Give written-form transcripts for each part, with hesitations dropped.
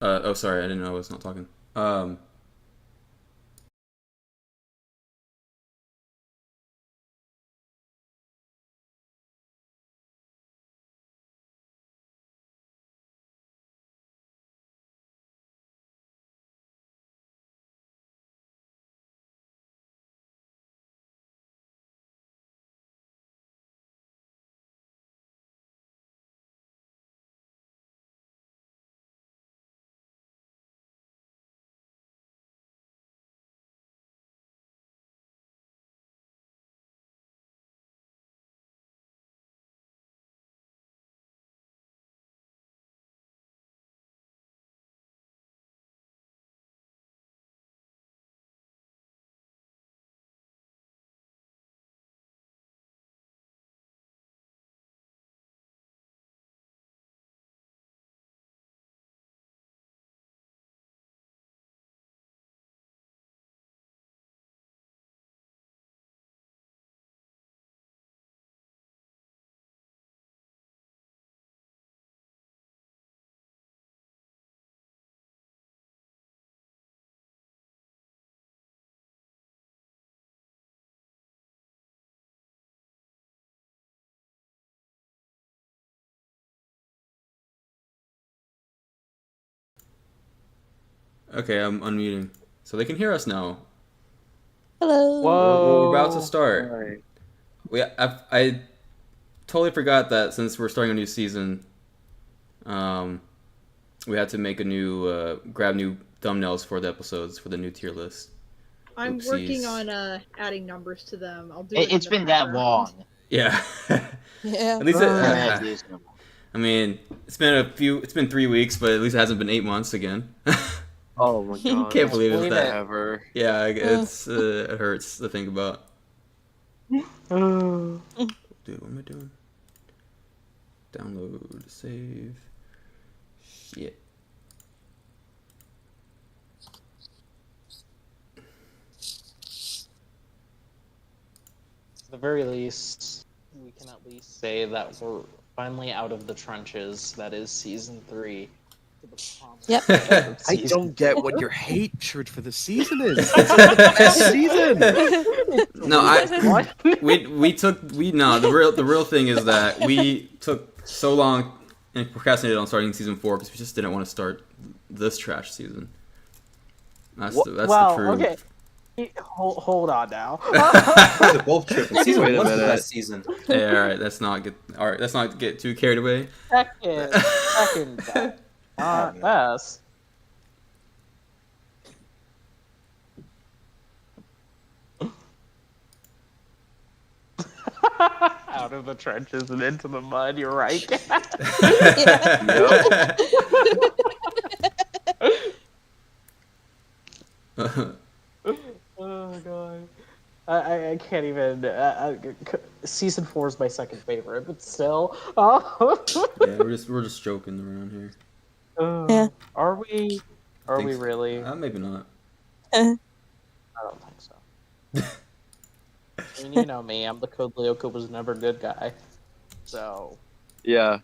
Oh, sorry, I didn't know I was not talking. Okay, I'm unmuting. So they can hear us now. Hello. We're about to Whoa. start. Alright. I totally forgot that since we're starting a new season, we had to make a new, grab new thumbnails for the episodes for the new tier list. I'm Oopsies. working on adding numbers to them. I'll do it. It's been that long. Yeah. Yeah. At least Mad reasonable. I mean, it's been 3 weeks, but at least it hasn't been 8 months again. Oh my god. Can't believe it's believe that. Ever. Yeah, it hurts to think about. Dude, what am I doing? Download, save. Shit. At the very least, we can at least say that we're finally out of the trenches. That is season 3. Yep. I don't get what your hatred for the season is. It's the best season. No, the real thing is that we took so long and procrastinated on starting season 4 because we just didn't want to start this trash season. That's the truth. Okay. Hold on now. They're both tripping. Season Wait a one's the minute. best season. Yeah, let's not get too carried away. Second. Best. Out of the trenches and into the mud. You're right. Oh god. I can't even. Season 4 is my second favorite, but still. Oh. Yeah, we're just joking around here. Yeah. Are we? Are we so. really? Maybe not. I don't think so. I mean, you know me. I'm the code Lyoko was never good guy. So. Yeah.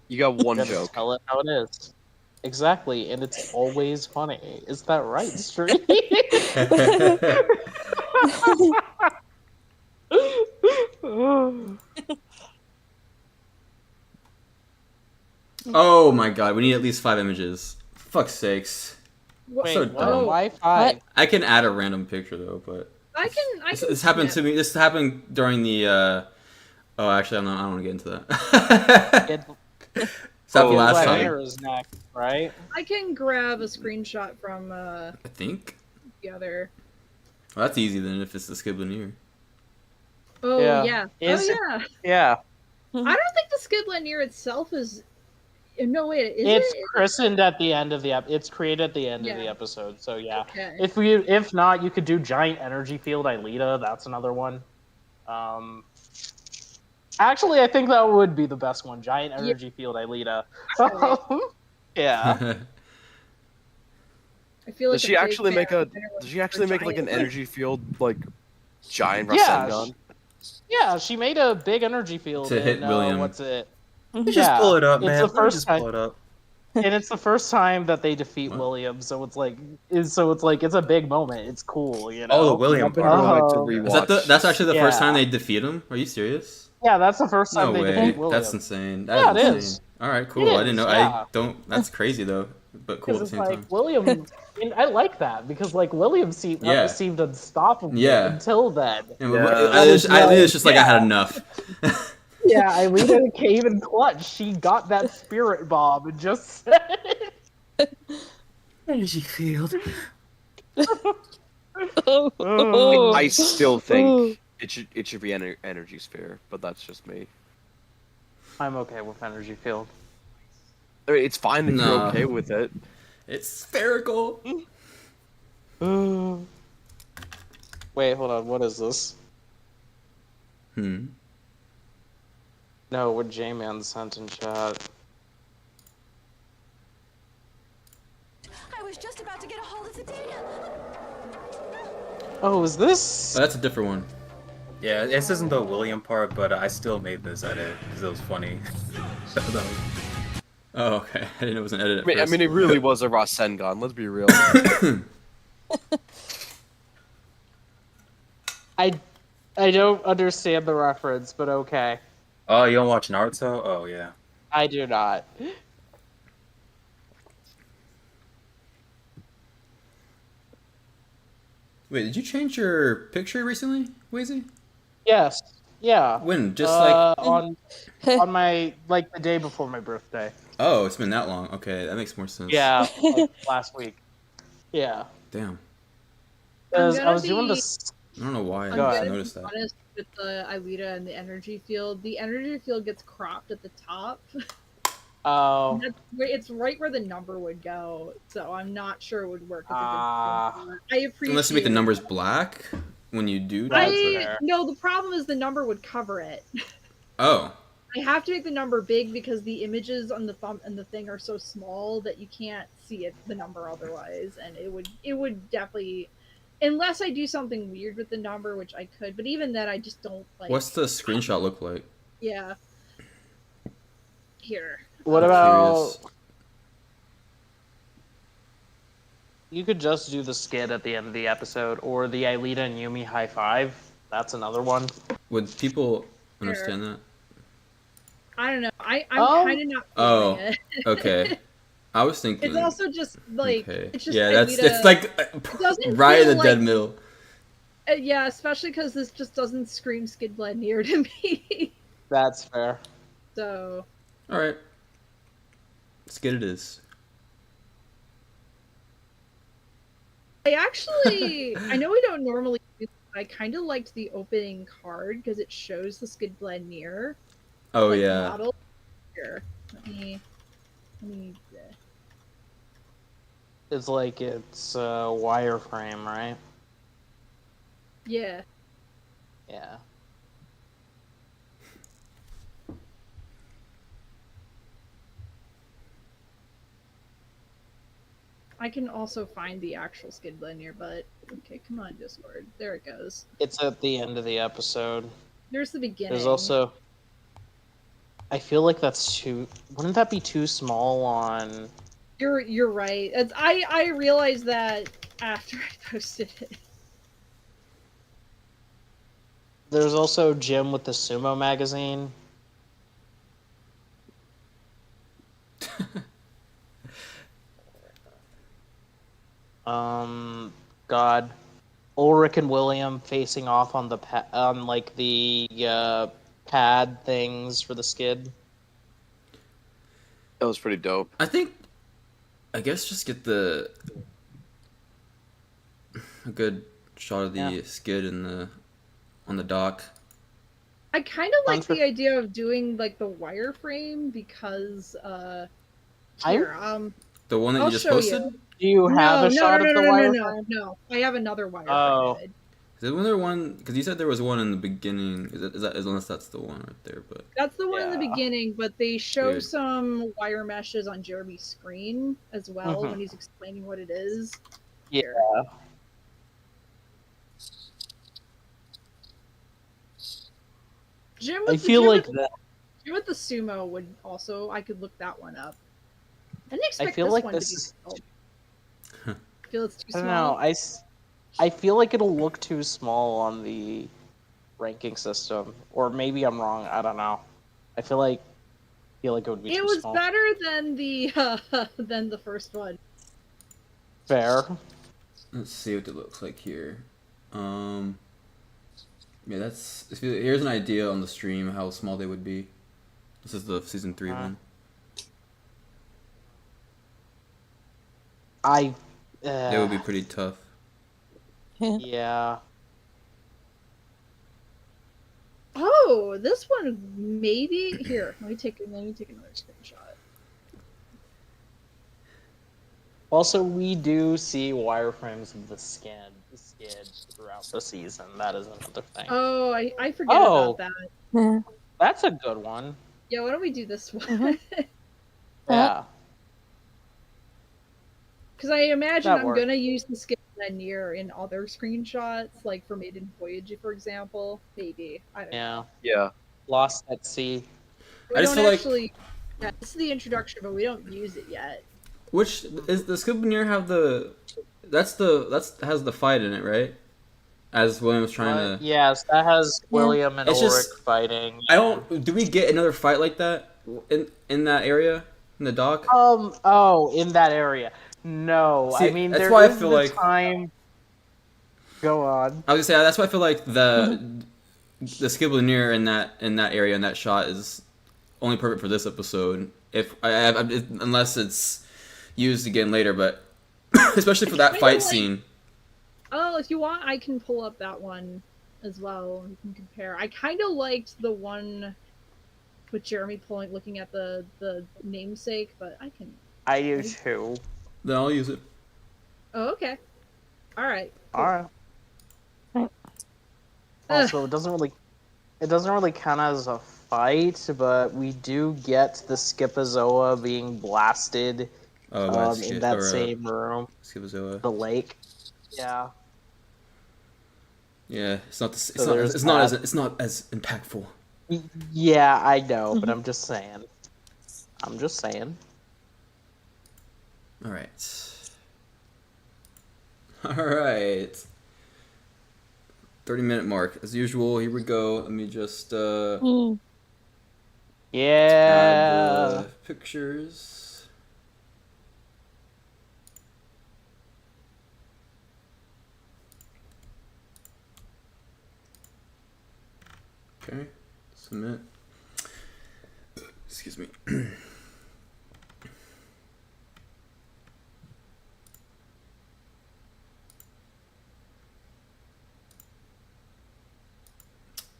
You got one Gotta joke. tell it how it is. Exactly, and it's always funny. Is that right, Street? Oh my god, we need at least 5 images. For fuck's sakes. Wait, So what? dumb. Why 5? I can add a random picture though, but I can. this happened to me. This happened during the. Oh, actually, I don't want to get into that. It's happened last Black time. Mirror is next, right? I can grab a screenshot from I think. the other. Well, that's easy then if it's the skib linear. Oh Yeah. yeah. Is it? Oh yeah. Yeah. I don't think the skid linear itself is. No wait, is It's it? christened at the end of the it's created at the end of the Yeah. episode, so yeah. Okay. If not, you could do Giant Energy Field Aelita. That's another one. Actually, I think that would be the best one. Giant Energy Field Aelita. Yeah. I feel like Does she actually make like an energy field like giant Rasengan? Yeah, she made a big energy field To hit in, William. what's it? Just pull it up, It's man. the Let me first just time. pull it up. and it's the first time that they defeat What? William, so it's like it's a big moment. It's cool, you know. Oh, the William I've been part. going to Oh. rewatch. That's actually the first time Yeah. they defeat him? Are you serious? Yeah, that's the first time No they way. defeat William. That's insane. Yeah, That's it insane. is. All right, cool. It I didn't is, know. yeah. I don't. That's crazy though, but cool at the Because it's same like time. William, and I like that because like William Yeah. seemed unstoppable Yeah. until then. And Yeah. Eileen just like I had enough. Yeah, Aelita came in clutch. She got that spirit bomb and just said, Energy field. I still think it should be energy sphere, but that's just me. "I'm okay with energy field." I mean, it's fine that Nah. you're okay with it. It's spherical. Wait, hold on. What is this? Hmm. No, what J-Man sent in chat. I was just about to get a hold of the data. Oh, is this? Oh, that's a different one. Yeah, this isn't the William part, but I still made this edit because it was funny. Oh, okay. I didn't know it was an edit. I mean, it really was a Rasengan. Let's be real. I don't understand the reference, but okay. Oh, you don't watch Naruto? Oh, yeah. I do not. Wait, did you change your picture recently, Wazy? Yes. Yeah. When? Just like. on my the day before my birthday. Oh, it's been that long. Okay, that makes more sense. Yeah, like last week. Yeah. Damn. Because gonna I was doing be- this. I don't know why I'm I gonna just gonna noticed be that. honest with the Aelita and the energy field. The energy field gets cropped at the top. Oh. It's right where the number would go, so I'm not sure it would work as a Ah. good number. I appreciate Unless you make the it. numbers black when you do that. That's I fair. no, the problem is the number would cover it. Oh. I have to make the number big because the images on the thumb and the thing are so small that you can't see it the number otherwise, and it would definitely, unless I do something weird with the number, which I could, but even then I just don't like. What's the screenshot look like? Yeah. Here. What I'm about? curious. You could just do the skit at the end of the episode, or the Aelita and Yumi high five. That's another one. Would people understand that? I don't know. I'm Oh. kind of not Oh. feeling it. Okay. I was thinking. It's also just like Okay. it's just Yeah, that's Aelita- it's like doesn't right in feel the dead like- middle. yeah, especially because this just doesn't scream Skid Near to me. That's fair. So All right. Skid it is. I know we don't normally do this, but I kind of liked the opening card because it shows the Skid Near. Oh like, yeah. model. Here, let me. It's like it's a wireframe, right? Yeah. Yeah. I can also find the actual Skid Near, but okay, come on, Discord. There it goes. It's at the end of the episode. There's the beginning. There's also. I feel like that's too. Wouldn't that be too small on? You're right. I realized that after I posted it. There's also Jim with the Sumo magazine. God, Ulrich and William facing off on the on like the pad things for the skid. That was pretty dope. I guess just get a good shot of the skid on the dock. I kind of like the idea of doing like the wireframe because here, The one that I'll you just show posted? you. Do you have a shot of the wireframe? No. I have another wireframe. Oh. Is there one? Because you said there was one in the beginning. Is that unless that's the one right there? But That's the one in the beginning, but they show Weird. some wire meshes on Jeremy's screen as well when he's explaining what it is. Yeah. Jim I with feel Jim like with, that. Jim with the sumo would also. I could look that one up. I didn't expect feel this like one this to be is. small. I feel it's too I don't small. know. I feel like it'll look too small on the ranking system, or maybe I'm wrong. I don't know. I feel like it would be It too was small. better than the than the first one. Fair. Let's see what it looks like here. Yeah, here's an idea on the stream how small they would be. This is the season 3 one. They would be pretty tough. Yeah. Oh, this one maybe here. Let me take another screenshot. Also, we do see wireframes of the skid throughout the season. That is another thing. Oh, I forget about that. Yeah. That's a good one. Yeah, why don't we do this one? Mhm. Yeah. Because I imagine That I'm works. gonna use the skin near in other screenshots, like for Maiden Voyage, for example. Maybe. I don't know. Yeah. Lost at Sea. We I just don't feel like- actually. Yeah, this is the introduction, but we don't use it yet. Which is the Scubaneer have the? That's has the fight in it, right? As William was trying to. Yes, that has William and It's Ulrich just- fighting. I don't. Do we get another fight like that in that area in the dock? Oh, in that area. No, See, I mean that's there why I is feel the like- time. Go on. I was gonna say that's why I feel like the Scubaneer in that area in that shot is only perfect for this episode. If unless it's used again later, but especially for that fight scene. Oh, if you want, I can pull up that one as well. You can compare. I kind of liked the one with Jeremy looking at the namesake, but I can. I do too. Then I'll use it. Oh, okay. All right. Cool. All right. Right. Also, it doesn't really count as a fight, but we do get the Skipazoa being blasted in that same room, Scubazoa. the lake. Yeah. Yeah, it's not. there's It's not as impactful. Yeah, I know, but I'm just saying. All right. 30-minute mark as usual. Here we go. Let me just add Yeah. the pictures. Okay, submit. Excuse me.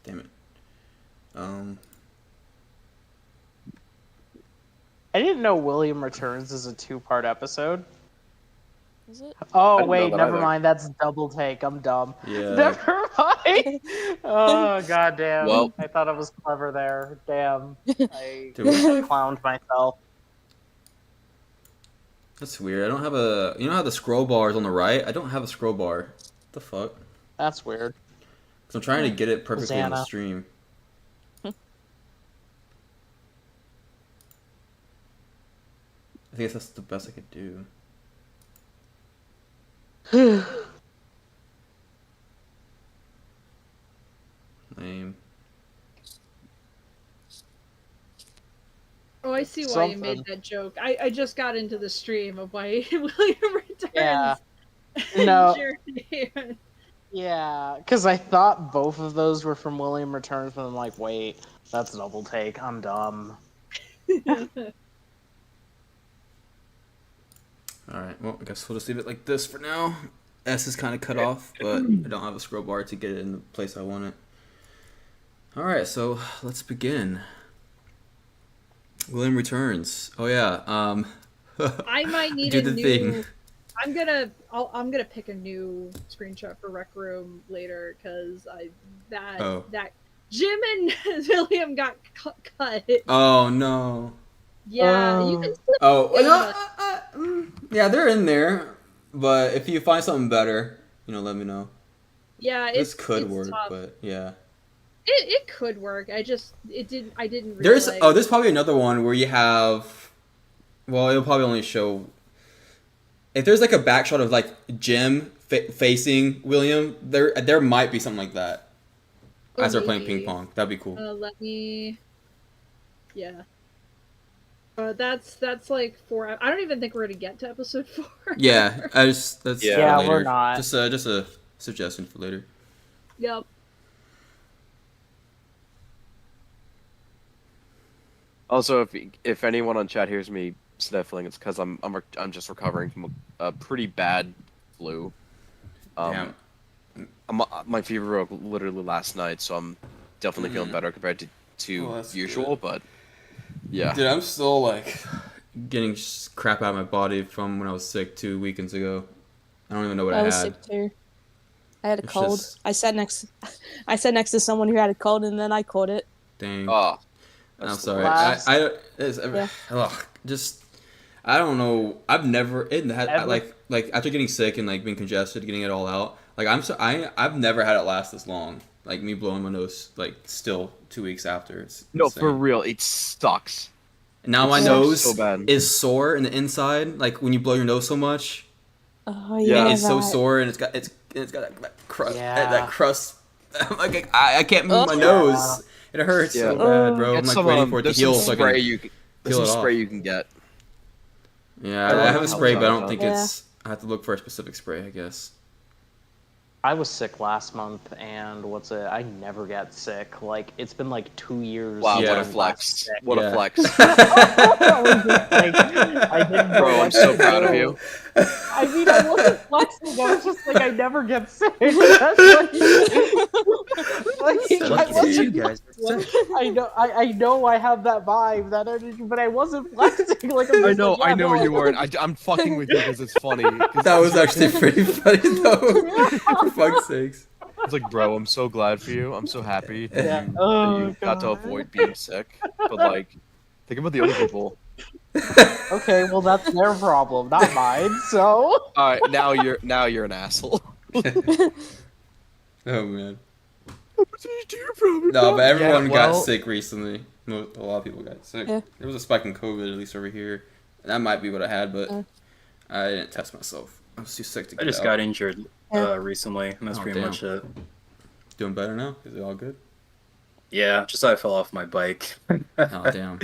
Damn it. I didn't know William Returns is a 2-part episode. Is it? Oh didn't know wait, that never either. mind. That's double take. I'm dumb. Yeah. Never mind. Oh goddamn. Well. I thought I was clever there. Damn. I Dude, what? clowned myself. That's weird. I don't have a. You know how the scroll bar is on the right? I don't have a scroll bar. What the fuck? That's weird. So I'm trying to get it perfectly on the Hosanna. stream. I guess that's the best I could do. Lame. Oh, I see why you made Something. that joke. I just got into the stream of why William returns. Yeah. and No. Jeremy- Yeah, because I thought both of those were from William Returns, but I'm like, wait, that's double take. I'm dumb. Alright, well, I guess we'll just leave it like this for now. S is kind of cut off, but I don't have a scroll bar to get it in the place I want it. Alright, so let's begin. William returns. Oh yeah, I might need do a the new. thing. I'm gonna pick a new screenshot for Rec Room later because that Jim and William got cut. Oh no. Yeah, you can. Still Oh, yeah, they're in there. But if you find something better, let me know. Yeah, This could it's work, tough. but yeah. It could work. I didn't There's realize. there's probably another one where you have Well, it'll probably only show if there's like a back shot of like Jim facing William. There might be something like that as they're playing ping pong. That'd be cool. Let me. Yeah. That's like 4. I don't even think we're gonna get to episode 4. Yeah, that's for later. We're not. Just a suggestion for later. Yep. Also, if anyone on chat hears me sniffling, it's because I'm just recovering from a pretty bad flu. Damn. My fever broke literally last night, so I'm definitely feeling better compared to usual. Good. But yeah, dude, I'm still like getting crap out of my body from when I was sick 2 weekends ago. I don't even know what I had. I was sick too. I had a It's cold. just- I sat next to someone who had a cold, and then I caught it. Dang. oh, I'm sorry. last- I don't know. I've never like after getting sick and like being congested, getting it all out. Like I've never had it last this long. Like me blowing my nose, like still 2 weeks after. It's no, insane. for real, it sucks. Now my It sucks nose so bad. is sore in the inside. Like when you blow your nose so much, Oh Yeah. yeah, it's so that. sore and it's got that crust. Yeah. That crust. I'm like I can't move my nose. It hurts so Yeah. bad, bro. I'm Get like some, waiting for it to there's heal some so I spray can you can, peel there's it some off. spray you can get. Yeah, I I have don't a know spray, how but I it's don't think done. it's. I have to look for a specific spray, I guess. I was sick last month, and I never get sick. Like, it's been like 2 years. Wow, Yeah. what a since flex! last What Yeah. a flex, I was just like, I didn't know bro! what I'm so to proud do. of you. I mean, I wasn't flexing. I was just like, I never get sick. That's like, I Lucky for you wasn't. guys. I know I have that vibe, that energy, but I wasn't flexing. Like, I'm just like, yeah, I know no. you weren't. I'm fucking with you because it's funny. 'Cause That was actually pretty funny, though. For fuck's sakes. It's like, bro, I'm so glad for you. I'm so happy that Yeah. you, Oh, that you got to God. avoid being sick. But like, think about the other people. Okay, well, that's their problem, not mine. So. All right, now you're an asshole. Oh man. What's your problem? No, but everyone Yeah, got well- sick recently. A lot of people got sick. Yeah. There was a spike in COVID, at least over here. That might be what I had, but I didn't test myself. I was too sick to get I just out. got injured Yeah. recently, and that's Oh, pretty damn. much it. Doing better now? Is it all good? Yeah, just I fell off my bike. Oh damn.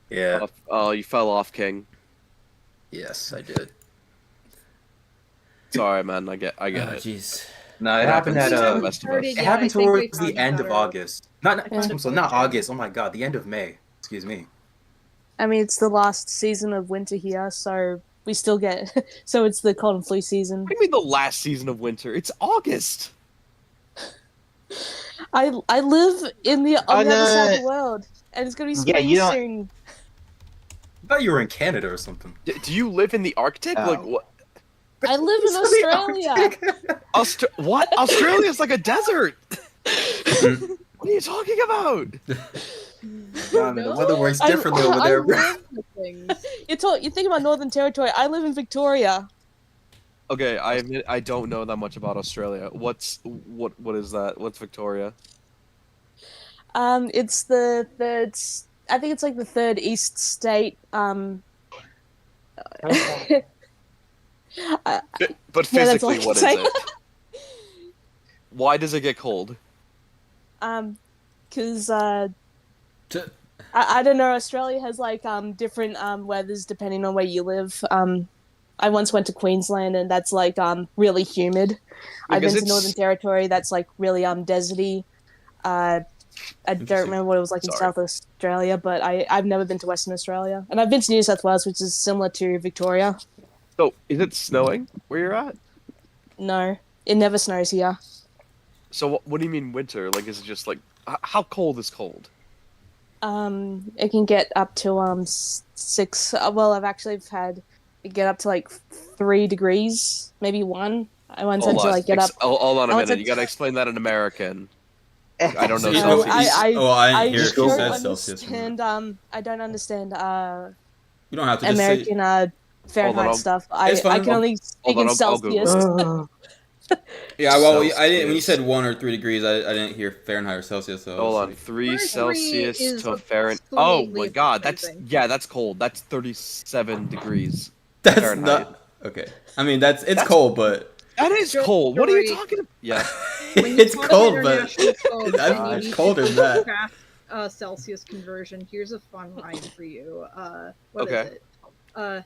Yeah. Oh, you fell off, King. Yes, I did. Sorry, man. I get Oh it. jeez. No, it happened at to the best of us. it Yeah, happened I think we towards the found end that of out. August. Not August. Oh my god, the end of May. Excuse me. I mean, it's the last season of winter here, so we still get. So it's the cold and flu season. What do you mean the last season of winter? It's August. I live on the other side of the world, and it's gonna be spring you don't- soon. I thought you were in Canada or something. Do you live in the Arctic? Oh. Like what? I live in Australia. What? Australia's like a desert. What are you talking about? The weather works differently over there, bro. live with things. You think about Northern Territory. I live in Victoria. Okay, I admit I don't know that much about Australia. What is that? What's Victoria? It's the third. I think it's like the third east state. But Yeah, that's all physically, I can what is say. it? Why does it get cold? Because I don't know. Australia has like different weathers depending on where you live. I once went to Queensland and that's like really humid. I've been Because to Northern Territory that's like really deserty. I don't remember what it was like in Sorry. South Australia, but I've never been to Western Australia, and I've been to New South Wales, which is similar to Victoria. So, is it snowing where you're at? No, it never snows here. So, what do you mean winter? Like, is it just like how cold is cold? It can get up to 6. Well, I've actually had it get up to like 3 degrees, maybe 1. I once had to like get up. Hold on a I once minute. had You gotta explain that in American. I don't know So, Celsius. I hear just she don't says Celsius. understand. I don't understand You don't have to just say. American Fahrenheit I'll- stuff. It's fine. I can only speak Hold on, in I'll Google Celsius. Yeah, well, I didn't. When you Celsius. said 1 or 3 degrees, I didn't hear Fahrenheit or Celsius. So Hold on, like, 3 3 Celsius is to Fahrenheit. Oh my slightly God, that's surprising. that's cold. That's 37 degrees that's Fahrenheit. not okay. I mean, it's That's- cold, but That is Just cold. What are you straight- talking about? Yeah. When you it's talk cold, but international code, then you it's need colder to than do that. fast Celsius conversion. Here's a fun rhyme for you. What is Okay. it?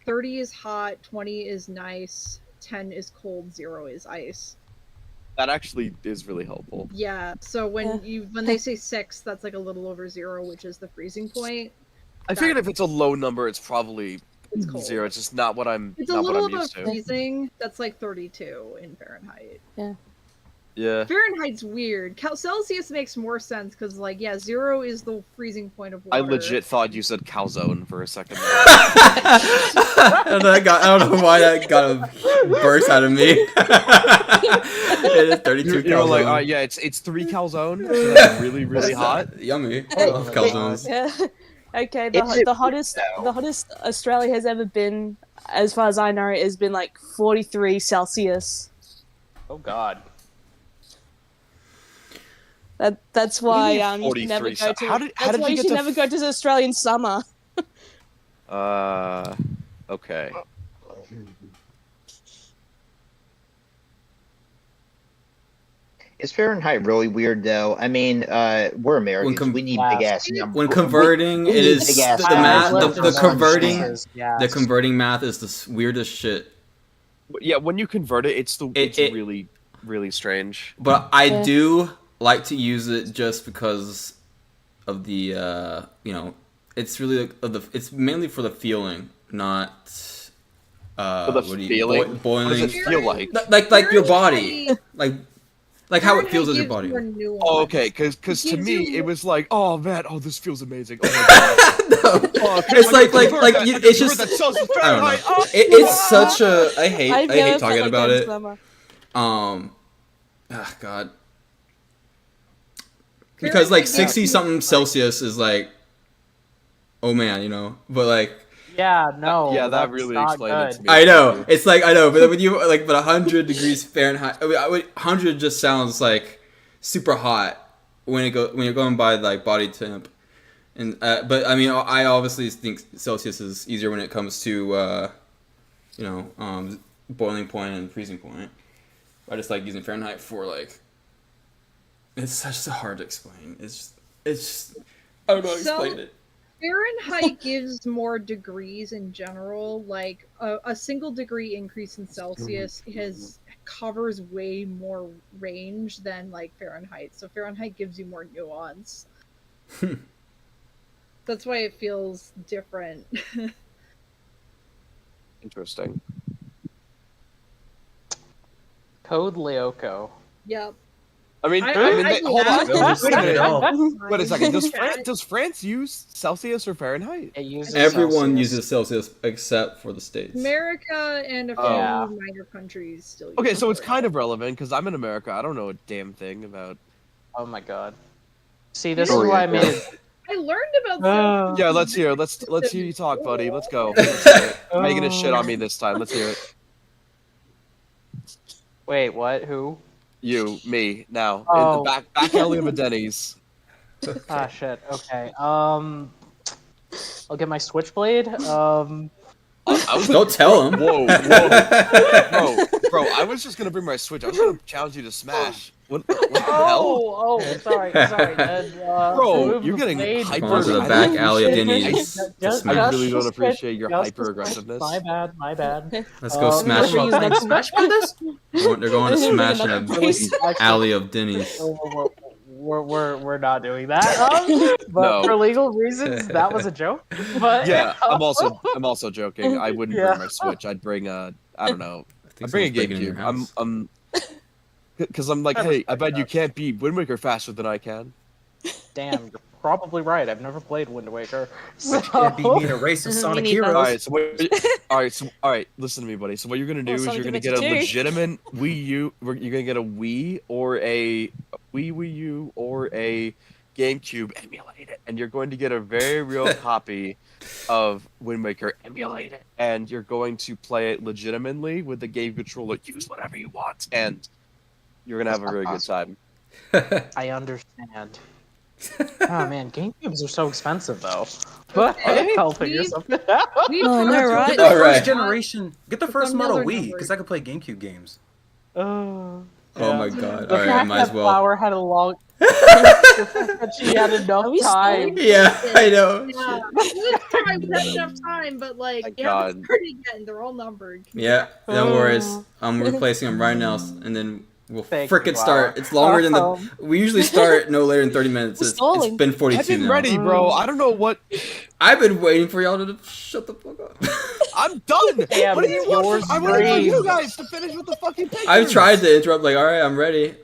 30 is hot, 20 is nice, 10 is cold, 0 is ice. That actually is really helpful. Yeah. So when they say 6, that's like a little over 0, which is the freezing point. I figured if it's a low number, it's probably It's cold. 0. It's just not what I'm It's a not what little I'm above used to. freezing. That's like 32 in Fahrenheit. Yeah. Fahrenheit's weird. Celsius makes more sense because, like, yeah, 0 is the freezing point of I water. legit thought you said calzone for a second. I don't know why that got a burst out of me. It is 32 You're like, calzone. yeah, it's 3 calzone. So that's really, really hot. Yummy. I love calzones. Yeah. Okay, Is it the hottest now? the hottest Australia has ever been, as far as I know, has been like 43 Celsius. Oh God. That's why mean you should never 43 go to. How did that's why you you get should to never go to the Australian summer. Okay. Is Fahrenheit really weird though? I mean, we're Americans. We need big ass numbers. When converting, we it need is big ass the math. numbers. The converting, Yes. the converting math is the weirdest shit. Yeah, when you convert it, it's It- really, really strange. But I Yeah. do like to use it just because of the it's really it's mainly for the feeling, not For the feeling? boiling. What does it feel like? Like your body, like how it feels as your Fahrenheit body. gives more nuance. Oh, okay, because to gives me you- it was like, oh man, oh this feels amazing. Oh my god. No. Oh, It's like it's just that Celsius I don't know. Fahrenheit. Oh, It's such a I hate I've I never hate felt talking like about that in it. summer. God. Because like Fahrenheit 60 gives something you- Celsius is like, oh man, but like Yeah, no. Yeah, that that's really not explained it good. to me. I know it's like I know, but when you but 100 degrees Fahrenheit, 100 just sounds like super hot when you're going by like body temp, and but I mean I obviously think Celsius is easier when it comes to boiling point and freezing point. I just like using Fahrenheit for like it's such hard to explain. It's just I don't know how to explain it. Fahrenheit gives more degrees in general. Like a single degree increase in Celsius covers way more range than like Fahrenheit. So Fahrenheit gives you more nuance. That's why it feels different. Interesting. Code Lyoko. Yep. I mean, I hold on. laughed. Wait a minute. That's Wait a second. fine. Does France use Celsius or Fahrenheit? It uses Everyone Celsius. uses Celsius except for the States. America and a few Yeah. minor countries still use Okay, so it's Fahrenheit. kind of relevant because I'm in America. I don't know a damn thing about. Oh my god. See, this Oh, is yeah, why I yeah. made it. I learned about Yeah, let's hear you talk, buddy. Let's go. Let's hear it. Making a shit on me this time. Let's hear it. Wait, what? Who? You, me, now in Oh. the back alley of a Denny's. Ah, shit. Okay. I'll get my switchblade. I was Don't tell him. Whoa, bro! I was just gonna bring my Switch. I was gonna challenge you to Smash. What the hell? Oh, sorry. Then, Bro, remove you're the getting blade. hyper- Going to the I back don't alley of appreciate Denny's. it. to Just- smash. I really don't Just- appreciate your just- hyper aggressiveness. My bad. Let's go smash. Use next Smash Brothers? They're going to smash in Another an place. alley of Denny's. We're not doing that. But No. for legal reasons, that was a joke. But Yeah, I'm also joking. I wouldn't Yeah. bring my Switch. I'd bring I don't know. I I'd bring a someone's breaking in your GameCube. house. I'm because I'm like, hey, I bet you can't beat Wind Waker faster than I can. damn, you're probably right. I've never played Wind Waker. You can't beat me in a race of Sonic Me neither. Heroes. All right. Listen to me, buddy. So what you're gonna do Well, is Sonic you're gonna Adventure get a 2. legitimate Wii U. You're gonna get a Wii or a Wii U or a GameCube, emulate it, and you're going to get a very real copy of Wind Waker, emulate it, and you're going to play it legitimately with the game controller. Use whatever you want, and you're gonna have a really good time. I understand. Oh man, GameCubes are so expensive though. But hey, I'll figure something out. Oh, no, right? Get the All first right. generation. Get the first model Another Wii, number. because I could play GameCube games. Oh my god! The All right, I fact might as that well. Flower had a long. The fact that she had enough Are we time. Yeah, I know. Yeah, Shit. we had enough time, but like, My yeah, God. that's pretty again. They're all numbered. Yeah, no worries. Oh. I'm replacing them right now, and then we'll Thank you, frickin' start. Flower. It's longer than the. We usually start no later than 30 minutes. Who's It's stalling? been 42 I've been now. ready, bro. I don't know what. I've been waiting for y'all to shut the fuck up. I'm done. Damn, What do you it's want? yours, I'm waiting for you Brave. guys to finish with the fucking pictures. I've tried to interrupt, like, alright, I'm ready.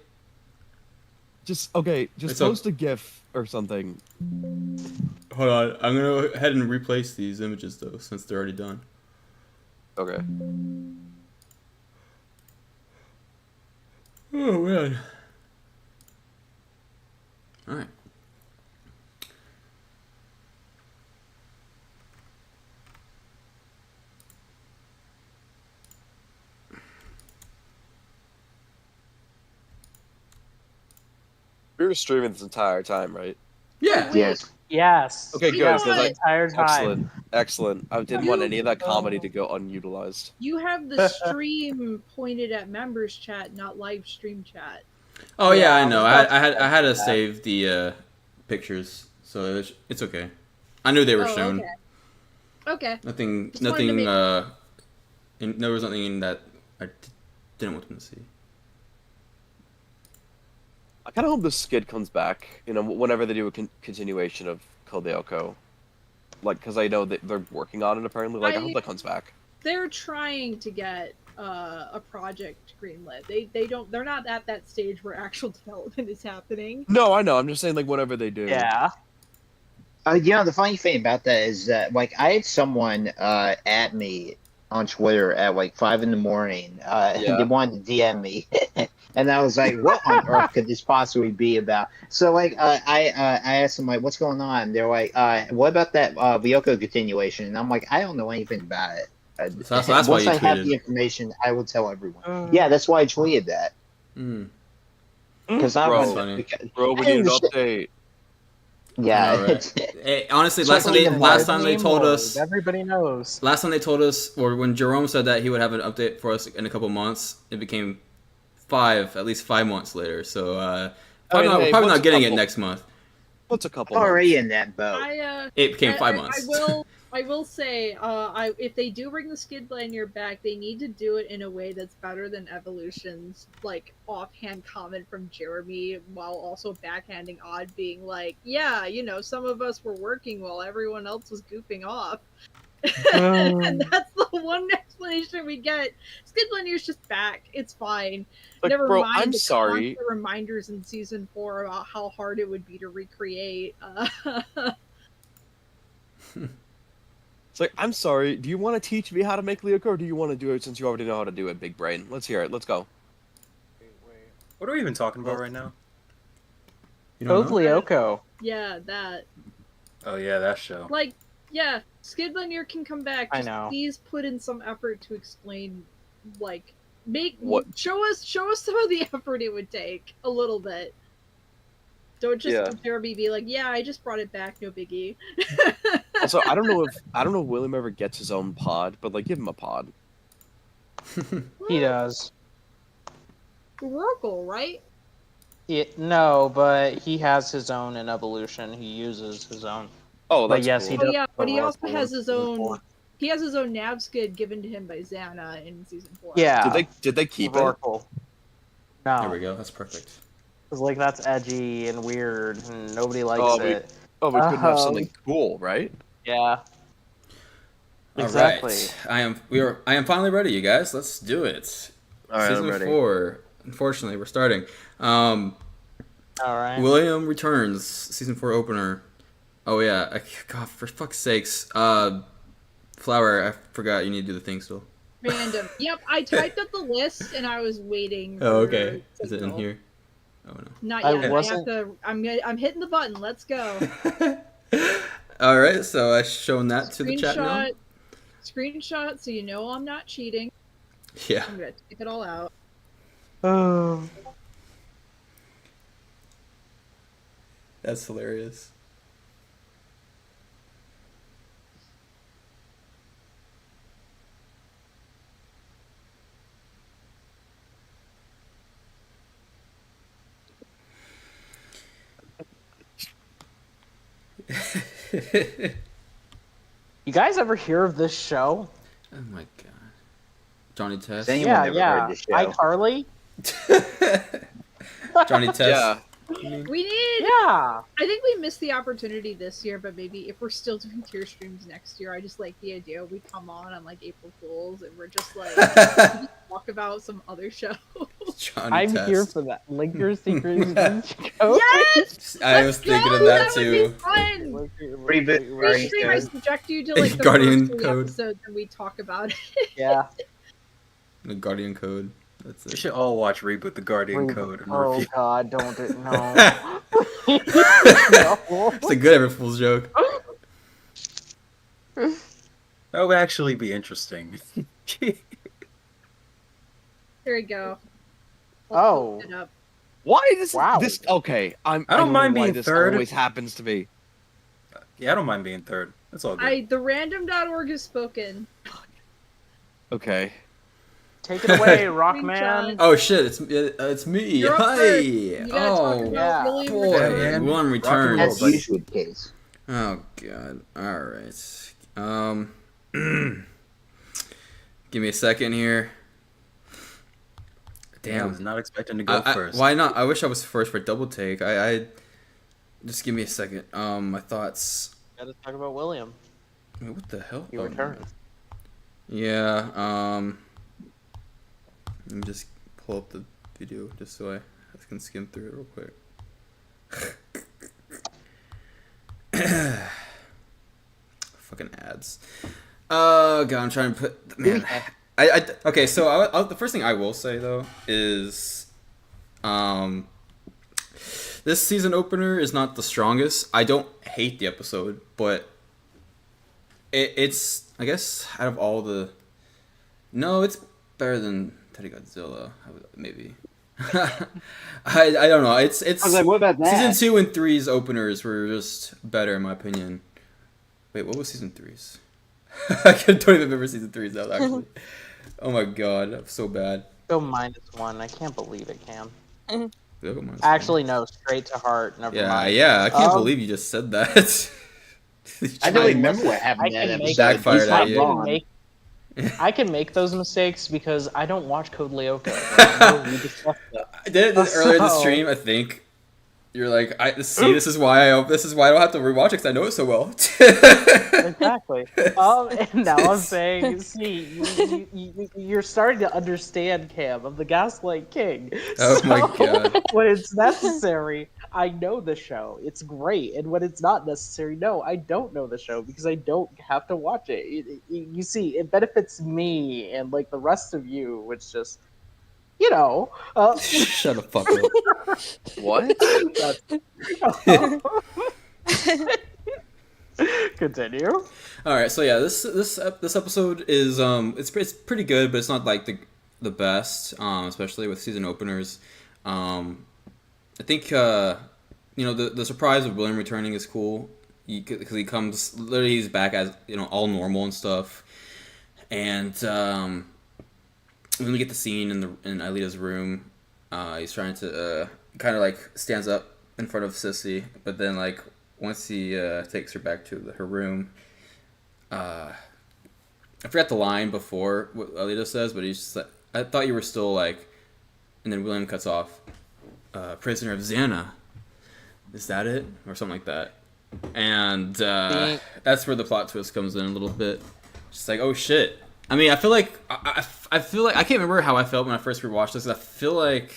Just It's post a GIF or something. Hold on, I'm gonna go ahead and replace these images though, since they're already done. Okay. Oh man. Alright. We were streaming this entire time, right? Yeah. Yes. Yes. Okay, good. Yes. Because The entire time. excellent, excellent. I didn't want any of that comedy to go unutilized. You have the stream pointed at members chat, not live stream chat. Oh yeah, Yeah, I know. I was I had to that. save the pictures, so it's okay. I knew they were Oh, shown. Okay. Nothing. Just wanted to make- There was nothing in that I didn't want them to see. I kind of hope this skid comes back. You know, whenever they do a continuation of Lyoko, like, because I know that they're working on it apparently. Like, I hope that comes back. They're trying to get a project greenlit. They're not at that stage where actual development is happening. No, I know. I'm just saying, like, whenever they do. Yeah. The funny thing about that is that, like, I had someone at me on Twitter at like 5 in the morning. Yeah. They wanted to DM me, and I was like, "What on earth could this possibly be about?" So, like, I asked them, like, "What's going on?" They're like, "What about that Lyoko continuation?" And I'm like, "I don't know anything about it." So that's why Once you I have tweeted. the information, I will tell everyone. Yeah, that's why I tweeted that. Mm. Because I Bro, was funny. Bro, we I need an understand- update. Yeah, I know, right? Hey, honestly, So last time in the they told Mode, us. Everybody knows. Last time they told us, or when Jerome said that he would have an update for us in a couple months, it became at least 5 months later. So probably hey, not what's a getting it couple? next month. What's a couple already months? in that boat. It became 5 months. I will say, if they do bring the skid lanyard back, they need to do it in a way that's better than Evolution's like offhand comment from Jeremy, while also backhanding Odd, being like, "Yeah, you know, some of us were working while everyone else was goofing off." And that's the one explanation we get. Skid Linear's just back. It's fine. Like, Never bro, mind I'm the sorry. constant reminders in season 4 about how hard it would be to recreate. It's like, I'm sorry. Do you want to teach me how to make Lyoko, or do you want to do it since you already know how to do it, big brain? Let's hear it. Let's go. What are we even talking about right now? You don't Both know? Lyoko. Yeah, that. Oh yeah, that show. Like, yeah, Skid Linear can come back. I Just know. please put in some effort to explain, like, show us some of the effort it would take a little bit. Don't just Yeah. have Jeremy be like, yeah, I just brought it back, no biggie. Also, I don't know if William ever gets his own pod, but like, give him a pod. He does. Oracle, right? No, but he has his own in Evolution. He uses his own. Oh, But that's yes, cool. he Oh does. yeah, but he also Oracle has in his season own. 4. He has his own nav skid given to him by Xana in season 4. Yeah. Did they keep it? Oracle. No. There we go. That's perfect. Because, like, that's edgy and weird, and nobody likes Oh, it. Oh, we couldn't have Oh. something cool, right? Yeah. All Exactly. right. I am finally ready, you guys. Let's do it. All right, Season I'm ready. 4. Unfortunately, we're starting. All right. William returns. Season 4 opener. Oh yeah. God, for fuck's sakes. Flower. I forgot you need to do the thing still. Random. Yep, I typed up the list and I was waiting. Oh, for okay. Is it in signal. here? Oh no. Not I yet. wasn't- I'm hitting the button. Let's go. All right, so I've shown that to the chat now. Screenshot, so you know I'm not cheating. Yeah. I'm gonna type it all out. Oh. That's hilarious. You guys ever hear of this show? Oh my god. Johnny Test. Has anyone ever heard this show? iCarly? Johnny Test. Yeah. We need. Yeah. I think we missed the opportunity this year, but maybe if we're still doing tier streams next year, I just like the idea we come on like April Fools and we're just like just talk about some other show. Johnny I'm Test. here for that. Link your secrets. Show. Yes! I was thinking of that too. Would be fun. Reboot. First stream, I subject you to like the Guardian first 3 Code. episodes, and we talk about it. Yeah. The Guardian Code. That's We it. should all watch Reboot the Guardian Code and Oh review. god, don't do it. No. It's a good April Fool's joke. That would actually be interesting. There we go. Oh. It up. Why does Wow. this? Okay, I don't mind know why being this third. always happens to me. Yeah, I don't mind being third. That's all good. The random.org has spoken. Okay. Take it away, Rockman. Screenshot. Oh shit! It's me. You're up Hi. first. You gotta talk Oh about yeah. William boy, Return. William Rock and roll, returns. That's buddy. usually the case. Oh god. All right. Give me a second here. Damn, I Damn. was not expecting to go first. Why not? I wish I was first for double take. I just give me a second. My thoughts. Gotta talk about William. Wait, what the hell? He Oh, returns. yeah. Let me just pull up the video just so I can skim through it real quick. Fucking ads. Oh god, I'm trying to put. Man, okay. So the first thing I will say though is, this season opener is not the strongest. I don't hate the episode, but it's I guess out of all the, no, it's better than Teddy Godzilla, maybe. I don't know. It's I was like, what about that? season 2 and 3's openers were just better in my opinion. Wait, what was season 3's? I don't even remember season 3's now actually. Oh my god, I'm so bad. Go -1. I can't believe it, Cam. Mine's Actually, no. Straight to heart. Never mind. Yeah. I can't believe you just said that. I don't remember what happened I in that can make- episode. Backfired He's at not you. wrong. I can make those mistakes because I don't watch Code Lyoko. Remember? We discussed that. I did it earlier in the So- stream, I think. You're like, this is why I don't have to rewatch it because I know it so well. Exactly. And now I'm saying, see, you're starting to understand, Cam. I'm the Gaslight King. Oh my God. When it's necessary, I know the show. It's great. And when it's not necessary, no, I don't know the show because I don't have to watch it. You see, it benefits me and like the rest of you, which just, you know. Shut the fuck up. What? Continue. All right, so yeah, this episode is it's pretty good, but it's not like the best, especially with season openers. I think the surprise of William returning is cool because he comes literally, he's back as all normal and stuff, and when we get the scene in Aelita's room, he's trying to kind of like stands up in front of Sissy, but then like once he takes her back to her room, I forgot the line before what Aelita says, but he's just like, I thought you were still like, and then William cuts off, prisoner of Xana. Is that it? Or something like that. And that's where the plot twist comes in a little bit. Just like, oh shit. I mean, I feel like I can't remember how I felt when I first rewatched this. I feel like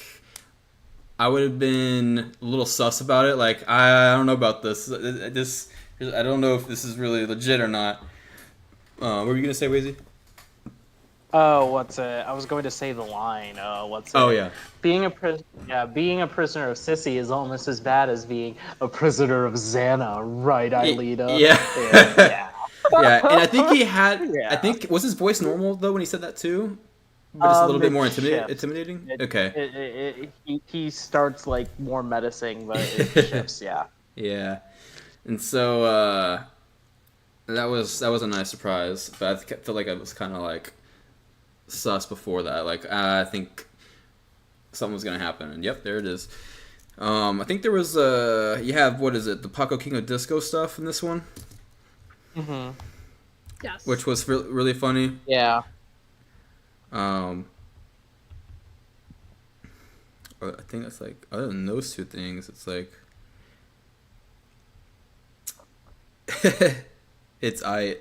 I would have been a little sus about it. Like, I don't know about this. I don't know if this is really legit or not. What were you gonna say, Wazy? Oh, what's it? I was going to say the line. What's it? Oh yeah. Being a being a prisoner of Sissy is almost as bad as being a prisoner of Xana, right, Aelita? Yeah. Yeah. Yeah, and I think he had. I Yeah. think was his voice normal though when he said that too, but just a little bit It more shifts. intimidating. Okay. He starts like more menacing, but it shifts. Yeah. Yeah, and so that was a nice surprise, but I felt like I was kind of like sus before that. Like I think something was gonna happen, and yep, there it is. I think there was you have what is it, the Paco King of Disco stuff in this one, Yes. which was really funny. Yeah. I think that's like other than those two things, it's like it's I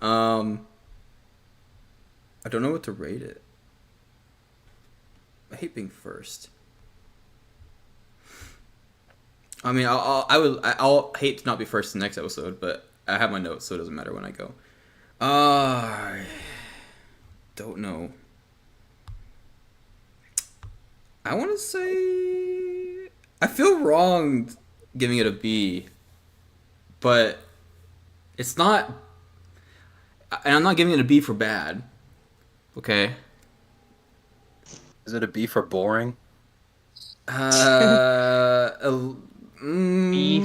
don't know what to rate it. I hate being first. I mean, I'll hate to not be first in the next episode, but I have my notes, so it doesn't matter when I go. I don't know. I want to say I feel wrong giving it a B, but it's not, and I'm not giving it a B for bad. Okay. Is it a B for boring? B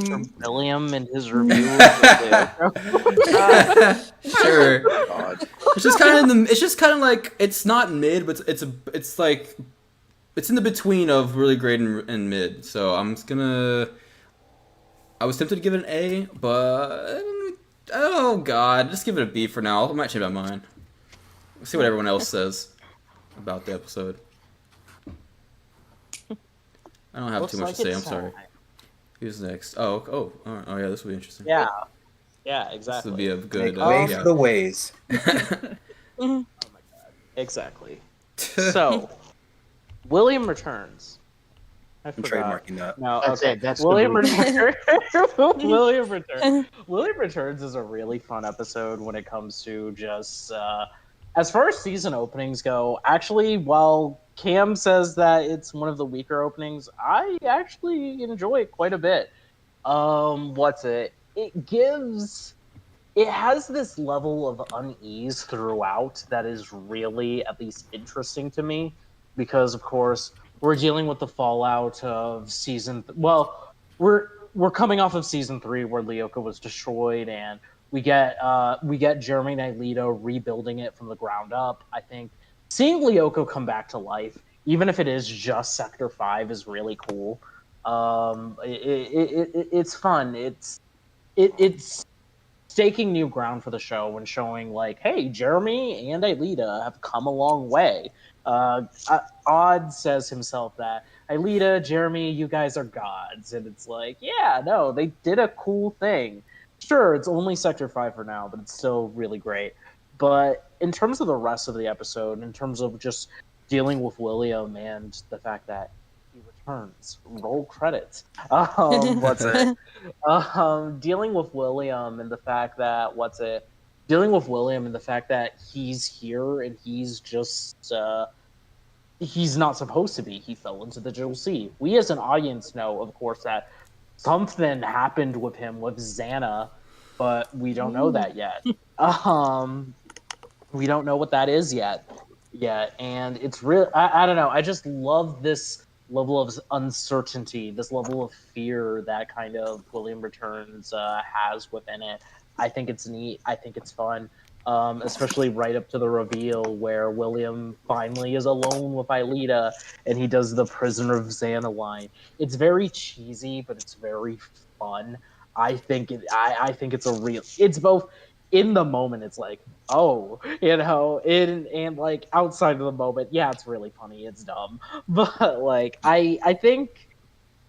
from William and his review. Sure. God. It's just kind of it's just kind of like it's not mid, but it's like it's in the between of really great and mid. So I'm just gonna. I was tempted to give it an A, but oh god, just give it a B for now. I might change my mind. We'll see what everyone else says about the episode. I don't have too much to say. I'm sorry. Who's next? Oh yeah, this will be interesting. Yeah, exactly. This would be a good. Make way yeah. for the ways. Oh my god. Exactly. So, William returns. I'm trademarking that. No, That's okay. it. That's William the returns. William returns. William returns is a really fun episode when it comes to just as far as season openings go. Actually, while Cam says that it's one of the weaker openings, I actually enjoy it quite a bit. What's it? It has this level of unease throughout that is really at least interesting to me because, of course, we're dealing with the fallout of we're coming off of season 3 where Lyoko was destroyed, and we get Jeremy and Aelita rebuilding it from the ground up. I think seeing Lyoko come back to life, even if it is just Sector 5, is really cool. It's fun. It's staking new ground for the show and showing like, hey, Jeremy and Aelita have come a long way. Odd says himself that Aelita, Jeremy, you guys are gods, and it's like, yeah, no, they did a cool thing. Sure, it's only Sector 5 for now, but it's still really great. But in terms of the rest of the episode, in terms of just dealing with William and the fact that he returns, roll credits. What's it? Dealing with William and the fact that dealing with William and the fact that he's here and he's just he's not supposed to be. He fell into the Digital Sea. We as an audience know, of course, that something happened with him with Xana, but we don't know that yet. We don't know what that is yet, and it's real. I don't know. I just love this level of uncertainty, this level of fear that kind of William Returns has within it. I think it's neat. I think it's fun, especially right up to the reveal where William finally is alone with Aelita and he does the Prisoner of Xana line. It's very cheesy, but it's very fun. I think it's a real. It's both in the moment. It's like, oh, and like outside of the moment, yeah, it's really funny. It's dumb, but like I think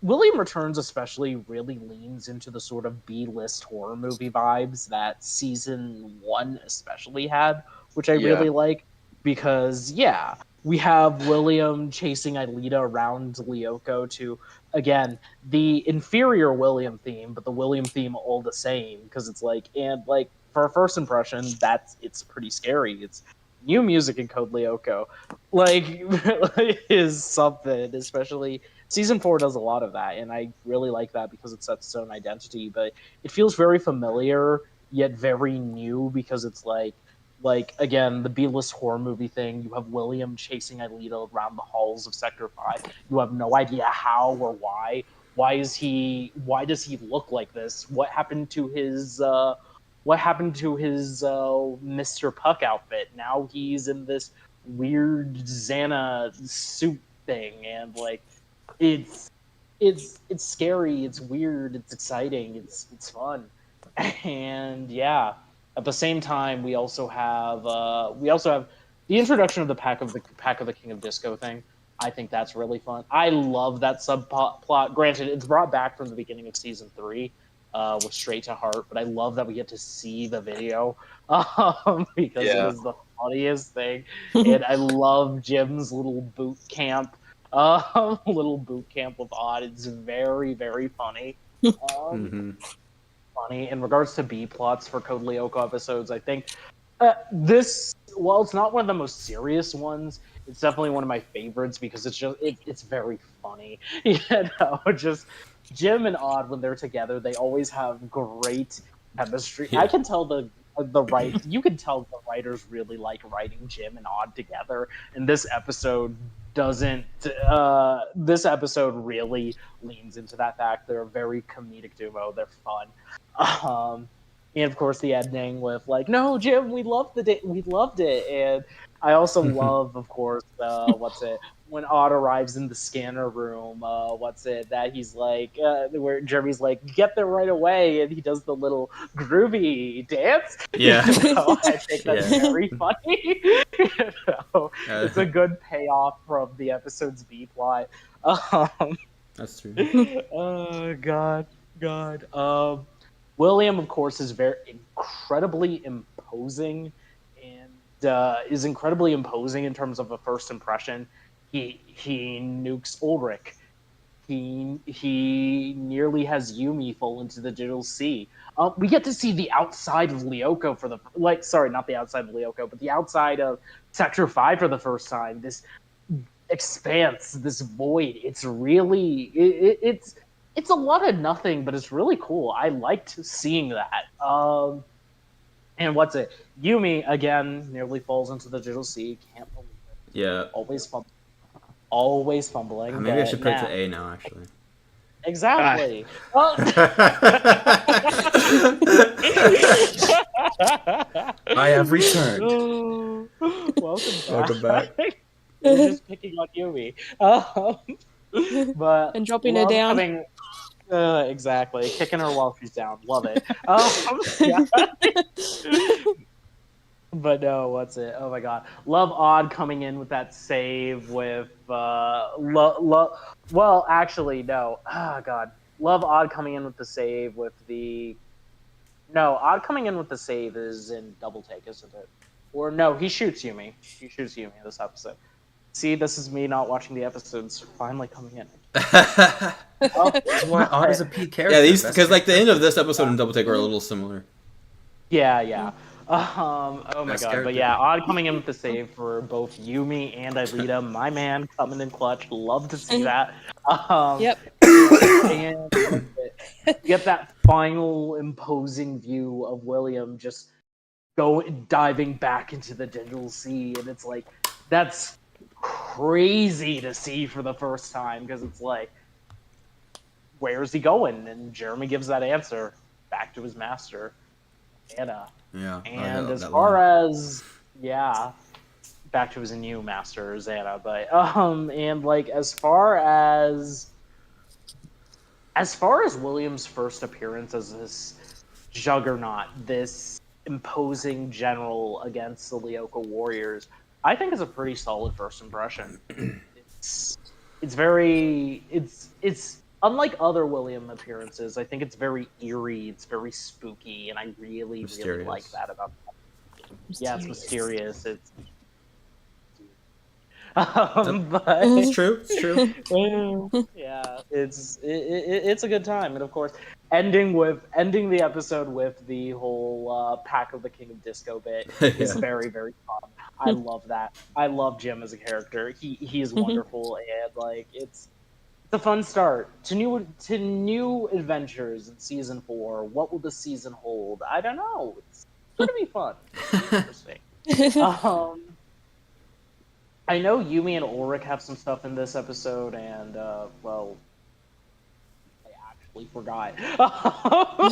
William Returns especially really leans into the sort of B-list horror movie vibes that season 1 especially had, which I really like because, yeah, we have William chasing Aelita around Lyoko to, again, the inferior William theme, but the William theme all the same, because it's like, and like, for a first impression, it's pretty scary. It's new music in Code Lyoko, like, is something. Especially season 4 does a lot of that, and I really like that because it sets its own identity. But it feels very familiar yet very new because it's like again the B-list horror movie thing. You have William chasing Alita around the halls of Sector 5. You have no idea how or why. Why does he look like this? What happened to his Mr. Puck outfit? Now he's in this weird Xana suit thing, and like it's it's scary, it's weird, it's exciting, it's fun. And yeah, at the same time we also have the introduction of the Pack of the King of Disco thing. I think that's really fun. I love that subplot. Granted, it's brought back from the beginning of season 3 with Straight to Heart, but I love that we get to see the video because it is the funniest thing. And I love Jim's little boot camp with Odd. It's very, very funny. Funny. In regards to B plots for Code Lyoko episodes, I think while it's not one of the most serious ones, it's definitely one of my favorites because it's very funny. Just Jim and Odd, when they're together, they always have great chemistry. Yeah. I can tell you can tell the writers really like writing Jim and Odd together, and this episode doesn't. This episode really leans into that fact. They're a very comedic duo. They're fun. And of course the ending with like, no, Jim, we loved it. And I also love, of course, when Odd arrives in the scanner room, that he's like, where Jeremy's like, get there right away, and he does the little groovy dance. Yeah. I think that's very funny. It's a good payoff from the episode's B plot. That's true. Oh God. William, of course, is very incredibly imposing, and is incredibly imposing in terms of a first impression. He nukes Ulrich. He nearly has Yumi fall into the digital sea. We get to see the outside of Lyoko not the outside of Lyoko, but the outside of Sector 5 for the first time. This expanse, this void. It's really it's a lot of nothing, but it's really cool. I liked seeing that. And Yumi, again, nearly falls into the digital sea. Can't believe it. Yeah. Always fumbling. Maybe I should put it to A now, actually. Exactly. I have returned. Welcome back. We're just picking on Yumi. But and dropping her down. Exactly. Kicking her while she's down. Love it. But no, oh my god. Love Odd coming in with that save with well, actually, no. Oh god. Love Odd coming in with the save with the Odd coming in with the save is in Double Take, isn't it? Or no, he shoots Yumi. He shoots Yumi in this episode. See, this is me not watching the episodes finally coming in. Why Odd is a P character? Yeah, these because like the end of this episode and Double Take are a little similar. Yeah. Oh my Best god, character. but yeah, Odd coming in with the save for both Yumi and Alita. My man coming in clutch. Love to see that. Yep. And you get that final imposing view of William just diving back into the digital sea, and it's like that's crazy to see for the first time because it's like, where's he going? And Jeremy gives that answer back to his master, Anna. Yeah. And as far as back to his new master, Xana. But and like as far as William's first appearance as this juggernaut, this imposing general against the Lyoko warriors, I think is a pretty solid first impression. It's unlike other William appearances. I think it's very eerie, it's very spooky, and I really like that about that. Yeah, it's mysterious. It's it's true. Yeah, it's a good time, and of course, ending the episode with the whole Pack of the King of Disco bit is very, very fun. I love that. I love Jim as a character. He is wonderful, and like it's a fun start to new adventures in season 4. What will the season hold? I don't know. It's gonna be fun. It's gonna be interesting. I know Yumi and Ulrich have some stuff in this episode, and well, I actually forgot.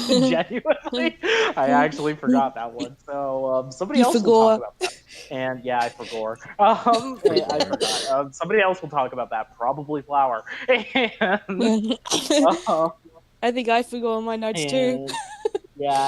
Genuinely, I actually forgot that one. So somebody You else will talk forgot. about that. And yeah, I forgot. I forgot. Somebody else will talk about that. Probably Flower. And, I think I forgot on my notes too. yeah,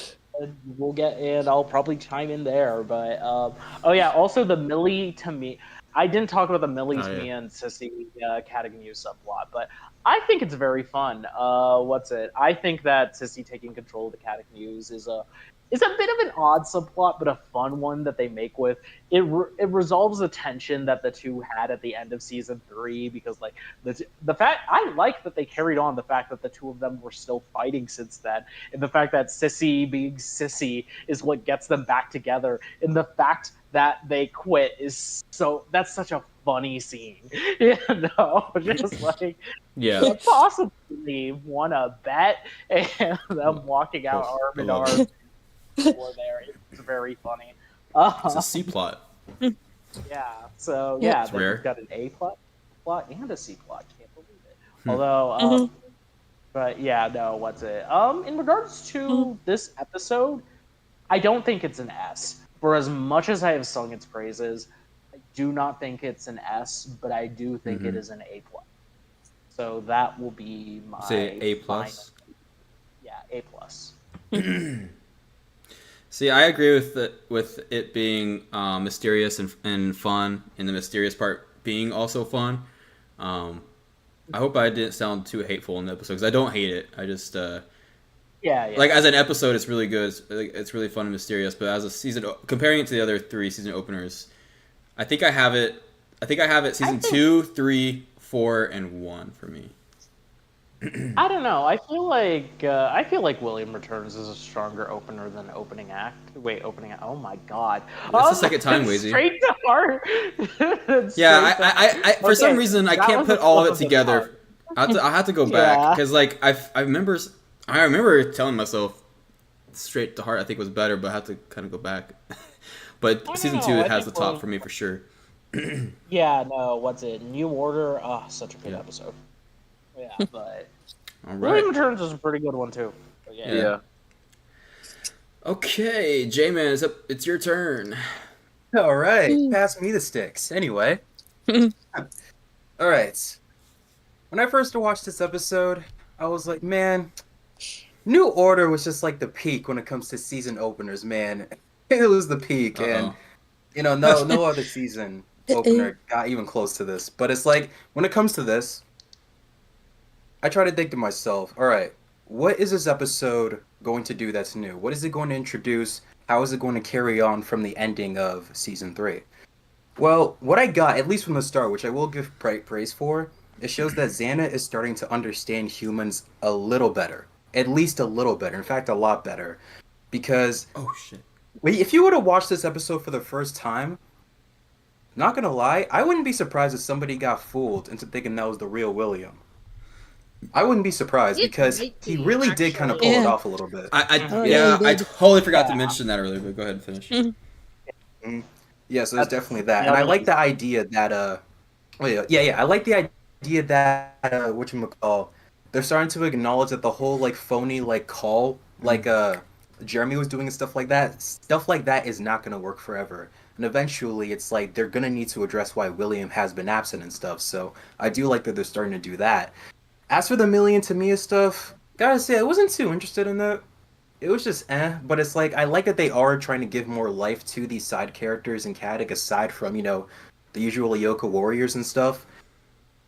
we'll get in. I'll probably chime in there. But oh yeah, also the Millie to me. I didn't talk about the Millie to me and Sissy Cadogan subplot, but I think it's very fun. What's it? I think that Sissy taking control of the Cadogan is a bit of an odd subplot, but a fun one that they make with it. It resolves the tension that the two had at the end of season 3, because like the fact I like that they carried on the fact that the two of them were still fighting since then, and the fact that Sissy being Sissy is what gets them back together, and the fact that they quit is that's such a funny scene, just like possibly won a bet and them walking out arm in arm. There, it's very funny. It's a C plot. Yeah, so yeah, it's rare. Got an A plot and a C plot. Can't believe it. Although, but yeah, no, what's it? In regards to this episode, I don't think it's an S. For as much as I have sung its praises, I do not think it's an S, but I do think it is an A plus. So that will be my A plus. Yeah, A plus. See, I agree with it being mysterious and fun, and the mysterious part being also fun. I hope I didn't sound too hateful in the episode, because I don't hate it. I just yeah. Like as an episode, it's really good. It's really fun and mysterious. But as a season, comparing it to the other 3 season openers, I think I have it. Season 2, 3, 4, and 1 for me. I don't know. I feel like William Returns is a stronger opener than opening act. Wait, opening act. Oh my god. That's the second time, Wazy. Straight to heart. Yeah, I for some reason I can't put all of it together. I have to go back, because like I remember telling myself Straight to Heart I think was better, but I have to kind of go back. But season 2 has the top for me for sure. Yeah, no, what's it? New Order. Oh, such a good episode. Yeah, but all right. William Returns is a pretty good one too. But yeah. Okay, J-Man, it's your turn. All right, pass me the sticks. Anyway. All right. When I first watched this episode, I was like, man, New Order was just like the peak when it comes to season openers, man. It was the peak, and no other season opener got even close to this. But it's like, when it comes to this, I try to think to myself, all right, what is this episode going to do that's new? What is it going to introduce? How is it going to carry on from the ending of season 3? Well, what I got, at least from the start, which I will give praise for, it shows that Xana is starting to understand humans a little better. At least a little better. In fact, a lot better. Because if you would have watched this episode for the first time, not gonna lie, I wouldn't be surprised if somebody got fooled into thinking that was the real William. I wouldn't be surprised, because he really did kind of pull it off a little bit. I totally forgot to mention that earlier, but go ahead and finish. Yeah, so there's definitely that. And I like the idea that I like the idea that whatchamacall, they're starting to acknowledge that the whole like phony like call like Jeremy was doing and stuff like that is not gonna work forever. And eventually it's like they're gonna need to address why William has been absent and stuff. So I do like that they're starting to do that. As for the Millie and Tamiya stuff, gotta say, I wasn't too interested in that. It was just but it's like, I like that they are trying to give more life to these side characters in Caddick, aside from, the usual Lyoko warriors and stuff.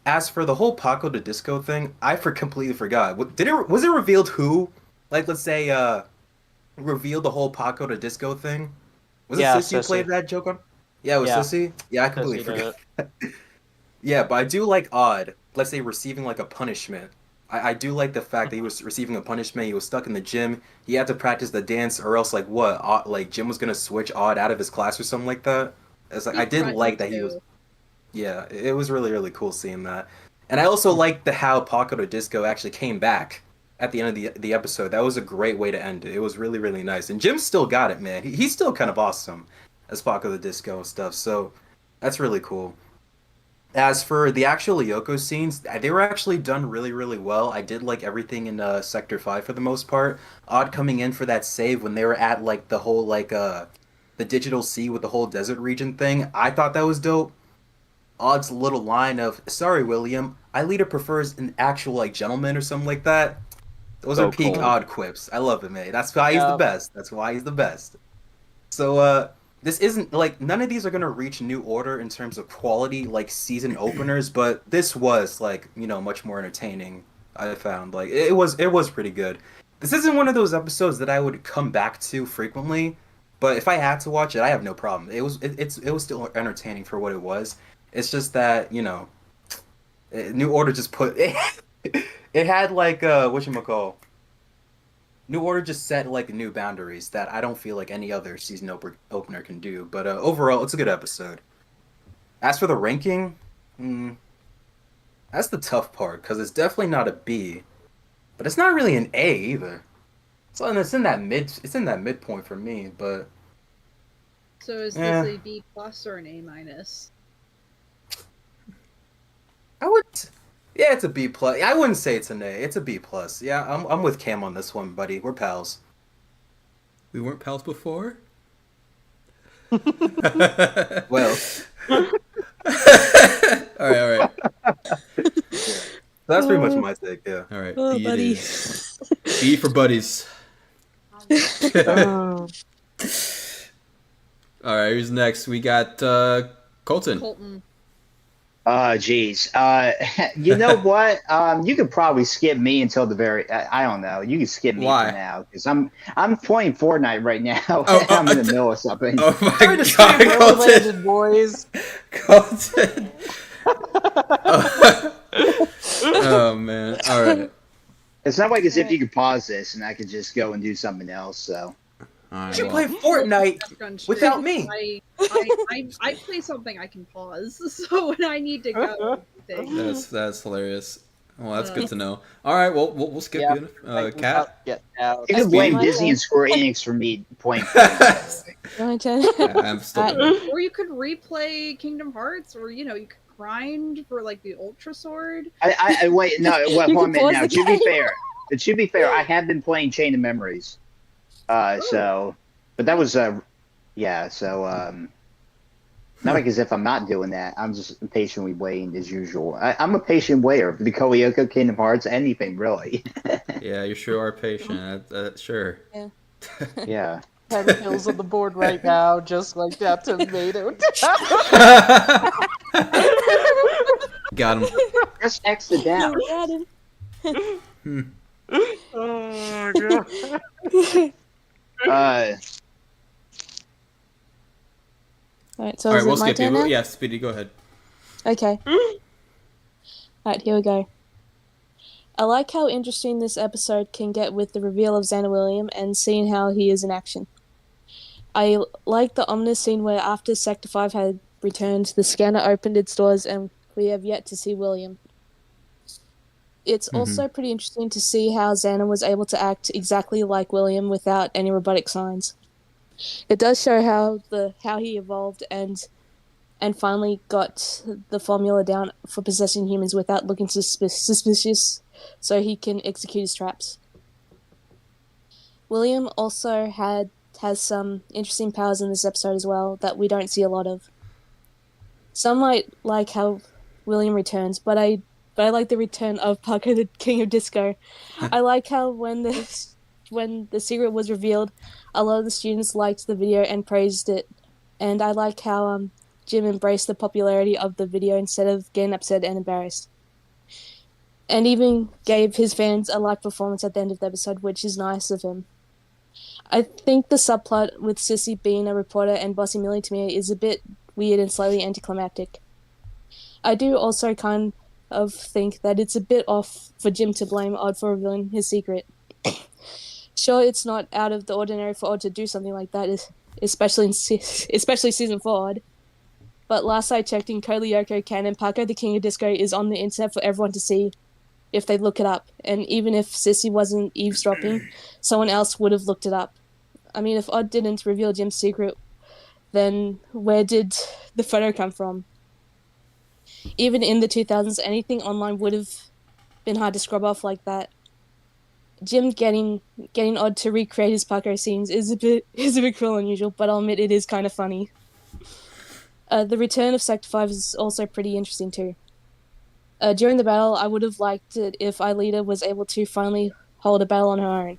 As for the whole Paco de Disco thing, I completely forgot. Was it revealed who? Like, let's say, revealed the whole Paco de Disco thing? Was it Sissy who played that joke on? Yeah, it was Sissy? Yeah, I completely forgot. Yeah, but I do like Odd, let's say, receiving like a punishment. I do like the fact that he was receiving a punishment. He was stuck in the gym. He had to practice the dance, or else like what? Jim was gonna switch Odd out of his class or something like that. It's like He I did threatened like that he to. was. Yeah, it was really really cool seeing that, and I also liked the how Paco de Disco actually came back at the end of the episode. That was a great way to end it. It was really really nice, and Jim still got it, man. He's still kind of awesome as Paco de Disco and stuff. So that's really cool. As for the actual Lyoko scenes, they were actually done really, really well. I did like everything in Sector 5 for the most part. Odd coming in for that save when they were at like the whole the digital sea with the whole desert region thing. I thought that was dope. Odd's little line of "Sorry, William, I leader prefers an actual like gentleman" or something like that. Those are So peak cold. Odd quips. I love it, man. That's why he's the Yeah. best. That's why he's the best. So this isn't like none of these are gonna reach New Order in terms of quality like season openers, but this was like, much more entertaining. I found like it was pretty good. This isn't one of those episodes that I would come back to frequently, but if I had to watch it, I have no problem. It was still entertaining for what it was. It's just that, New Order just put it had like whatchamacall. New Order just set like new boundaries that I don't feel like any other season opener can do. But overall, it's a good episode. As for the ranking, that's the tough part because it's definitely not a B, but it's not really an A either. So and it's in that midpoint for me. But So is Yeah. this a B plus or an A minus? I would, yeah, it's a B plus. I wouldn't say it's an A. It's a B plus. Yeah, I'm with Cam on this one, buddy. We're pals. We weren't pals before. Well, all right. that's pretty much my take. Yeah. All right. Oh, B it buddy. is. B for buddies. Oh. All right. Who's next? We got Colton. Colton. Geez. You know what? You could probably skip me until the very. I don't know. You can skip me Why? for now because I'm playing Fortnite right now. Oh, I'm in the middle of something. Oh my Sorry to God, skip, bro. Colton. Legend, boys. Colton. Oh man. All right. It's not like as if you could pause this and I could just go and do something else. So All right. You well, play Fortnite Gun streak. without me. I play something I can pause, so when I need to go, that's hilarious. Well, that's good to know. All right. Well, we'll skip Yeah. you. Kat. Get out. you can blame my Disney turn. and Square Enix for me playing Fortnite. My turn. Yeah, I'm still. or you could replay Kingdom Hearts, or you could grind for like the Ultra Sword. I wait. No, well, You hold can on a minute. pause Now, the to be fair, I have been playing Chain of Memories. So, but that was yeah. So, not like as if I'm not doing that. I'm just patiently waiting as usual. I'm a patient waiter. The Koyoko, Kingdom Hearts, anything really. Yeah, you sure are patient. Sure. Yeah. 10 kills on the board right now, just like that tomato. Got him. Just X it down. Got him. Oh my god. Alright, so All right, is we'll it my skip you. turn now? Yeah, Speedy, go ahead. Okay. Alright, here we go. I like how interesting this episode can get with the reveal of Xander William and seeing how he is in action. I like the ominous scene where after Sector 5 had returned, the scanner opened its doors and we have yet to see William. It's also pretty interesting to see how Xander was able to act exactly like William without any robotic signs. It does show how he evolved and finally got the formula down for possessing humans without looking suspicious, so he can execute his traps. William also has some interesting powers in this episode as well that we don't see a lot of. Some might like how William returns, but I like the return of Paco the King of Disco. I like how when the secret was revealed, a lot of the students liked the video and praised it, and I like how Jim embraced the popularity of the video instead of getting upset and embarrassed. And even gave his fans a live performance at the end of the episode, which is nice of him. I think the subplot with Sissy being a reporter and bossing Millie to me is a bit weird and slightly anticlimactic. I do also kind of think that it's a bit off for Jim to blame Odd for revealing his secret. Sure, it's not out of the ordinary for Odd to do something like that, especially season 4 Odd. but last I checked in Code Lyoko canon, Paco the King of Disco is on the internet for everyone to see if they look it up. And even if Sissy wasn't eavesdropping, someone else would have looked it up. I mean, if Odd didn't reveal Jim's secret, then where did the photo come from? Even in the 2000s, anything online would have been hard to scrub off like that. Jim getting Odd to recreate his Paco scenes is a bit cruel and unusual, but I'll admit it is kind of funny. The return of Sector 5 is also pretty interesting too. During the battle, I would have liked it if Aelita was able to finally hold a battle on her own.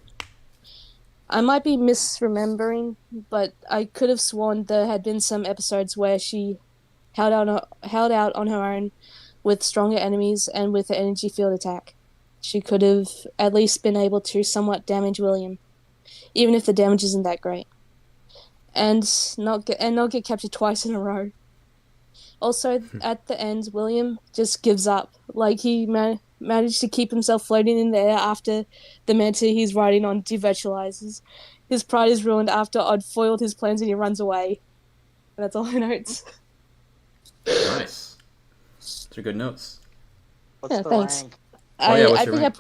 I might be misremembering, but I could have sworn there had been some episodes where she held out on her own with stronger enemies and with the energy field attack. She could have at least been able to somewhat damage William, even if the damage isn't that great, and not get captured twice in a row. Also, at the end, William just gives up. Like, he managed to keep himself floating in the air after the mantis he's riding on devirtualizes. His pride is ruined after Odd foiled his plans and he runs away. And that's all I notes. Nice. Those are good notes. What's the thanks. rank? What's I your think rank? I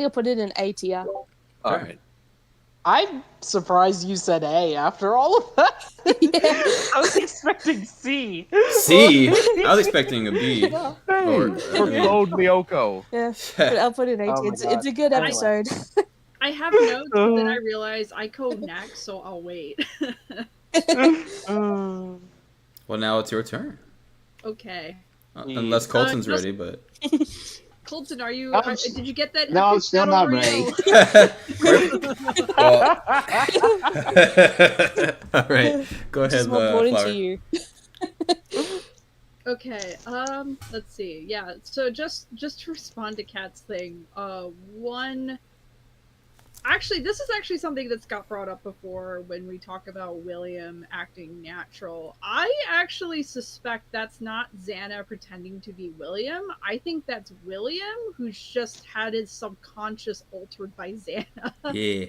put it in A tier. All right. I'm surprised you said A after all of that. Yeah. I was expecting C. C? I was expecting a B. Yeah. Or For Code Lyoko. Yeah, but I'll put it in A Oh tier. my It's God. a good Anyway. episode. I have notes, but then I realized I code next, so I'll wait. Well, now it's your turn. Okay. Unless Colton's ready, but... Colton, are you? No, did you get that? no, I'm epic still battle not ready. Well... All right, go ahead, Just more important Flower. to you. Okay, let's see. Yeah, so just to respond to Kat's thing, actually, this is actually something that's got brought up before when we talk about William acting natural. I actually suspect that's not Xana pretending to be William. I think that's William who's just had his subconscious altered by Xana. Yeah.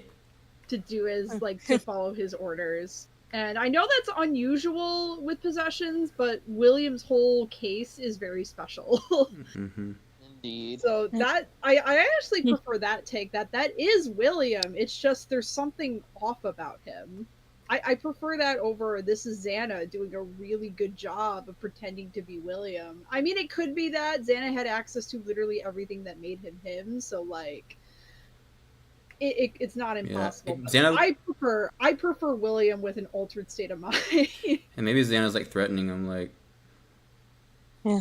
To do his, to follow his orders. And I know that's unusual with possessions, but William's whole case is very special. Mm-hmm. Indeed. So that I actually prefer that take. That is William. It's just there's something off about him. I prefer that over this is Xana doing a really good job of pretending to be William. I mean, it could be that Xana had access to literally everything that made him him. So like, it's not impossible. Yeah. I prefer William with an altered state of mind. And maybe Xana's like threatening him, like. Yeah.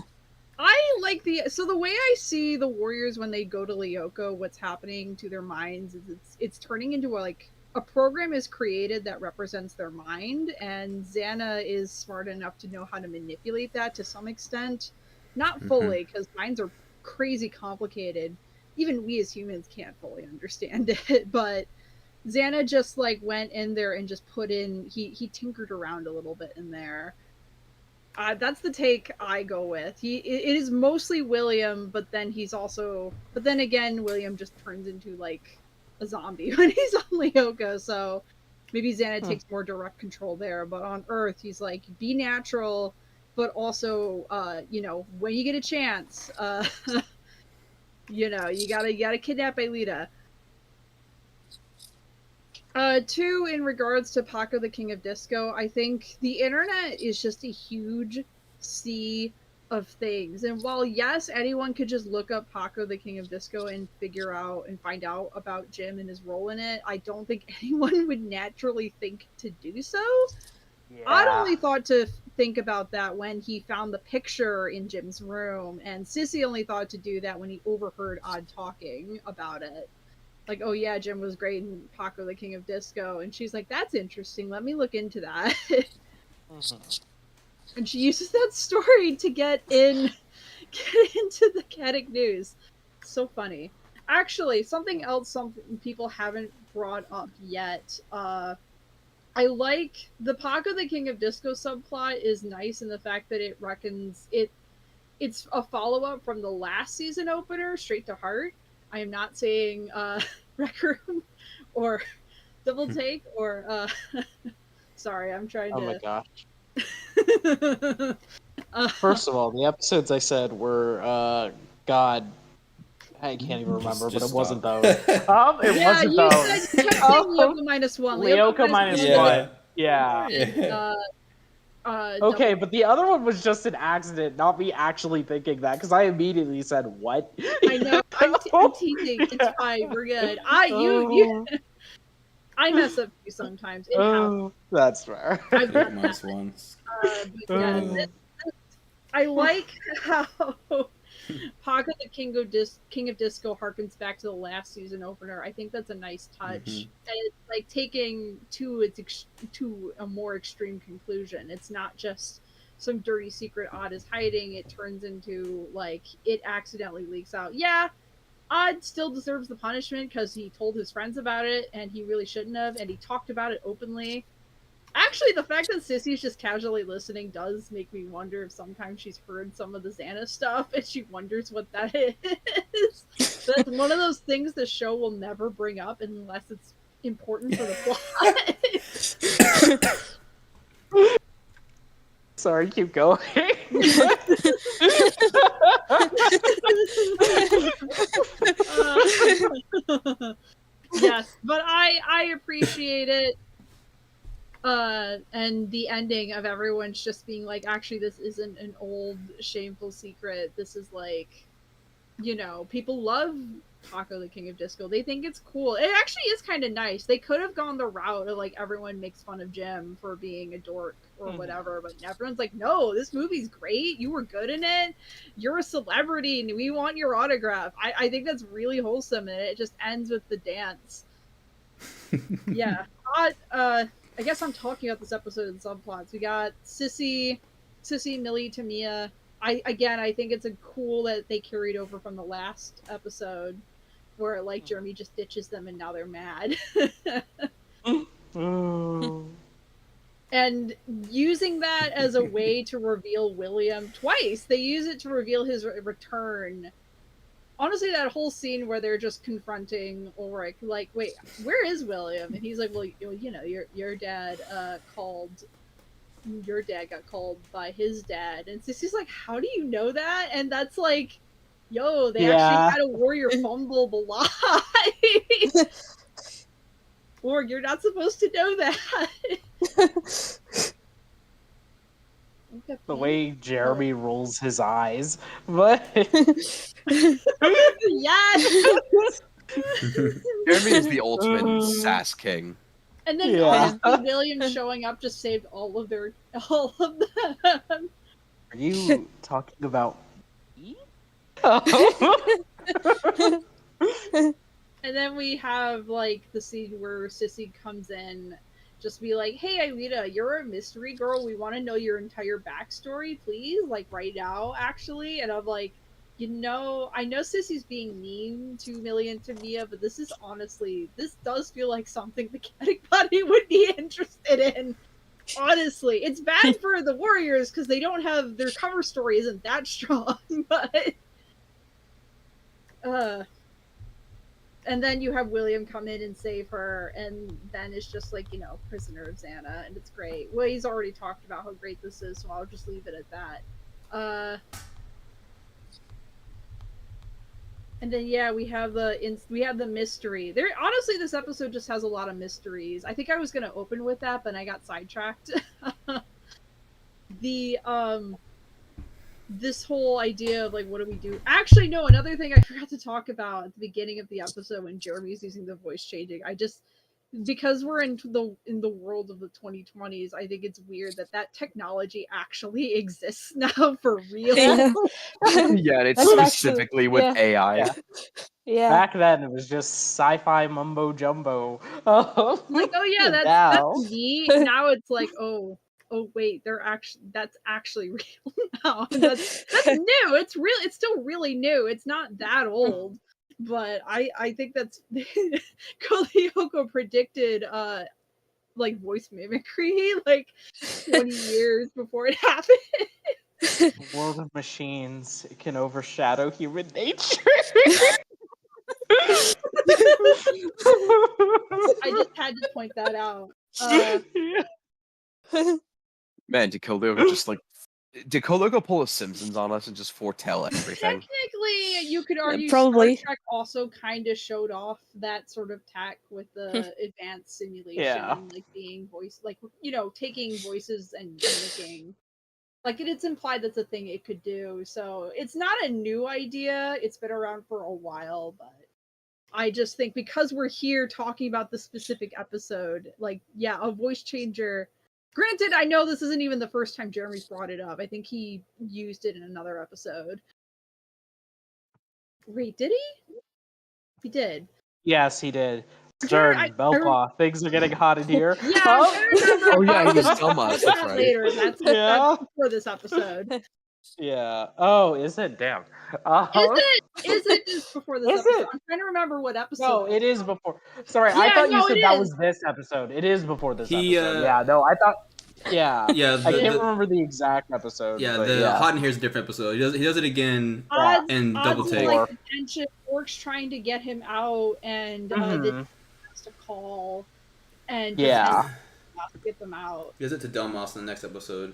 I like the way I see the Warriors when they go to Lyoko, what's happening to their minds is it's turning into a program is created that represents their mind, and Xana is smart enough to know how to manipulate that to some extent. Not fully, because minds are crazy complicated. Even we as humans can't fully understand it, but Xana just went in there and just put in he tinkered around a little bit in there. That's the take I go with. It is mostly William, but then again William just turns into a zombie when he's on Lyoko, so maybe Xana takes more direct control there. But on Earth, he's be natural, but also when you get a chance, you gotta kidnap Aelita. Two, in regards to Paco the King of Disco, I think the internet is just a huge sea of things. And while, yes, anyone could just look up Paco the King of Disco and find out about Jim and his role in it, I don't think anyone would naturally think to do so. Yeah. I'd only thought to think about that when he found the picture in Jim's room, and Sissy only thought to do that when he overheard Odd talking about it. Oh yeah, Jim was great in Paco the King of Disco, and she's like, that's interesting, let me look into that. And she uses that story to get into the Caddick news. So funny. Actually, something else people haven't brought up yet, I like the Paco the King of Disco subplot is nice in the fact that it reckons it's a follow-up from the last season opener, Straight to Heart. I am not saying Rec Room or Double Take or sorry, I'm trying to. Oh my gosh. First of all, the episodes I said were, God, I can't even remember, but it wasn't those. It wasn't those. You kept saying Lyoko -1. Lyoko -1. Yeah. Okay, but the other one was just an accident, not me actually thinking that, because I immediately said, what? I know, I'm teasing. It's fine, we're good. I mess up too sometimes. That's fair. -1. I like how Paco the King of Disco harkens back to the last season opener. I think that's a nice touch. And it's like taking to a more extreme conclusion. It's not just some dirty secret Odd is hiding. It turns into like it accidentally leaks out. Yeah, Odd still deserves the punishment because he told his friends about it and he really shouldn't have, and he talked about it openly. Actually, the fact that Sissy's just casually listening does make me wonder if sometimes she's heard some of the Xana stuff and she wonders what that is. That's one of those things the show will never bring up unless it's important for the plot. Sorry, keep going. Yes, but I appreciate it. And the ending of everyone's just being like, actually, this isn't an old, shameful secret. This is like, you know, people love Paco the King of Disco. They think it's cool. It actually is kind of nice. They could have gone the route of like everyone makes fun of Jim for being a dork or whatever, but everyone's like, no, this movie's great. You were good in it. You're a celebrity and we want your autograph. I think that's really wholesome, and it just ends with the dance. Yeah. I guess I'm talking about this episode in subplots. We got Sissy, Millie, Tamiya. I think it's a cool that they carried over from the last episode, where like Jeremy just ditches them and now they're mad. And using that as a way to reveal William twice. They use it to reveal his return. Honestly, that whole scene where they're just confronting Ulrich, like, wait, where is William? And he's like, well, you know, your dad got called by his dad. And Sissy's like, how do you know that? And that's like, yo, they actually had a warrior fumble the lie. Or you're not supposed to know that. The way Jeremy rolls his eyes, but yes. Jeremy is the ultimate sass king. And then William showing up just saved all of them. Are you talking about me? And then we have like the scene where Sissy comes in, just be like, hey Aelita, you're a mystery girl, we want to know your entire backstory, please, like right now, actually. And I'm like, you know, I know Sissy's being mean to Millie and Tamiya, but this does feel like something the Kinetic Body would be interested in. Honestly, it's bad for the Warriors because they don't have their cover story isn't that strong, but and then you have William come in and save her, and then it's just like, you know, prisoner of Xana, and it's great. Well, he's already talked about how great this is, so I'll just leave it at that. And then we have the mystery. There, honestly, this episode just has a lot of mysteries. I think I was gonna open with that, but I got sidetracked. This whole idea of like, what do we do? Actually, no, another thing I forgot to talk about at the beginning of the episode when Jeremy's using the voice changing, because we're in the world of the 2020s, I think it's weird that technology actually exists now for real. Yeah, and it's specifically with AI. Yeah. Back then, it was just sci-fi mumbo jumbo. Like, oh yeah, that's neat. Now it's like, oh wait, that's actually real now. That's new. It's still really new. It's not that old. But I think that's Lyoko predicted like voice mimicry like 20 years before it happened. The world of machines can overshadow human nature. I just had to point that out. Man, did Lyoko just like... Did Lyoko pull a Simpsons on us and just foretell everything? Technically, you could argue probably. Star Trek also kind of showed off that sort of tack with the advanced simulation and like being voice, like taking voices and mimicking. Like it's implied that's a thing it could do. So it's not a new idea. It's been around for a while, but I just think because we're here talking about the specific episode, like, yeah, a voice changer. Granted, I know this isn't even the first time Jeremy's brought it up. I think he used it in another episode. Wait, did he? He did. Yes, he did. Stern, Belpaw, things are getting hot in here. Yeah, I'm trying to remember. Oh yeah, he was Dumbass. That's right. Later. That's before this episode. Yeah. Oh, is it? Damn. Is it just before this episode? I'm trying to remember what episode. No, it is before. Sorry, I thought you said that was this episode. It is before this episode. Yeah, no, I thought. Yeah. Yeah. I can't remember the exact episode. Yeah, the Hot in Here is a different episode. He does it again in double take. Like the tension, Orc's trying to get him out, and the has to call and to get them out. He does it to Delmas in the next episode.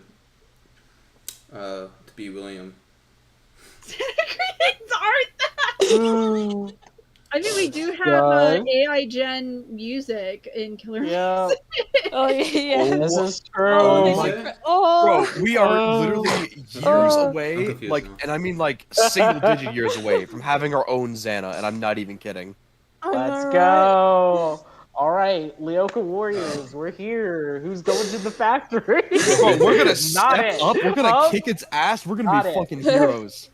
To be William. I mean, we do have AI Gen music in Killer. Yeah. Oh yeah. This is true. Bro, we are literally years away, like, now. And I mean like single-digit years away from having our own Xana, and I'm not even kidding. Let's go. All right, Lyoko Warriors, we're here. Who's going to the factory? Bro, we're gonna step up. We're gonna kick its ass. We're gonna be fucking heroes.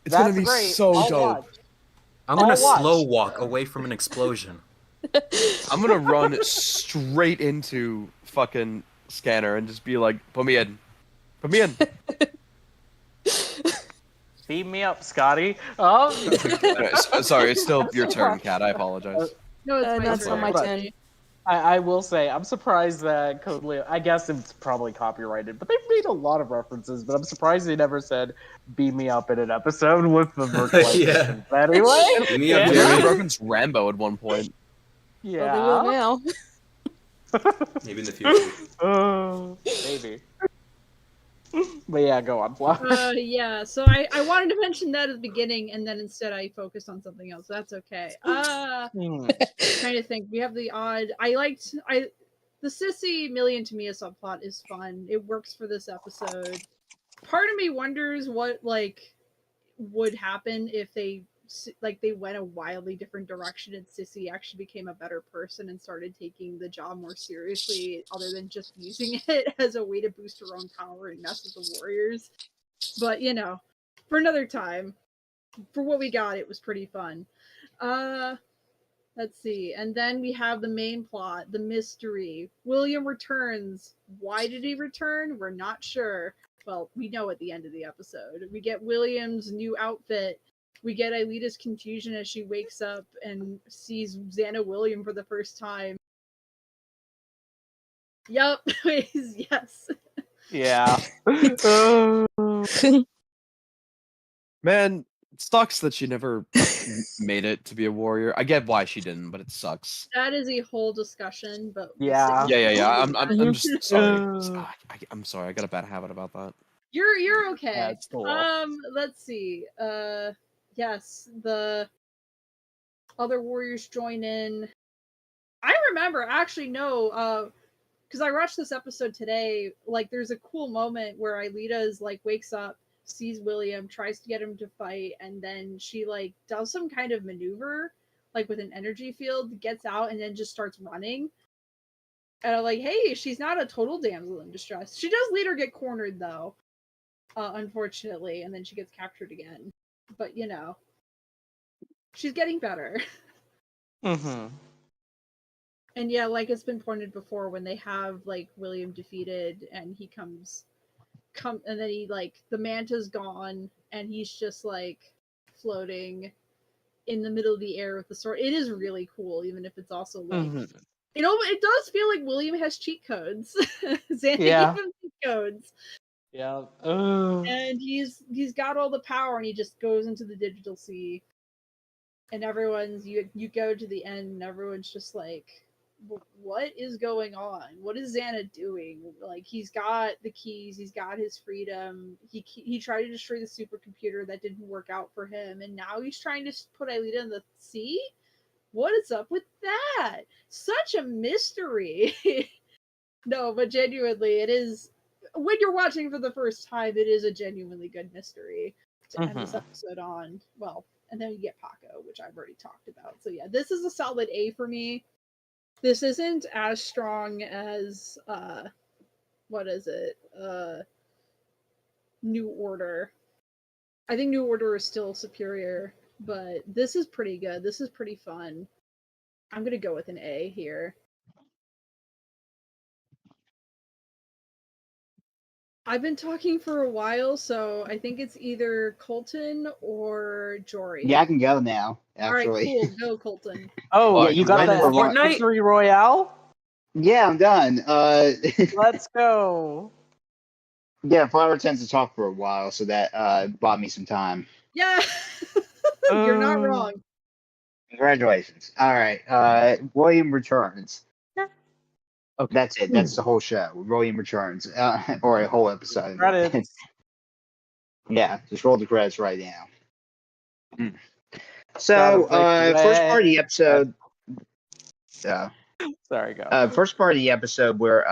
It's gonna be so dope. I'm gonna slow walk away from an explosion. I'm gonna run straight into fucking Scanner and just be like, "Put me in, put me in." Beat me up, Scotty. Sorry, it's still your turn, Kat. I apologize. No, it's my turn. I will say, I'm surprised that Code Leo, I guess it's probably copyrighted, but they've made a lot of references, but I'm surprised they never said, beat me up in an episode with the Merc Yeah. Anyway. Beat me up, They Jeremy. referenced Rambo at one point. Yeah. Well, they will now. Maybe in the future. Maybe. But yeah, go on, Flower. Yeah, so I wanted to mention that at the beginning, and then instead I focused on something else. That's okay. Trying to think. We have the odd. The Sissy Million to Mia subplot is fun. It works for this episode. Part of me wonders what would happen if they went a wildly different direction and Sissy actually became a better person and started taking the job more seriously, other than just using it as a way to boost her own power and mess with the warriors. But for another time. For what we got, it was pretty fun. Let's see. And then we have the main plot, the mystery. William returns. Why did he return? We're not sure. Well, we know at the end of the episode. We get William's new outfit. We get Aelita's confusion as she wakes up and sees Xana William for the first time. Yup. Yes. Yeah. Man, it sucks that she never made it to be a warrior. I get why she didn't, but it sucks. That is a whole discussion, but Yeah. Yeah. I'm just sorry. I'm sorry. I got a bad habit about that. You're okay. Yeah, it's cool. Let's see. Yes, the other warriors join in. I remember because I watched this episode today. Like, there's a cool moment where Aelita's wakes up, sees William, tries to get him to fight, and then she does some kind of maneuver, with an energy field, gets out, and then just starts running. And I'm like, hey, she's not a total damsel in distress. She does later get cornered though, unfortunately, and then she gets captured again. But she's getting better. Mm-hmm. And yeah, it's been pointed before, when they have William defeated and he comes and then he the manta's gone and he's just floating in the middle of the air with the sword. It is really cool, even if it's also it does feel like William has cheat codes. Xana gave him cheat codes. Yeah. And he's got all the power, and he just goes into the digital sea. And everyone's you go to the end, and everyone's just what is going on? What is Xana doing? Like, he's got the keys, he's got his freedom. He tried to destroy the supercomputer, that didn't work out for him, and now he's trying to put Aelita in the sea. What is up with that? Such a mystery. No, but genuinely, it is. When you're watching for the first time, it is a genuinely good mystery to end this episode on. Well, and then you get Paco, which I've already talked about. So yeah, this is a solid A for me. This isn't as strong as what is it? New Order. I think New Order is still superior, but this is pretty good. This is pretty fun. I'm gonna go with an A here. I've been talking for a while, so I think it's either Colton or Jory. Yeah, I can go now. Actually. All right, cool. Go, Colton. Oh, yeah, you got the Fortnite? Victory Royale? Yeah, I'm done. Let's go. Yeah, Flower tends to talk for a while, so that bought me some time. Yeah, you're not wrong. Congratulations. All right, William returns. Okay. That's it. That's the whole show. William returns, or a whole episode. Credits. Yeah, just roll the credits right now. So, first part of the episode. Sorry, go. First part of the episode where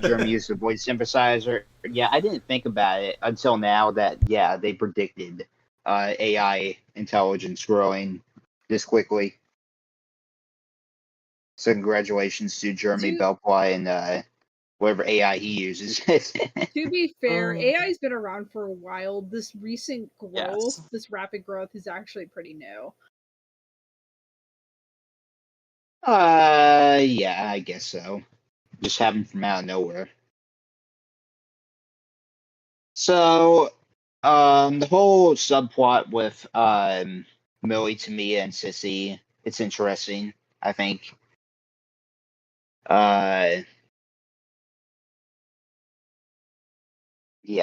Jeremy used the voice synthesizer. Yeah, I didn't think about it until now that, yeah, they predicted AI intelligence growing this quickly. So congratulations to Jeremy Belply and whatever AI he uses. To be fair, AI's been around for a while. This recent growth, this rapid growth, is actually pretty new. Yeah, I guess so. Just happened from out of nowhere. So, the whole subplot with Millie, Tamia, and Sissy, it's interesting, I think. Yeah,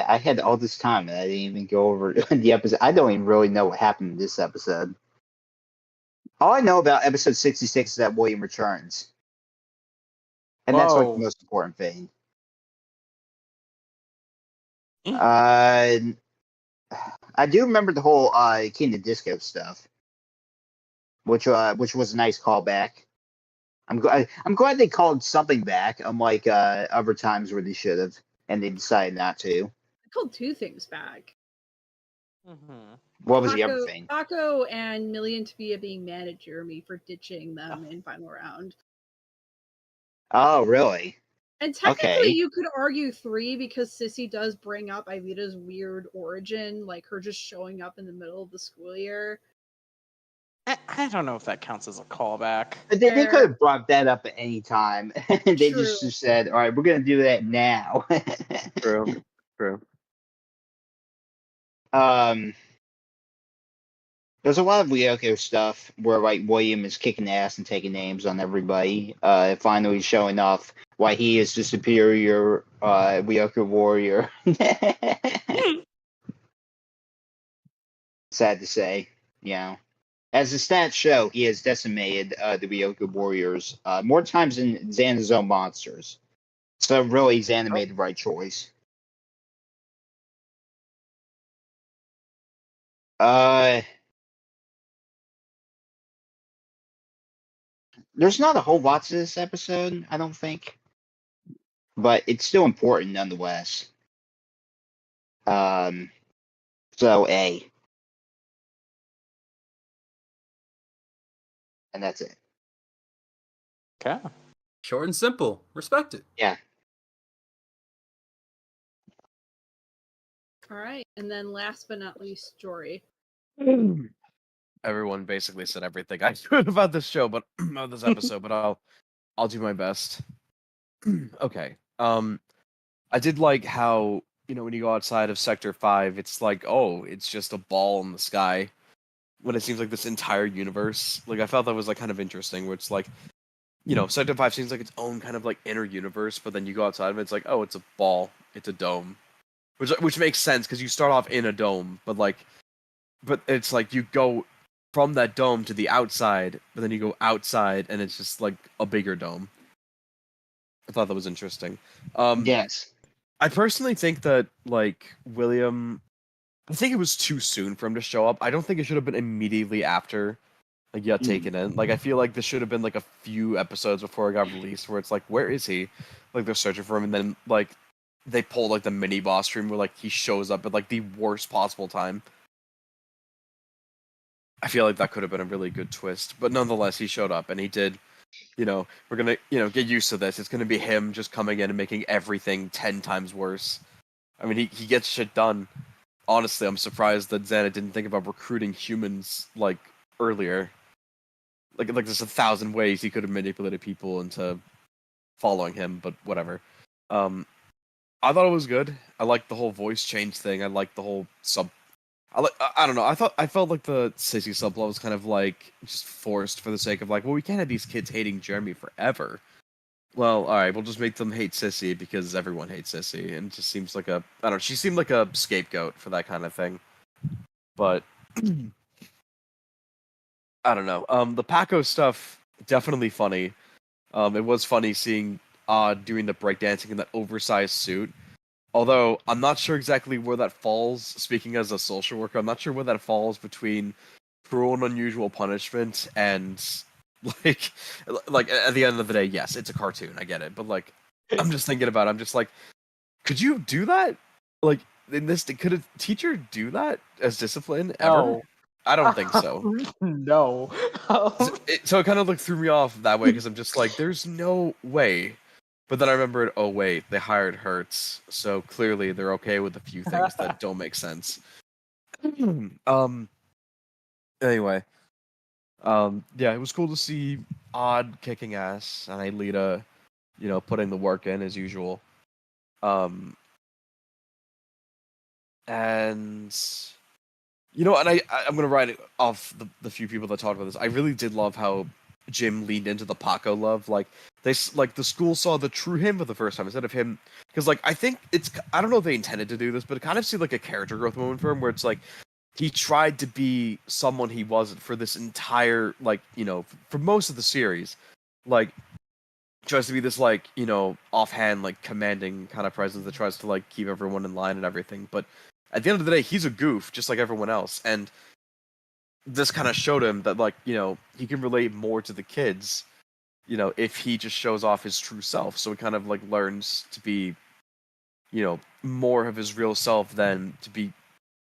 I had all this time and I didn't even go over the episode. I don't even really know what happened in this episode. All I know about episode 66 is that William returns. And that's like the most important thing. I do remember the whole King of Disco stuff, which was a nice callback. I'm glad they called something back, unlike other times where they should have, and they decided not to. I called two things back. What was the other thing? Paco and Millie and Tamia being mad at Jeremy for ditching them in final round. Oh, really? And technically, you could argue 3 because Sissy does bring up Aelita's weird origin, like her just showing up in the middle of the school year. I don't know if that counts as a callback. They could have brought that up at any time. They just said, all right, we're going to do that now. True. There's a lot of Lyoko stuff where like William is kicking ass and taking names on everybody. Finally showing off why he is the superior Lyoko warrior. Sad to say, you know. As the stats show, he has decimated the Lyoko warriors more times than Xana's own monsters. So really, Xana made the right choice. There's not a whole lot to this episode, I don't think. But it's still important nonetheless. So A. And that's it. Okay. Short and simple. Respect it. Yeah. All right. And then last but not least, Jory. Everyone basically said everything I could about this show, but about this episode, but I'll do my best. Okay. I did like how, when you go outside of Sector 5, it's like, oh, it's just a ball in the sky. When it seems like this entire universe, like I felt that was like kind of interesting, where it's like, Sector 5 seems like its own kind of like inner universe, but then you go outside of it, it's like, oh, it's a ball, it's a dome, which makes sense because you start off in a dome, but it's like you go from that dome to the outside, but then you go outside and it's just like a bigger dome. I thought that was interesting. Yes. I personally think that like William, I think it was too soon for him to show up. I don't think it should have been immediately after like got taken in. Like I feel like this should have been like a few episodes before it got released, where it's like, where is he? Like they're searching for him, and then like they pull like the mini boss room where like he shows up at like the worst possible time. I feel like that could have been a really good twist, but nonetheless, he showed up and he did. You know, we're gonna get used to this. It's gonna be him just coming in and making everything 10 times worse. I mean, he gets shit done. Honestly, I'm surprised that Xana didn't think about recruiting humans like earlier. Like there's 1,000 ways he could have manipulated people into following him, but whatever. I thought it was good. I liked the whole voice change thing. I liked the whole sub. I don't know. I felt like the Sissy subplot was kind of like just forced for the sake of like, well, we can't have these kids hating Jeremy forever. Well, all right, we'll just make them hate Sissy because everyone hates Sissy, and it just seems like a I don't know. She seemed like a scapegoat for that kind of thing. But I don't know. The Paco stuff definitely funny. It was funny seeing Odd doing the breakdancing in that oversized suit. Although I'm not sure exactly where that falls. Speaking as a social worker, I'm not sure where that falls between cruel and unusual punishment and like at the end of the day, yes, it's a cartoon. I get it, but like I'm just thinking about it. I'm just like, could you do that? Like in this, could a teacher do that as discipline ever? No. I don't think so. No. So it kind of like threw me off that way because I'm just like, there's no way. But then I remembered, oh wait, they hired Hertz, so clearly they're okay with a few things that don't make sense. Anyway, yeah, it was cool to see Odd kicking ass and Aelita, putting the work in as usual. And I'm gonna write it off the few people that talked about this. I really did love how Jim leaned into the Paco love. Like the school saw the true him for the first time instead of him, because like I think I don't know if they intended to do this, but it kind of seemed like a character growth moment for him where it's like he tried to be someone he wasn't for this entire for most of the series, like tries to be this offhand commanding kind of presence that tries to keep everyone in line and everything, but at the end of the day he's a goof just like everyone else, and this kind of showed him that he can relate more to the kids if he just shows off his true self. So he kind of learns to be more of his real self than to be.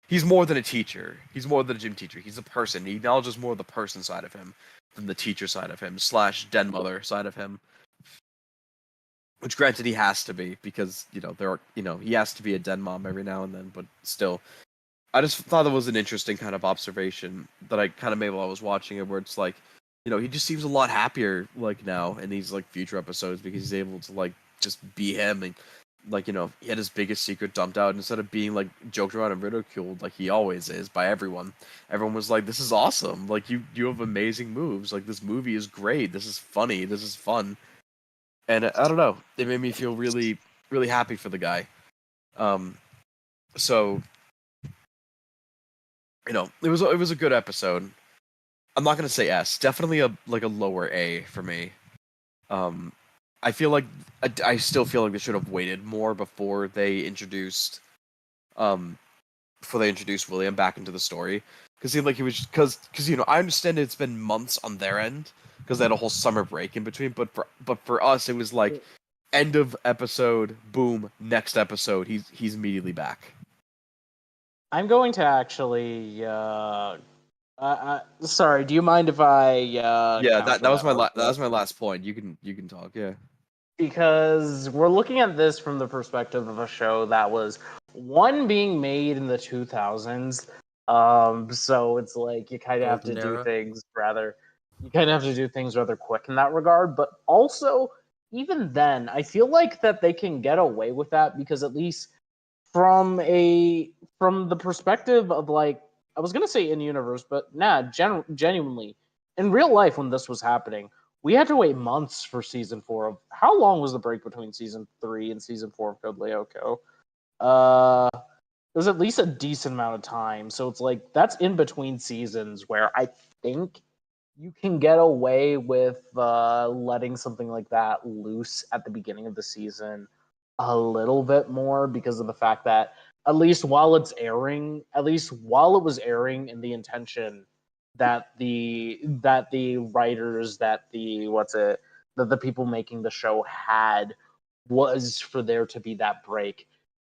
He's more than a teacher. He's more than a gym teacher. He's a person. He acknowledges more the person side of him than the teacher side of him / den mother side of him. Which granted he has to be, because he has to be a den mom every now and then, but still. I just thought that was an interesting kind of observation that I kind of made while I was watching it, where it's like, he just seems a lot happier now in these future episodes because he's able to just be him, and he had his biggest secret dumped out, and instead of being joked around and ridiculed like he always is by everyone was like, this is awesome, you have amazing moves, this movie is great, this is funny, this is fun. And I don't know, it made me feel really, really happy for the guy. So it was a good episode. I'm not gonna say S. Definitely a lower A for me. I feel like I still feel like they should have waited more before they introduced William back into the story, because he was because I understand it's been months on their end because they had a whole summer break in between, but for us it was end of episode, boom, next episode he's immediately back. I'm going to actually. Sorry. Do you mind if I? Yeah, that was my last point. You can talk. Yeah. Because we're looking at this from the perspective of a show that was being made in the 2000s. So it's you kind of have to do things rather. You kind of have to do things rather quick in that regard. But also, even then, I feel like that they can get away with that because at least from the perspective of I was gonna say in universe, but genuinely in real life when this was happening, we had to wait months for season 4 of. How long was the break between season 3 and season 4 of Code Lyoko? It was at least a decent amount of time. So it's that's in between seasons where I think you can get away with letting something like that loose at the beginning of the season a little bit more because of the fact that at least while it was airing in the intention that the writers that the people making the show had was for there to be that break.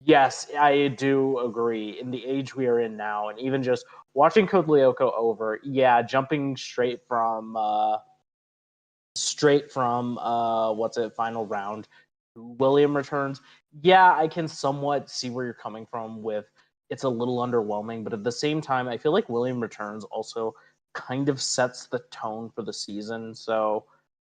Yes, I do agree. In the age we are in now, and even just watching Code Lyoko over, yeah, jumping straight from final round to William returns. Yeah, I can somewhat see where you're coming from with it's a little underwhelming, but at the same time, I feel like William returns also kind of sets the tone for the season. So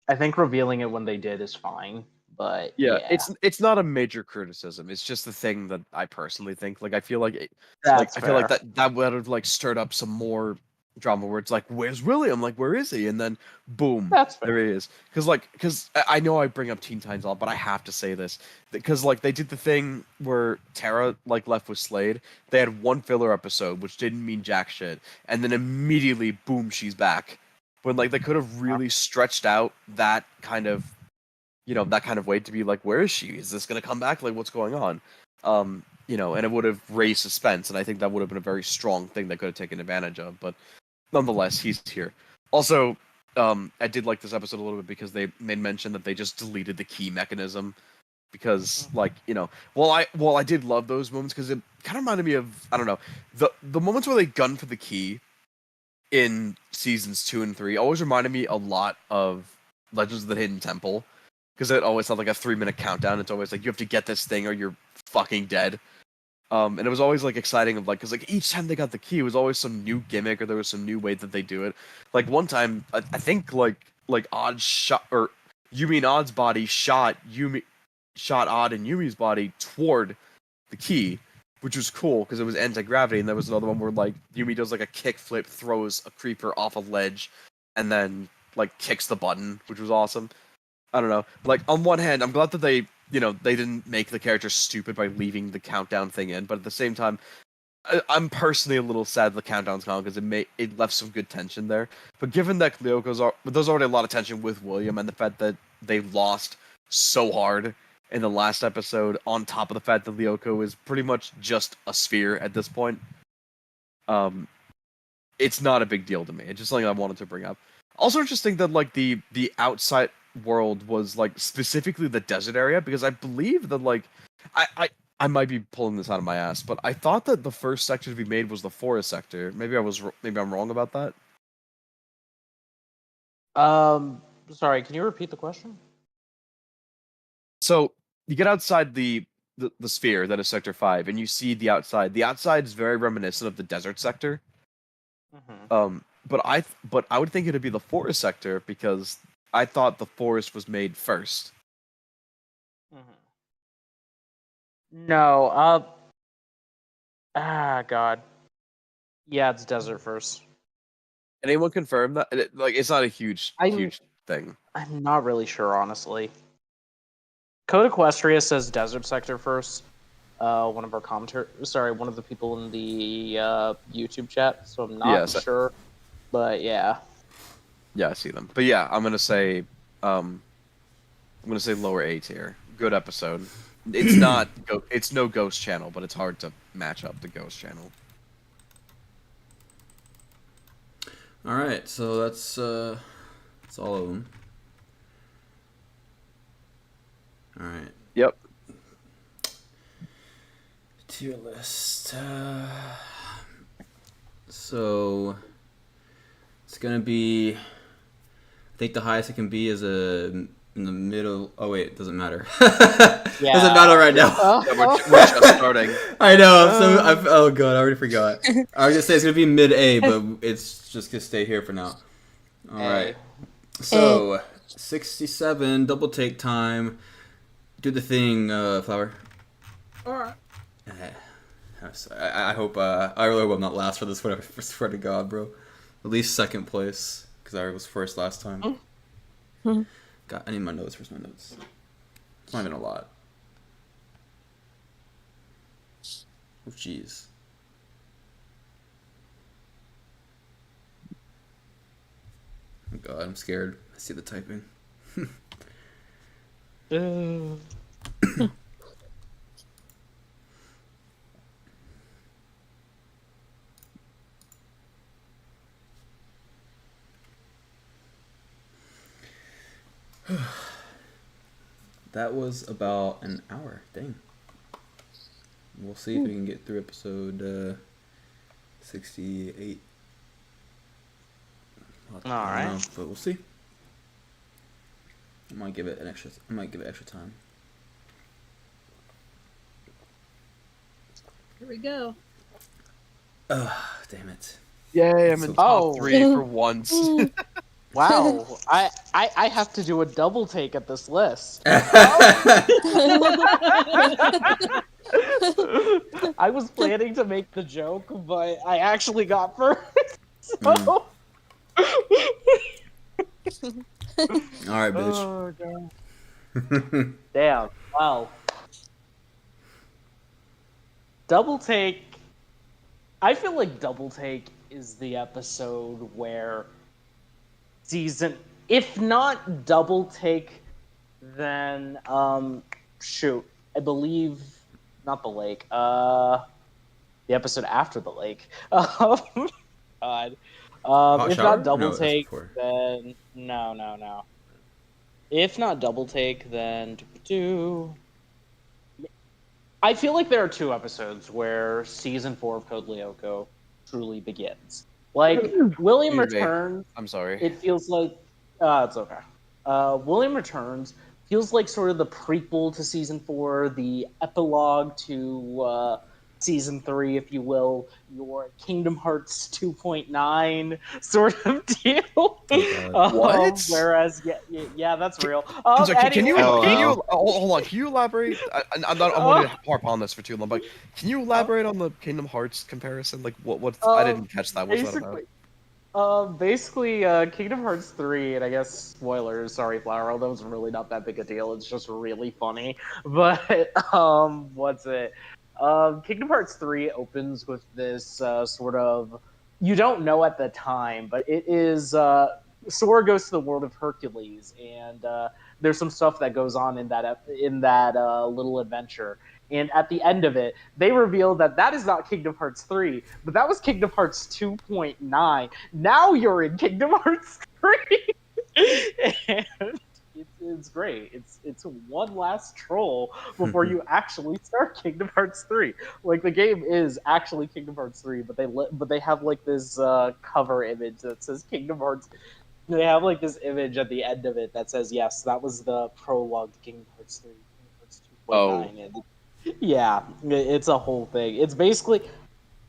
I think revealing it when they did is fine. But Yeah, yeah, it's not a major criticism. It's just the thing that I personally think. Like, I feel like that's I feel like fair. that would have like stirred up some more drama where it's like, where's William? Like, where is he? And then boom, That's there fair. he is. Because I know I bring up Teen Titans a lot, but I have to say this because like they did the thing where Tara like left with Slade. They had one filler episode which didn't mean jack shit, and then immediately boom, she's back. When like they could have really stretched out that kind of that kind of way to be like, where is she? Is this gonna come back? Like, what's going on? And it would have raised suspense, and I think that would have been a very strong thing they could have taken advantage of. But nonetheless, he's here. Also, I did like this episode a little bit because they made mention that they just deleted the key mechanism because, like, while I did love those moments because it kind of reminded me of I don't know the moments where they gun for the key in seasons 2 and 3 always reminded me a lot of Legends of the Hidden Temple because it always had like a 3-minute countdown. It's always like you have to get this thing or you're fucking dead. And it was always like exciting of like because like each time they got the key, it was always some new gimmick or there was some new way that they do it. Like one time, I think like Odd shot or Yumi and Odd's body shot Odd and Yumi's body toward the key, which was cool because it was anti-gravity. And there was another one where like Yumi does like a kickflip, throws a creeper off a ledge, and then like kicks the button, which was awesome. I don't know. Like on one hand, I'm glad that they they didn't make the character stupid by leaving the countdown thing in, but at the same time, I'm personally a little sad the countdown's gone because it left some good tension there. But given that there's already a lot of tension with William and the fact that they lost so hard in the last episode, on top of the fact that Lyoko is pretty much just a sphere at this point, it's not a big deal to me. It's just something I wanted to bring up. Also interesting that like the outside world was like specifically the desert area because I believe that like I might be pulling this out of my ass, but I thought that the first sector to be made was the forest sector. Maybe I'm wrong about that. Sorry, can you repeat the question? So you get outside the sphere that is Sector 5, and you see the outside. The outside is very reminiscent of the desert sector. Mm-hmm. But I would think it'd be the forest sector because I thought the forest was made first. Mm-hmm. No, God. Yeah, it's desert first. Anyone confirm that? Like, it's not a huge thing. I'm not really sure, honestly. Code Equestria says desert sector first. One of the people in the YouTube chat. So I'm not sure, but yeah. Yeah, I see them. But yeah, I'm gonna say lower A tier. Good episode. It's not. It's no Ghost Channel, but it's hard to match up the Ghost Channel. All right, so that's all of them. All right. Yep. Tier list. So it's gonna be. I think the highest it can be is in the middle. Oh wait, it doesn't matter. Yeah. Doesn't matter right now. Yeah, we're just starting. I know. Oh god, I already forgot. I was gonna say it's gonna be mid A, but it's just gonna stay here for now. All right. So 67 double take time. Do the thing, Flower. All right. I hope. I really hope I'm not last for this one. I swear to God, bro. At least second place because I was first last time. Mm-hmm. God, I need my notes. Where's my notes? It's not even a lot. Oh, jeez. god, I'm scared. I see the typing. That was about an hour. Dang. We'll see if we can get through episode 68. I don't know, but we'll see. I might give it extra time. Here we go. Damn it. Yay, I'm in top 3 for once. Wow, I have to do a double take at this list. I was planning to make the joke, but I actually got first. So. Alright, bitch. Oh, God. Damn. Wow. Double take. I feel like Double Take is the episode where if not Double Take, then shoot, I believe not the lake. The episode after the lake. God. If not Double Take, then no. If not Double Take, then I feel like there are 2 episodes where season 4 of Code Lyoko truly begins. Like, William Returns. I'm sorry. It feels like it's okay. William Returns feels like sort of the prequel to season 4, the epilogue to season 3, if you will, your Kingdom Hearts 2.9 sort of deal. What? Whereas, yeah, that's real. I'm sorry, can you Oh, hold on? Can you elaborate? I'm not. I'm going to harp on this for too long, but can you elaborate on the Kingdom Hearts comparison? Like, what? I didn't catch that. What's that about? Basically, Kingdom Hearts 3, and I guess spoilers, sorry, Flower, although it's really not that big a deal, it's just really funny. But, what's it? Kingdom Hearts 3 opens with this sort of, you don't know at the time, but it is, Sora goes to the world of Hercules, and there's some stuff that goes on in that little adventure. And at the end of it, they reveal that is not Kingdom Hearts 3, but that was Kingdom Hearts 2.9. Now you're in Kingdom Hearts 3! And it's great. It's one last troll before you actually start Kingdom Hearts 3. Like, the game is actually Kingdom Hearts 3, but they have like this cover image that says Kingdom Hearts. They have like this image at the end of it that says, yes, that was the prologue to Kingdom Hearts 3, Kingdom Hearts 2.9. Oh. Yeah, it's a whole thing. It's basically,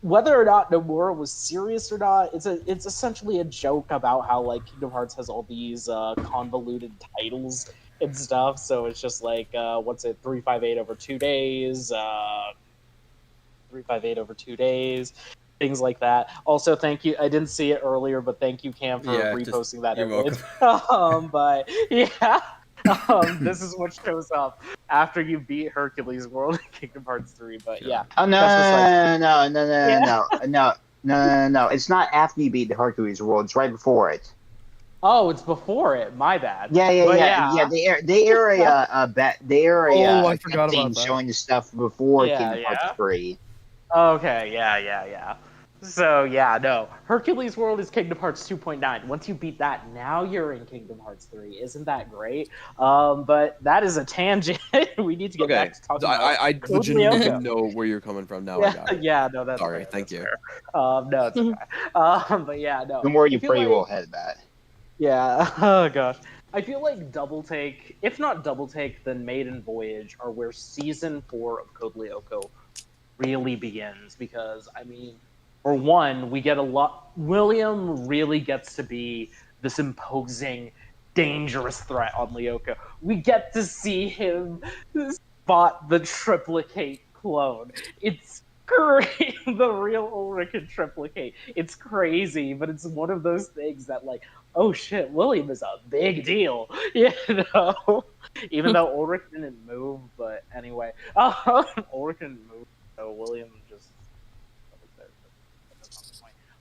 whether or not Nomura was serious or not, it's essentially a joke about how, like, Kingdom Hearts has all these convoluted titles and stuff. So it's just like, 358 over 2 days, 358 over 2 days, things like that. Also, thank you. I didn't see it earlier, but thank you, Cam, for reposting that image. But yeah. This is what shows up after you beat Hercules World in Kingdom Hearts 3, but yeah. Oh, no. It's not after you beat the Hercules World. It's right before it. Oh, it's before it. My bad. Yeah. The area, I forgot about that. Showing the stuff before Kingdom Hearts 3. Okay, yeah. So, yeah, no. Hercules World is Kingdom Hearts 2.9. Once you beat that, now you're in Kingdom Hearts 3. Isn't that great? But that is a tangent. We need to get back to talking about I legitimately know where you're coming from now. Yeah, no, that's sorry. Fair. Thank that's you. Fair. No, it's okay. But yeah, no. The more you pray, you will head that. Yeah, oh gosh. I feel like Double Take, if not Double Take, then Maiden Voyage are where Season 4 of Code Lyoko really begins. Because, I mean, for one, we get a lot. William really gets to be this imposing, dangerous threat on Lyoko. We get to see him spot the triplicate clone. It's great. The real Ulrich and triplicate. It's crazy, but it's one of those things that, like, oh shit, William is a big deal. You know? Even though Ulrich didn't move, but anyway. Ulrich didn't move, so William just...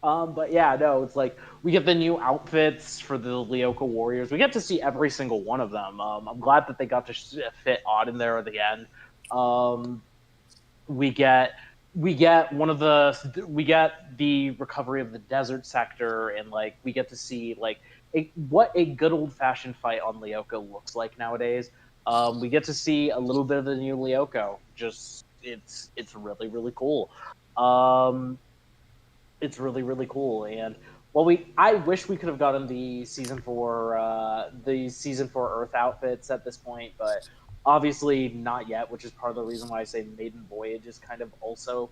But yeah, no, it's like we get the new outfits for the Lyoko Warriors. We get to see every single one of them. I'm glad that they got to fit Odd in there at the end. We get we get the recovery of the desert sector, and like we get to see like what a good old fashioned fight on Lyoko looks like nowadays. We get to see a little bit of the new Lyoko. Just it's really really cool. It's really really cool, and well, I wish we could have gotten the season four Earth outfits at this point, but obviously not yet, which is part of the reason why I say Maiden Voyage is kind of also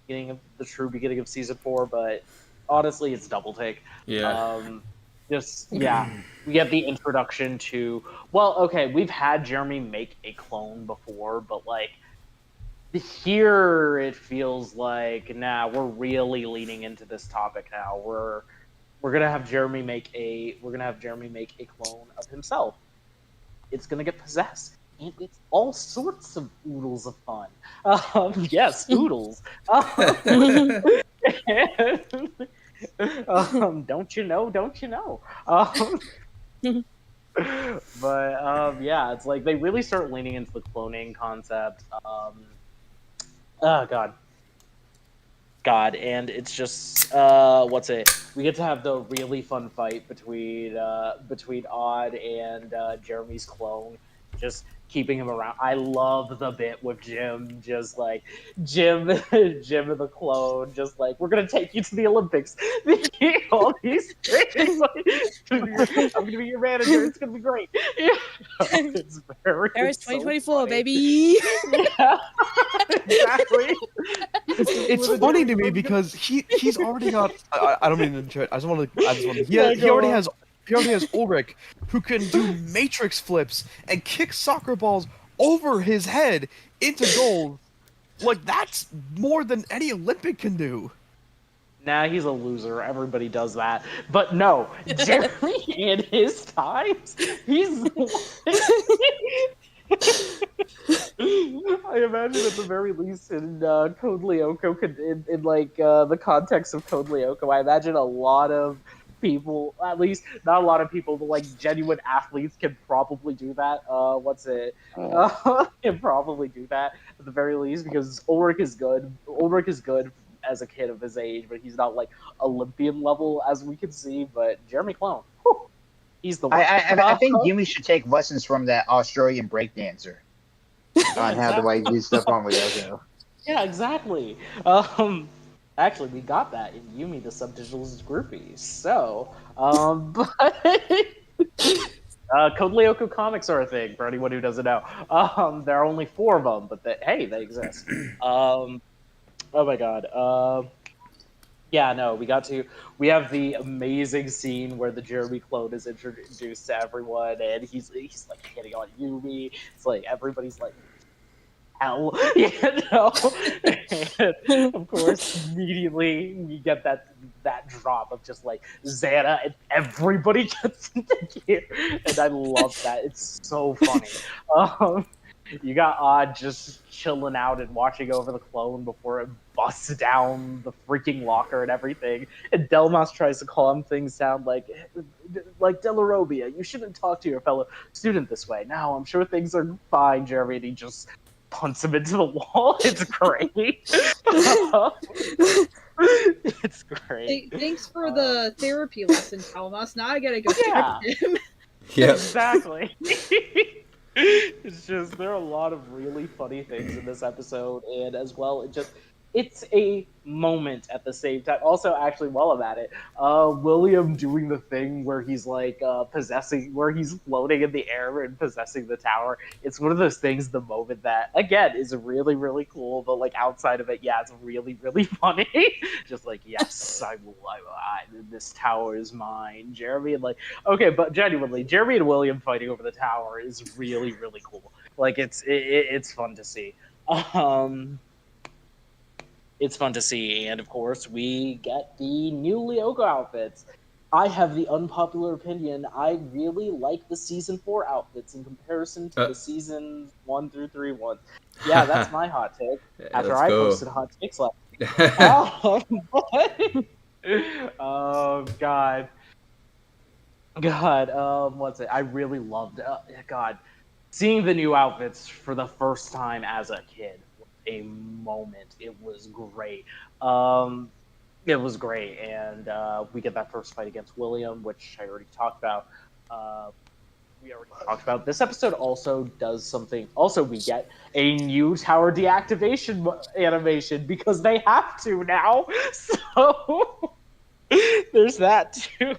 beginning of the true beginning of season four. But honestly, it's double take. Yeah. Just yeah, we get the introduction to okay, we've had Jeremy make a clone before, but like here it feels like we're really leaning into this topic now. We're gonna have Jeremy make a clone of himself. It's gonna get possessed, and it's all sorts of oodles of fun. Yes, oodles. Don't you know? Don't you know? But yeah, it's like they really start leaning into the cloning concept. Oh God, and it's just we get to have the really fun fight between Odd and Jeremy's clone, just keeping him around. I love the bit with Jim, just like Jim and the clone, just like we're gonna take you to the Olympics. All these things, like, I'm gonna be your manager. It's gonna be great. It's very Paris so 2024, funny. baby. Yeah, exactly. It's funny to me because he's already got. I don't mean to interrupt. I just want to. He already has Ulrich, who can do matrix flips and kick soccer balls over his head into goals. Like that's more than any Olympic can do. Nah, he's a loser. Everybody does that. But no, Jeremy in his times, he's. I imagine at the very least in Code Lyoko, in like the context of Code Lyoko, I imagine a lot of people, at least not a lot of people, but like genuine athletes can probably do that. Can probably do that at the very least because Ulrich is good. Ulrich is good as a kid of his age, but he's not like Olympian level as we can see. But Jeremy Clone, he's the one. I think Yumi should take lessons from that Australian breakdancer on how to do stuff on Lyoko. Yeah, exactly. Actually, we got that in Yumi the Subdigital's Groupie. So, but Code Lyoko comics are a thing for anyone who doesn't know. There are only 4 of them, but they exist. Oh my god. Yeah, no, we have the amazing scene where the Jeremy clone is introduced to everyone, and he's like hitting on Yumi. It's like everybody's like, hell, you know. And of course, immediately we get that drop of just like Xana, and everybody gets into gear, and I love that. It's so funny. You got Odd just chilling out and watching over the clone before it busts down the freaking locker and everything. And Delmas tries to calm things down like Delarobia, you shouldn't talk to your fellow student this way. No, I'm sure things are fine, Jeremy. And he just punts him into the wall. It's great. It's great. Thanks for the therapy lesson, Delmas. Now I gotta go Yeah. check him. Yeah. Exactly. It's just there are a lot of really funny things in this episode, and as well, it's a moment at the same time. Also, actually, while I'm at it, William doing the thing where he's like where he's floating in the air and possessing the tower. It's one of those things, the moment that, again, is really, really cool, but like outside of it, yeah, it's really, really funny. Just like, yes, this tower is mine, Jeremy, and like, okay, but genuinely, Jeremy and William fighting over the tower is really, really cool. Like, it's fun to see. It's fun to see, and of course, we get the new Lyoko outfits. I have the unpopular opinion. I really like the season 4 outfits in comparison to the seasons 1 through 3 ones. Yeah, that's my hot take. After I posted hot takes last week. God. God, what's it? I really loved, God, seeing the new outfits for the first time as a kid was a moment. It was great. It was great, and we get that first fight against William, which I already talked about. Uh, we already talked about. This episode also does something. Also, we get a new tower deactivation animation because they have to now. So there's that too.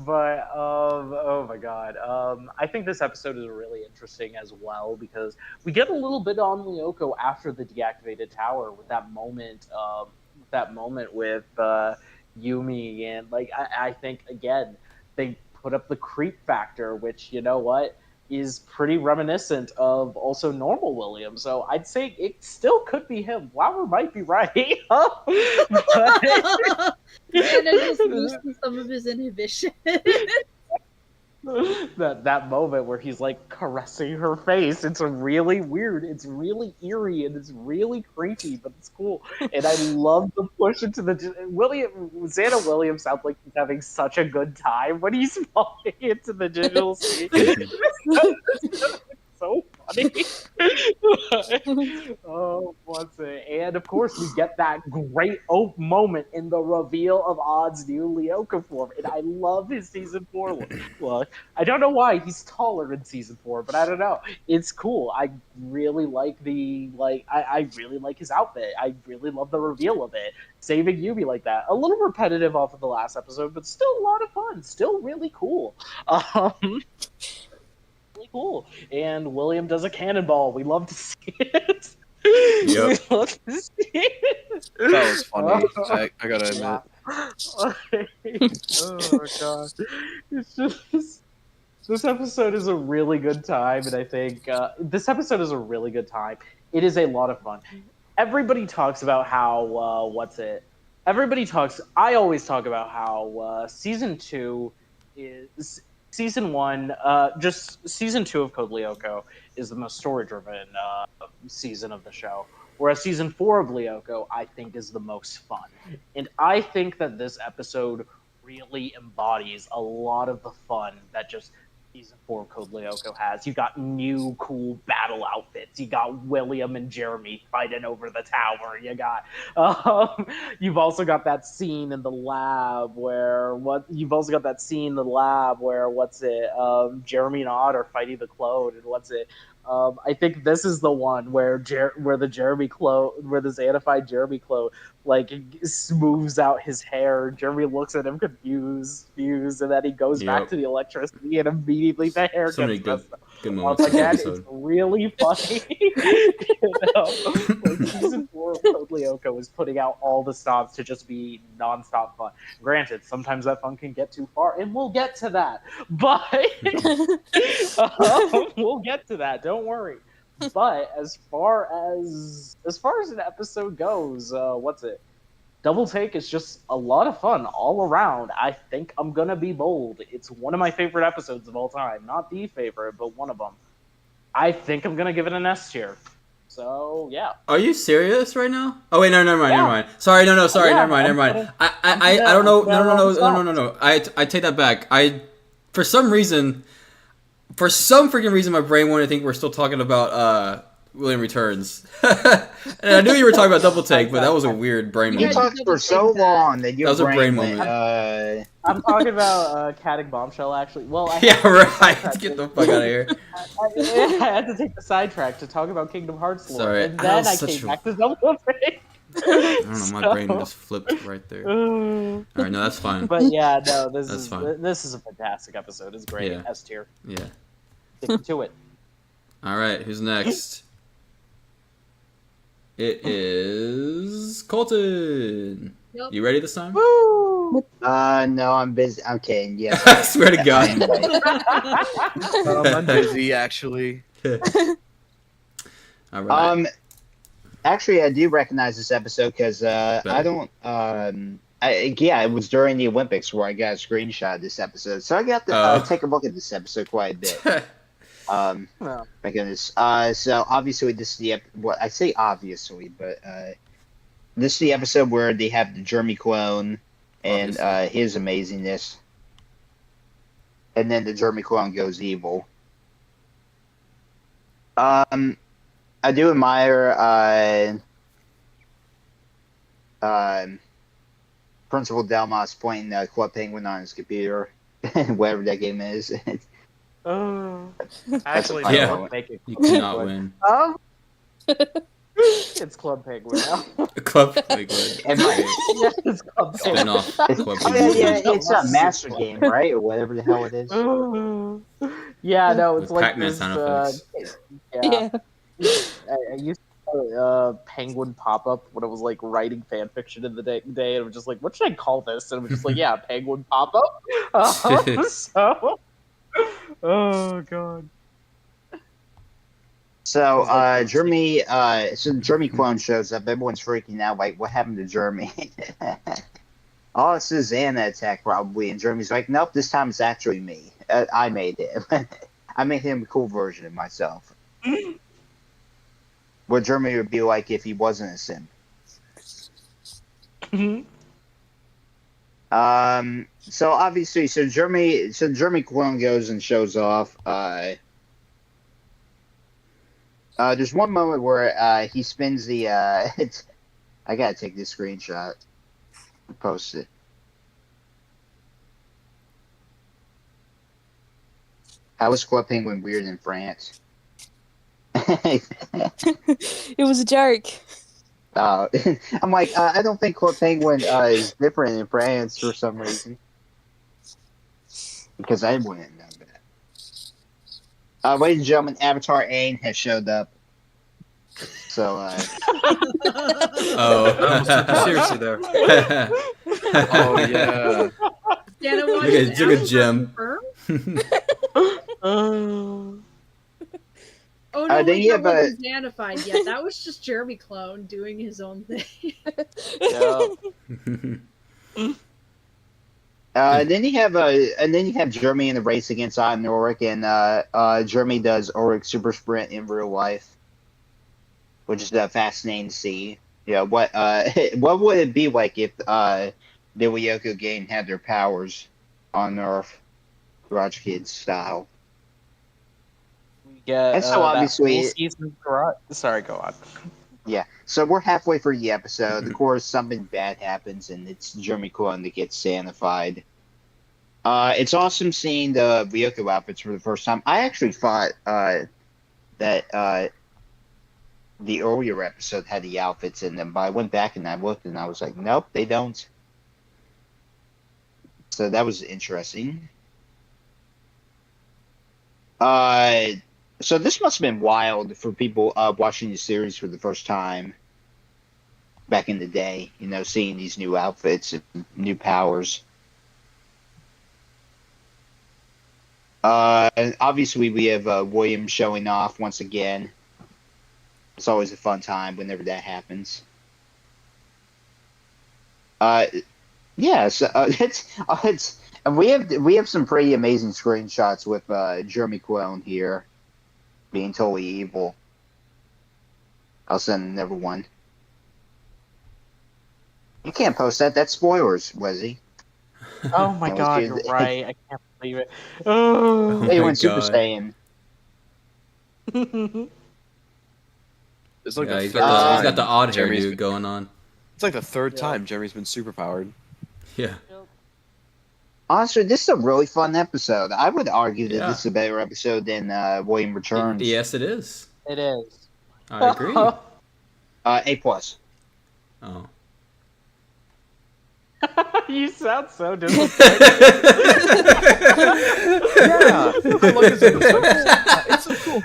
But oh my god, I think this episode is really interesting as well because we get a little bit on Lyoko after the deactivated tower with that moment with Yumi, and like I think again they put up the creep factor, which you know what is pretty reminiscent of also normal William. So I'd say it still could be him. Flower might be right. But... Xana just loosened some of his inhibition. that moment where he's like caressing her face, it's really weird, it's really eerie, and it's really creepy, but it's cool. And I love the push into the Xana Williams sounds like he's having such a good time when he's falling into the digital sea. So funny. Oh, what's it? And of course, we get that great moment in the reveal of Odd's new Lyoko form, and I love his season 4 look. I don't know why he's taller in season 4, but I don't know. It's cool. I really like I really like his outfit. I really love the reveal of it. Saving Yumi like that. A little repetitive off of the last episode, but still a lot of fun. Still really cool. Really cool. And William does a cannonball. We love to see it. Yep. We love to see it. That was funny. I gotta admit. Oh god. It's just this episode is a really good time, and I think this episode is a really good time. It is a lot of fun. Everybody talks about how I always talk about how season 2 is season 1. Just season 2 of Code Lyoko is the most story-driven season of the show, whereas season 4 of Lyoko I think is the most fun. And I think that this episode really embodies a lot of the fun that just season 4 of Code Lyoko has. You got new cool battle outfits. You got William and Jeremy fighting over the tower. You got you've also got that scene in the lab where Jeremy and Odd are fighting the clone, and I think this is the one where the Xanified Jeremy clone like smooths out his hair. Jeremy looks at him confused, and then he goes back to the electricity, and immediately the hair So gets messed up. good moments. Again, it's really funny. Like season 4 of Code Lyoko is putting out all the stops to just be non-stop fun. Granted, sometimes that fun can get too far, and we'll get to that. But we'll get to that. Don't worry. But as far as an episode goes, Double Take is just a lot of fun all around. I think I'm gonna be bold. It's one of my favorite episodes of all time. Not the favorite, but one of them. I think I'm gonna give it an S tier. So yeah. Are you serious right now? Oh wait, no, never mind. Sorry, never mind. I don't know. No. I take that back. For some freaking reason, my brain wanted to think we're still talking about William Returns. And I knew you were talking about Double Take, but that was a weird brain You moment. talked for so long that your That was a brain went, moment. I'm talking about Caddick Bombshell, actually. Well, Yeah, right. Get the fuck out of here. I had to take the sidetrack to talk about Kingdom Hearts lore, Sorry, and then I came back to Double Take. I don't know. My brain just flipped right there. All right, no, that's fine. But yeah, no, That's fine. this is a fantastic episode. It's great. Yeah. S tier. Yeah. Stick to it. All right, who's next? It is Colton. Yep. You ready this time? Woo! No, I'm busy. Okay, yes. I swear to God. I'm busy actually. All right. Actually, I do recognize this episode because I don't. It was during the Olympics where I got a screenshot of this episode, so I got to take a look at this episode quite a bit. My goodness. So obviously, this is what I say obviously, but this is the episode where they have the Jeremy clone and his amazingness, and then the Jeremy clone goes evil. I do admire Principal Delmas playing Club Penguin on his computer, whatever that game is. Actually, Yeah. don't make it. You cannot win. It's Club Penguin now. Club Penguin. Yeah, it's Club Penguin. Spin-off. Club Oh, Penguin. it's a master game, right, or whatever the hell it is. Yeah, no, With it's like Pac-Man this. sound effects. Yeah. I used to Penguin pop up when I was like writing fan fiction in the day, and it was just like, what should I call this? And it was just like, yeah, Penguin pop up. So, oh god. So Jeremy, Jeremy clone shows up. Everyone's freaking out. Like, what happened to Jeremy? Oh, it's a Xana attack probably. And Jeremy's like, nope, this time it's actually me. I made him. I made him a cool version of myself. What Jeremy would be like if he wasn't a sim. So obviously, Jeremy clone goes and shows off. There's one moment where he spins the. I gotta take this screenshot and post it. How was Club Penguin weird in France? It was a joke. I'm like, I don't think Club Penguin is different in France for some reason. Because I wouldn't know that. Ladies and gentlemen, Avatar Aang has showed up. So, Oh, I almost took you seriously there. Oh, yeah. Dana, Look at Jim. Oh no, then wait, you that have wasn't Xanified yet. That was just Jeremy Clone doing his own thing. then you have Jeremy in the race against Odd and Oric, and Jeremy does Oric super sprint in real life, which is fascinating to see. Yeah, what would it be like if the Lyoko game had their powers on Earth, Garage Kids style? Yeah, and so obviously, sorry, go on. Yeah, so we're halfway through the episode. Of course, something bad happens, and it's Jeremy Clone that gets sanified. It's awesome seeing the Lyoko outfits for the first time. I actually thought that the earlier episode had the outfits in them, but I went back and I looked, and I was like, nope, they don't. So that was interesting. So this must have been wild for people watching the series for the first time back in the day, seeing these new outfits and new powers. Obviously, we have William showing off once again. It's always a fun time whenever that happens. We have some pretty amazing screenshots with Jeremy Clone here being totally evil. I'll send another one. You can't post that. That's spoilers, Wesley. Oh my god, you're right. I can't believe it. Oh, they went Super Saiyan. It's like he's got the odd hairdo going on. It's like the third time Jeremy's been super powered. Yeah. Honestly, this is a really fun episode. I would argue that this is a better episode than William Returns. Yes, it is. It is. I agree. A+. Oh. You sound so disappointed. Yeah. It's so cool.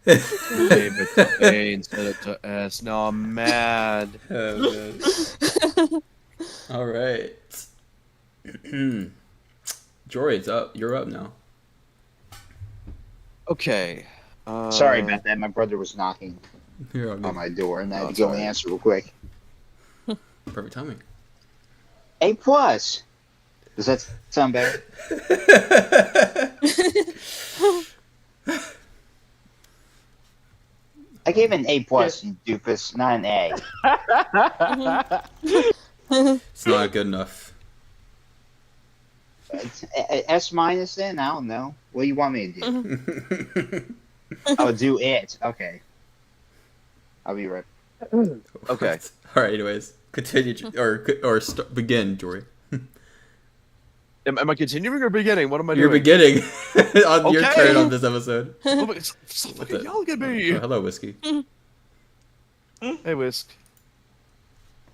Oh, David to A instead of to S. No, I'm mad. Oh, all right. Jory, it's up. You're up now. Okay. Sorry about that. My brother was knocking on my door, and I had to go and answer real quick. Perfect timing. A+. Does that sound better? I gave it an A plus, you doofus, not an A. It's not good enough. S minus then? I don't know. What do you want me to do? Oh, do it. Okay. I'll be right. Okay. All right. Anyways, continue begin, Jory. Am I continuing or beginning? What am I You're doing? beginning on your Okay. turn on this episode. Oh, but stop fucking yelling at me. Oh, hello, Whiskey. Hey, Whisk.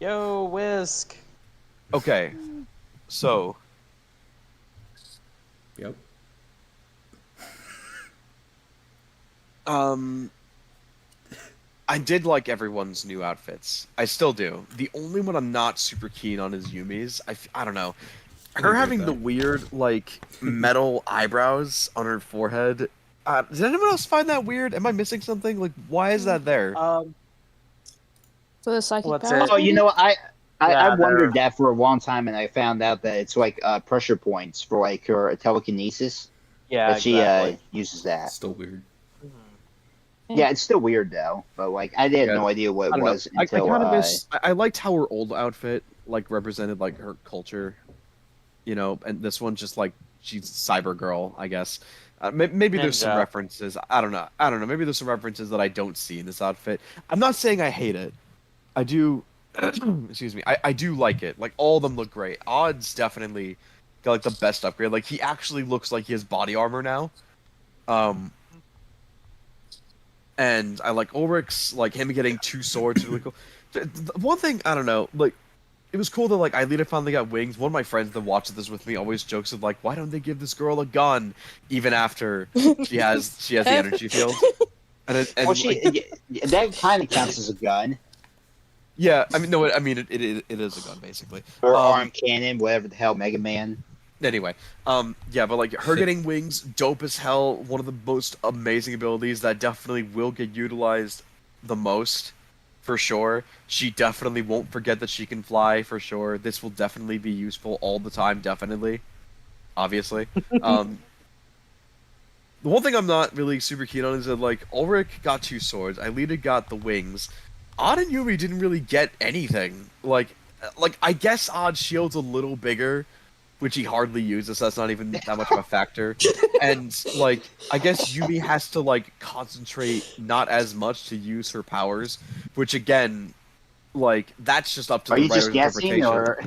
Yo, Whisk. Okay. So, Yep. I did like everyone's new outfits. I still do. The only one I'm not super keen on is Yumi's. I don't know. Her having the weird, like, metal eyebrows on her forehead. Does anyone else find that weird? Am I missing something? Like, why is that there? For the psychic What's powers, it? Oh, you maybe? know, I Yeah, wondered that for a long time, and I found out that it's like pressure points for like her telekinesis. Yeah, That she exactly. uses that. Still weird. Yeah, it's still weird though, but like I had Yeah, no idea what I it don't know. was I until kind of miss. I liked how her old outfit like represented like her culture, you know, and this one just like she's cyber girl, I guess. Maybe there's some Ninja. references. I don't know. Maybe there's some references that I don't see in this outfit. I'm not saying I hate it. I do. Excuse me. I do like it. Like all of them look great. Odd's definitely got like the best upgrade. Like he actually looks like he has body armor now. And I like Ulrich's, like him getting 2 swords. Really cool. One thing I don't know, like it was cool that like Aelita finally got wings. One of my friends that watches this with me always jokes of like, why don't they give this girl a gun even after she has the energy field? And well, like, that kind of counts as a gun yeah, I mean no, it is a gun basically. or arm cannon, whatever the hell, Mega Man. Anyway, yeah, but like her getting wings, dope as hell. One of the most amazing abilities that definitely will get utilized the most, for sure. She definitely won't forget that she can fly, for sure. This will definitely be useful all the time, definitely. Obviously. The one thing I'm not really super keen on is that like Ulrich got 2 swords, Aelita got the wings. Odd and Yumi didn't really get anything. Like I guess Odd's shield's a little bigger, which he hardly uses, so that's not even that much of a factor. And, like, I guess Yumi has to, like, concentrate not as much to use her powers, which, again, like, that's just up to the writer's interpretation. Or...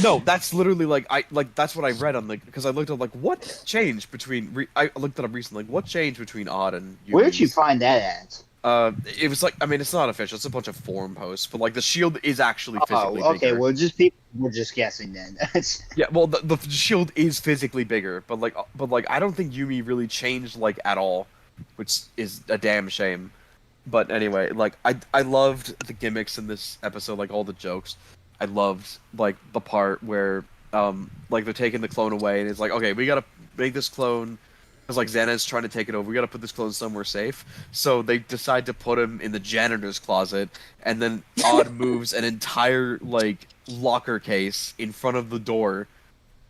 No, that's literally, like, that's what I read on, like, because I looked at, like, what changed between, I looked it up recently, like, what changed between Odd and Yumi? Where did you find that at? It was like, I mean, it's not official. It's a bunch of forum posts, but like the shield is actually physically okay. bigger. Well, just people were just guessing then. Yeah, well, the shield is physically bigger, but like I don't think Yumi really changed like at all, which is a damn shame. But anyway, like I loved the gimmicks in this episode, like all the jokes. I loved like the part where like they're taking the clone away, and it's like, okay, we gotta make this clone. Because, like, Xana's trying to take it over. We gotta put this clone somewhere safe. So they decide to put him in the janitor's closet, and then Odd moves an entire, like, locker case in front of the door,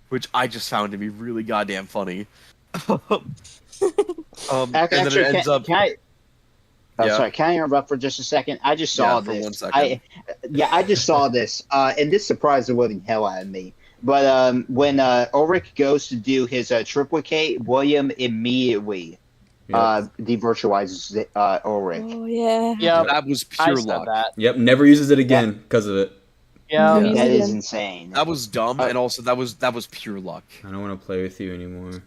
which I just found to be really goddamn funny. And then it ends up... Can I... Yeah. Sorry, can I interrupt for just a second? I just saw for this. 1 second. I just saw this, and this surprised the living hell out of me. But when Ulrich goes to do his triplicate, William immediately devirtualizes Ulrich. Oh yeah. Yeah, That was I pure said luck. that. Yep. Never uses it again because of it. Yeah, Yeah. That is insane. That was dumb, and also that was pure luck. I don't want to play with you anymore.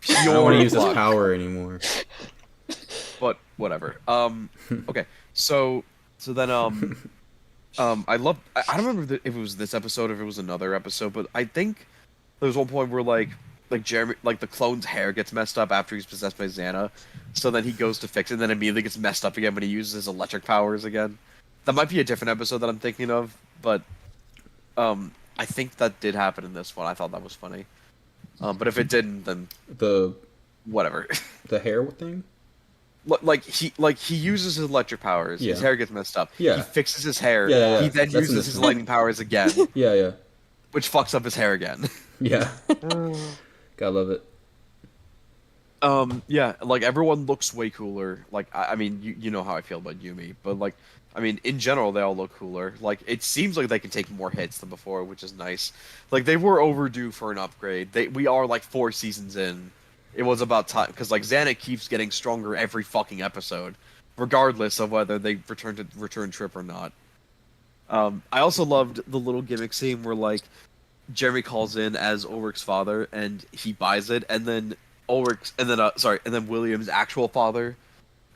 I Pure don't want to use this luck. power anymore. But whatever. Okay. So then I don't remember if it was this episode or if it was another episode, but I think there was one point where like Jeremy, like the clone's hair gets messed up after he's possessed by Xana, so then he goes to fix it, and then immediately gets messed up again when he uses his electric powers again. That might be a different episode that I'm thinking of, but I think that did happen in this one. I thought that was funny. But if it didn't, then whatever. The hair thing. Like he uses his electric powers. Yeah. His hair gets messed up. Yeah. He fixes his hair. Yeah. He then That's in uses this his one. lightning powers again, Yeah. which fucks up his hair again. Yeah. Gotta love it. Yeah, like everyone looks way cooler. Like I mean, you know how I feel about Yumi, but like I mean, in general, they all look cooler. Like it seems like they can take more hits than before, which is nice. Like they were overdue for an upgrade. We are like 4 seasons in. It was about time because like Xana keeps getting stronger every fucking episode, regardless of whether they return trip or not. I also loved the little gimmick scene where like Jeremy calls in as Ulrich's father and he buys it, and then and then William's actual father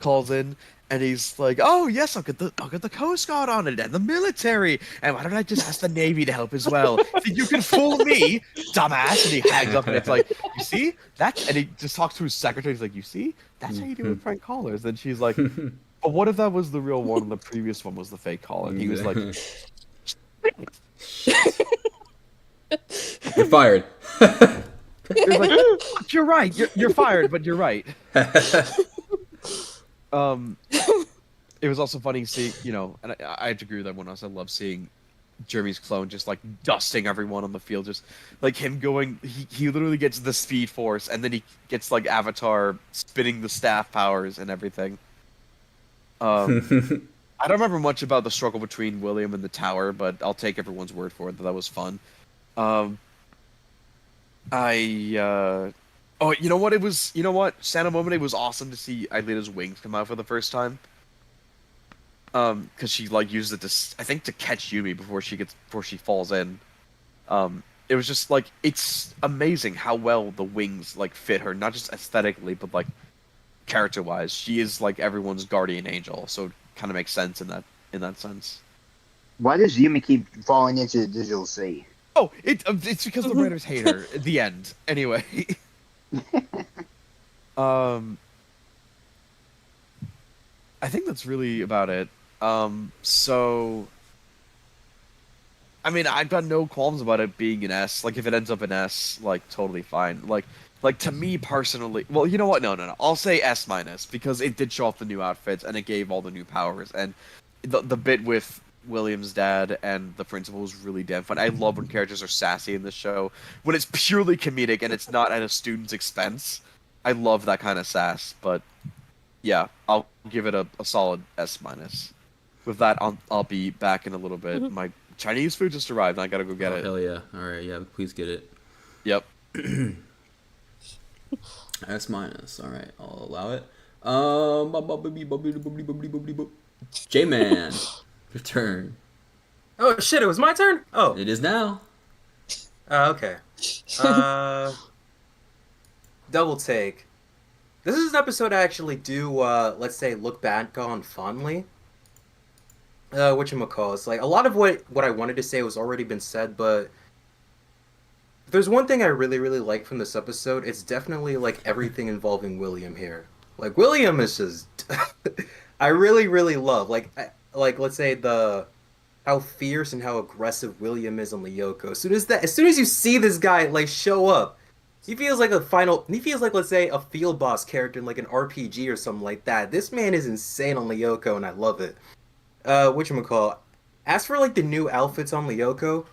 calls in and he's like, "Oh yes, I'll get the Coast Guard on it and the military, and why don't I just ask the Navy to help as well? Think you can fool me, dumbass?" And he hangs up and it's like, "You see that?" And he just talks to his secretary. He's like, "You see, that's how you do with prank callers." Then she's like, "But what if that was the real one and the previous one was the fake caller?" And he was like, "You're fired." It was like, "You're right. You're fired, but you're right." It was also funny to see, you know, and I have to agree with everyone else. I love seeing Jeremy's clone just like dusting everyone on the field, just like him going. He literally gets the Speed Force, and then he gets like Avatar spinning the staff powers and everything. I don't remember much about the struggle between William and the Tower, but I'll take everyone's word for it that was fun. Oh, you know what? Santa Moment, it was awesome to see Ailena's wings come out for the first time. Because she like used it I think to catch Yumi before she falls in. It was just like it's amazing how well the wings like fit her, not just aesthetically, but like character-wise. She is like everyone's guardian angel, so it kind of makes sense in that sense. Why does Yumi keep falling into the digital sea? Oh, it's because the writers hate her. At the end, anyway. I think that's really about it. So I mean, I've got no qualms about it being an S. Like if it ends up an S, like totally fine. Like to me personally, well, you know what? No. I'll say S minus because it did show off the new outfits and it gave all the new powers, and the bit with William's dad and the principal was really damn fun. I love when characters are sassy in this show, when it's purely comedic and it's not at a student's expense. I love that kind of sass, but yeah, I'll give it a solid S minus. With that, I'll be back in a little bit. My Chinese food just arrived, and I gotta go get it. Hell yeah! All right, yeah, please get it. Yep. S minus. All right, I'll allow it. J-Man, your turn. Oh shit! It was my turn. Oh, it is now. Okay. Double take. This is an episode I actually do, let's say, look back on fondly. Whatchamacallit, it's like, a lot of what I wanted to say was already been said, but if there's one thing I really, really like from this episode, it's definitely, like, everything involving William here. Like, William is just... I really, really love, like, let's say, how fierce and how aggressive William is on Lyoko. As soon as you see this guy, like, show up, he feels like let's say, a field boss character in like an RPG or something like that. This man is insane on Lyoko, and I love it. Whatchamacallit, as for like the new outfits on Lyoko,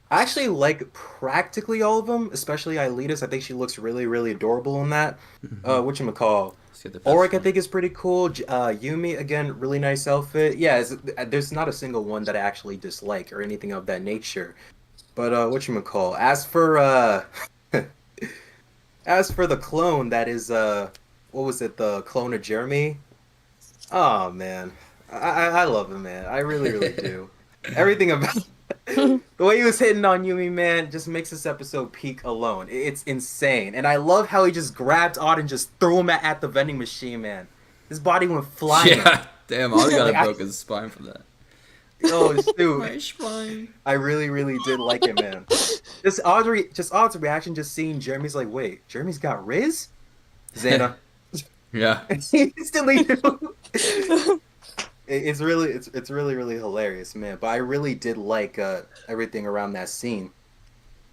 I actually like practically all of them, especially Aelita's. I think she looks really, really adorable in that. Whatchamacallit, Ulrich, I think is pretty cool. Yumi, again, really nice outfit. Yeah, there's not a single one that I actually dislike or anything of that nature. But whatchamacallit, as for the clone that is what was it, the clone of Jeremy? Oh man, I love him, man. I really, really do. Everything about the way he was hitting on Yumi, man, just makes this episode peak alone. It's insane, and I love how he just grabbed Odd and just threw him at the vending machine, man. His body went flying. Yeah, damn, Odd got broke his spine from that. Oh, dude. My spine. I really, really did like it, man. Just Odd's reaction, just seeing Jeremy's like, wait, Jeremy's got Riz? Xana. Yeah. He instantly knew. It's really, really hilarious, man. But I really did like everything around that scene.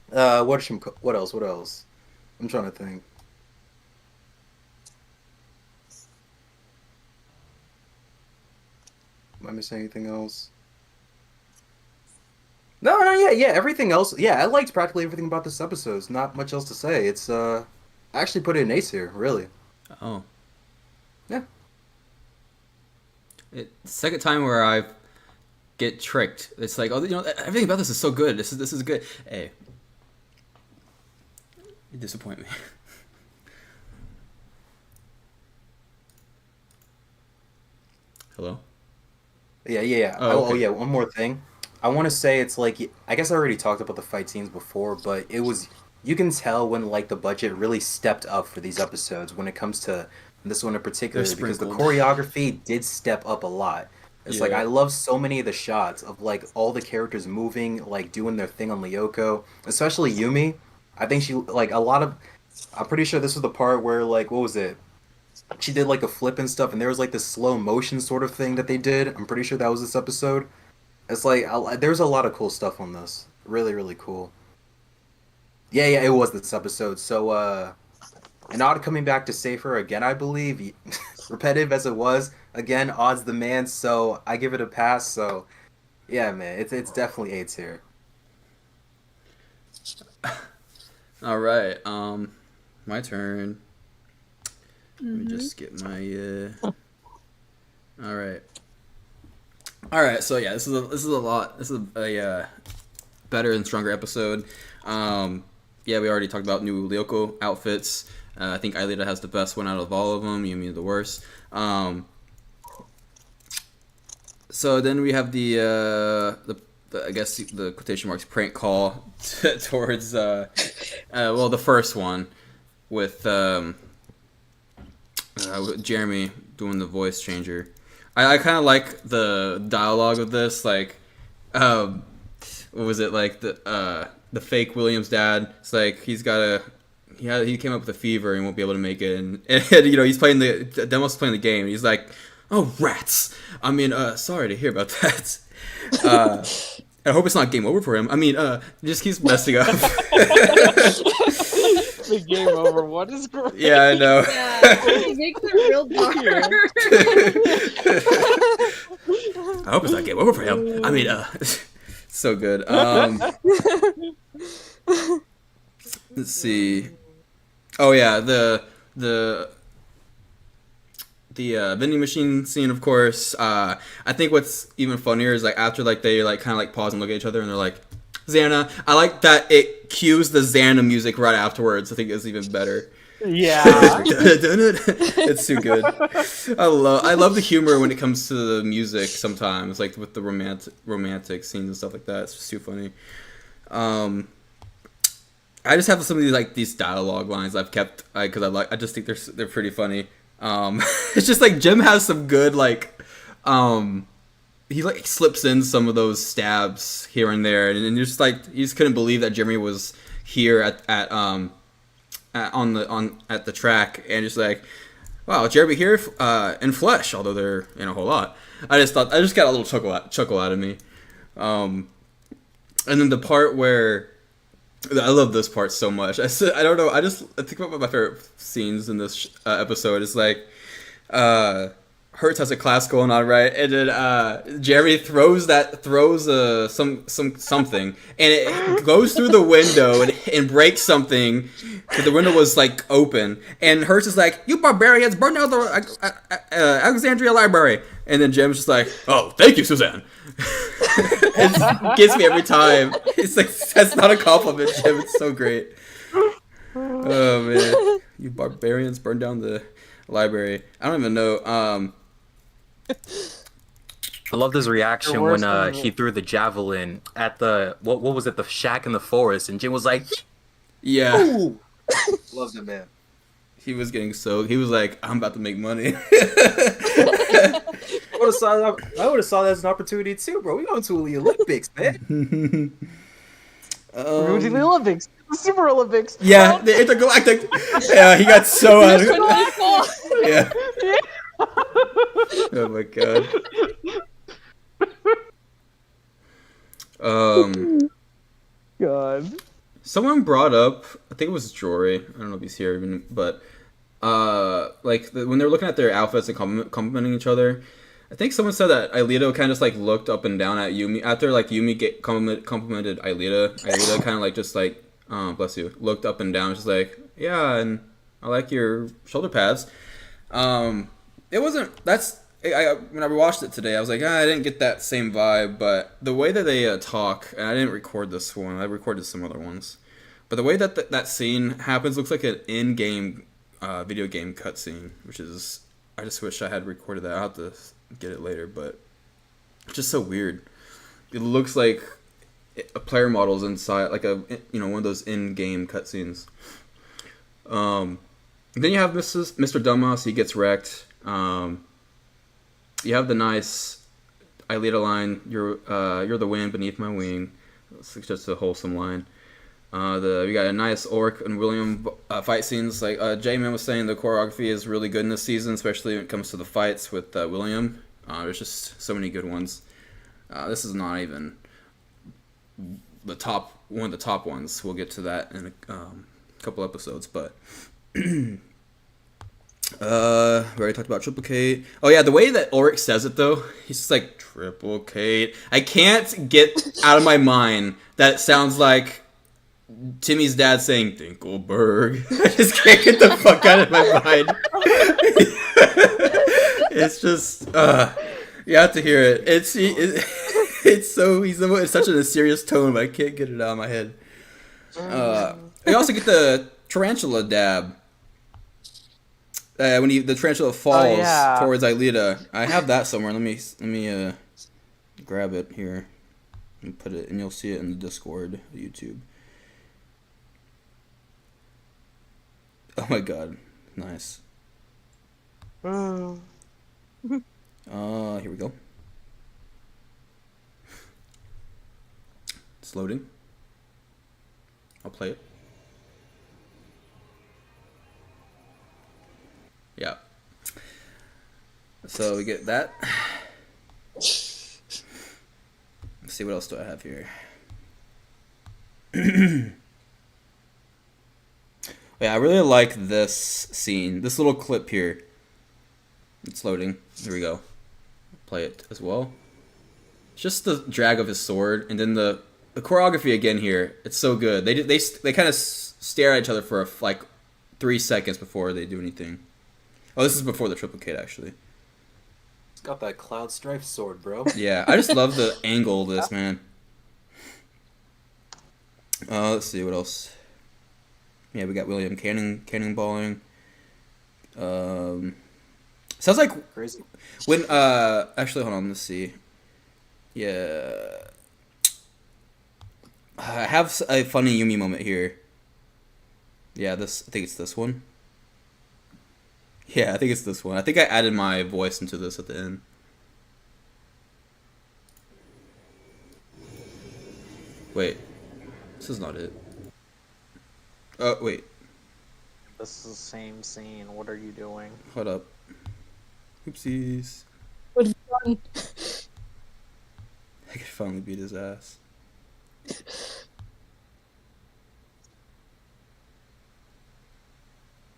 What else? I'm trying to think. Am I missing anything else? No, yeah, everything else. Yeah, I liked practically everything about this episode. There's not much else to say. It's I actually put it in A tier, really. Oh. Yeah. Second time where I get tricked. It's like, oh, everything about this is so good. This is good. Hey, you disappoint me. Hello? Yeah. Oh, okay. Oh, yeah, one more thing. I want to say it's like, I guess I already talked about the fight scenes before, but it was, you can tell when like the budget really stepped up for these episodes when it comes to this one in particular, because the choreography did step up a lot. It's like, I love so many of the shots of like all the characters moving, like doing their thing on Lyoko, especially Yumi. I think she, like a lot of, I'm pretty sure this was the part where like, what was it? She did like a flip and stuff, and there was like this slow motion sort of thing that they did. I'm pretty sure that was this episode. It's like there's a lot of cool stuff on this. Really, really cool. Yeah, it was this episode. So, and Odd coming back to save her again, I believe. Repetitive as it was, again, Odd's the man, so I give it a pass. So, yeah, man, it's definitely A tier. All right, my turn. Let me just get my. All right. So yeah, this is a lot. This is a better and stronger episode. Yeah, we already talked about new Lyoko outfits. I think Aelita has the best one out of all of them. Yumi the worst. So then we have the I guess the quotation marks prank call towards well, the first one with Jeremy doing the voice changer. I kind of like the dialogue of this, like, what was it, like the fake William's dad. It's like he came up with a fever and won't be able to make it, and he's playing Demo's playing the game. And he's like, oh rats! I mean, sorry to hear about that. I hope it's not game over for him. I mean, he just keeps messing up. The game over. What is great? Yeah, I know. Yeah, it makes it real dark. I hope it's not game over for him. I mean, so good. Let's see. Oh yeah, the vending machine scene, of course. I think what's even funnier is like after like they like kind of like pause and look at each other and they're like, Xana. I like that it cues the Xana music right afterwards. I think it's even better. Yeah. It's too good. I love the humor when it comes to the music sometimes, like with the romantic scenes and stuff like that. It's just too funny. I just have some of these dialogue lines I've kept because I just think they're pretty funny. It's just like Jim has some good he like slips in some of those stabs here and there, and you're just like you just couldn't believe that Jeremy was here at the track, and just like, wow, Jeremy here in flesh, although they're in a whole lot. I just got a little chuckle out of me, and then the part where I love this part so much. I don't know. I think about my favorite scenes in this episode. It's like, Hertz has a class going on, right? And then Jeremy throws something, and it goes through the window and breaks something. But the window was like open, and Hertz is like, "You barbarians, burn down the Alexandria Library." And then Jim's just like, "Oh, thank you, Suzanne." It gets me every time. It's like that's not a compliment, Jim. It's so great. Oh man, you barbarians, burn down the library. I don't even know. I love his reaction when he threw the javelin at the what was it, the shack in the forest, and Jim was like, "Yeah." Ooh. Loves it, man. He was getting he was like, "I'm about to make money." I would have saw that as an opportunity too, bro. We going to the Olympics, man. We're going to the Olympics, the Super Olympics. Yeah, the intergalactic. Yeah, he got so out of it. Yeah. Oh my god. God. Someone brought up, I think it was Jory. I don't know if he's here even, but when they're looking at their outfits and complimenting each other, I think someone said that Aelita kind of just like looked up and down at Yumi after like Yumi complimented Aelita. Aelita kind of like just like, bless you, looked up and down, just like, yeah, and I like your shoulder pads. It wasn't. When I rewatched it today, I was like, I didn't get that same vibe. But the way that they talk, and I didn't record this one. I recorded some other ones. But the way that that scene happens looks like an in-game video game cutscene, which is. I just wish I had recorded that. I'll have to get it later, but it's just so weird. It looks like a player model's inside, like one of those in-game cutscenes. Then you have Mr. Dumbass. He gets wrecked. You have the nice Aelita line. You're the wind beneath my wing. It's just a wholesome line. We got a nice Orc and William fight scenes. Like J-Man was saying, the choreography is really good in this season, especially when it comes to the fights with William. There's just so many good ones. This is not even one of the top ones. We'll get to that in a couple episodes, but we already talked about Triplicate. Oh yeah, the way that Ulrich says it though, he's just like Triplicate. I can't get out of my mind that it sounds like Timmy's dad saying Dinkelberg. I just can't get the fuck out of my mind. It's just you have to hear it. It's such a serious tone, but I can't get it out of my head. You also get the tarantula dab. When the tarantula falls towards Aelita. I have that somewhere. Let me grab it here and put it, and you'll see it in the Discord, YouTube. Oh my god, nice. Here we go. It's loading. I'll play it. Yeah. So we get that. Let's see, what else do I have here? Yeah, I really like this scene. This little clip here. It's loading. Here we go. Play it as well. It's just the drag of his sword, and then the choreography again here. It's so good. They kind of stare at each other for like 3 seconds before they do anything. Oh, this is before the Triplicate, actually. It's got that Cloud Strife sword, bro. Yeah, I just love the angle of this, man. Let's see, what else? Yeah, we got William cannonballing. Sounds like... Crazy. When, actually, hold on, let's see. Yeah. I have a funny Yumi moment here. Yeah, I think it's this one. Yeah, I think it's this one. I think I added my voice into this at the end. Wait. This is not it. Oh, wait. This is the same scene. What are you doing? Hold up. Oopsies. What have you done? I could finally beat his ass.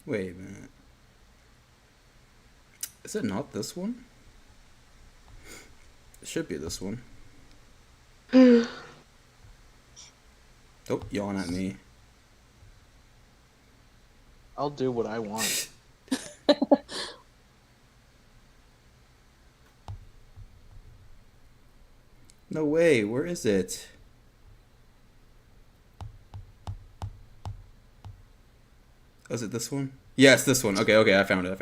Wait a minute. Is it not this one? It should be this one. Oh, yawn at me. I'll do what I want. No way, where is it? Oh, is it this one? Yes, this one. Okay, I found it.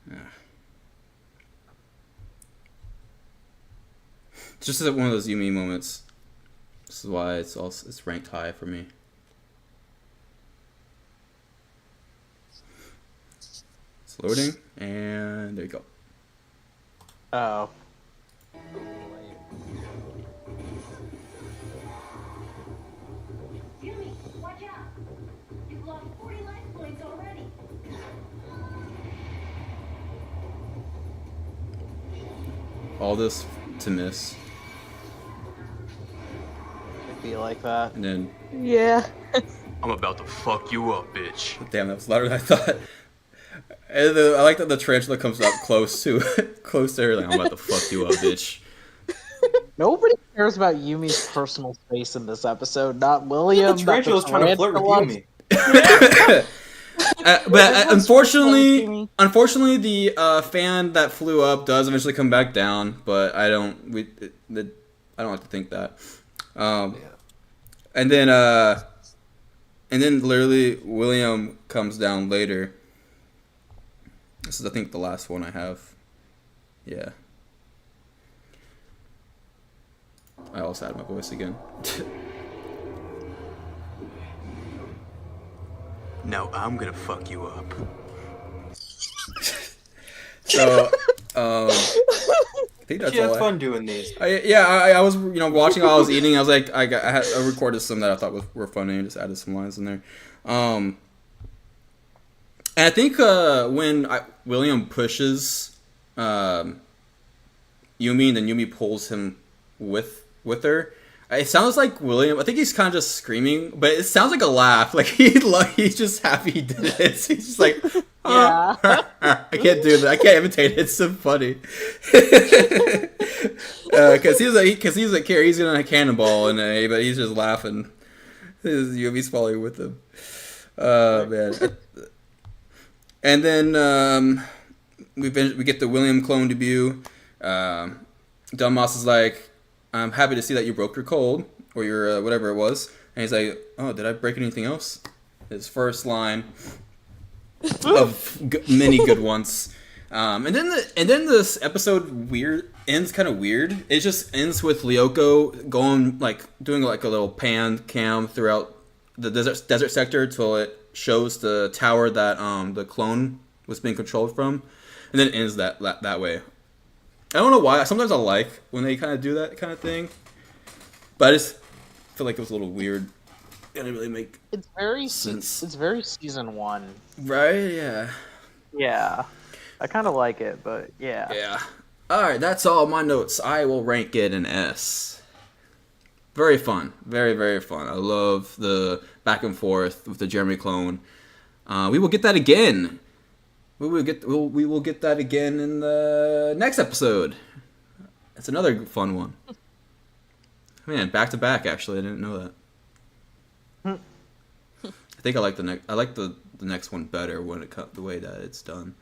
Yeah. It's just one of those Yumi moments. This is why it's ranked high for me. It's loading, and there you go. Oh. Jimmy, watch out! You've lost 40 life points already. All this to miss. I feel like that. And then... Yeah. I'm about to fuck you up, bitch. Damn, that was louder than I thought. And I like that the tarantula comes up close to her, like, I'm about to fuck you up, bitch. Nobody cares about Yumi's personal space in this episode. Not William. The tarantula's trying to flirt with Yumi. But unfortunately, Jimmy. the fan that flew up does eventually come back down. But I don't like to think that. And then literally William comes down later. This is, I think, the last one I have. Yeah. I also had my voice again. Now I'm gonna fuck you up. So, I think that's You all. have fun doing these. I was watching while I was eating. I was like, I recorded some that I thought were funny and just added some lines in there. And I think when William pushes Yumi and then Yumi pulls him with her. It sounds like William. I think he's kind of just screaming, but it sounds like a laugh. Like he's just happy he did it. He's just like, Yeah. I can't do that. I can't imitate it. It's so funny. Because he's like he's gonna cannonball but he's just laughing. His Yumi's following with him. Man. And then we get the William clone debut. Dunmas is like, I'm happy to see that you broke your cold, or your whatever it was. And he's like, oh, did I break anything else? His first line of many good ones. And then this episode ends kind of weird. It just ends with Lyoko doing like a little pan cam throughout the desert sector till it shows the tower that the clone was being controlled from, and then it ends that way. I don't know why. Sometimes I like when they kind of do that kind of thing, but I just feel like it was a little weird. It didn't really make sense. It's very season 1. Right? Yeah. Yeah. I kind of like it, but yeah. Yeah. All right, that's all my notes. I will rank it an S. Very fun. Very, very fun. I love the back and forth with the Jeremy clone. We will get that again. We will get that again in the next episode. It's another fun one. Man, back to back. Actually, I didn't know that. I think I like the next one better when the way that it's done.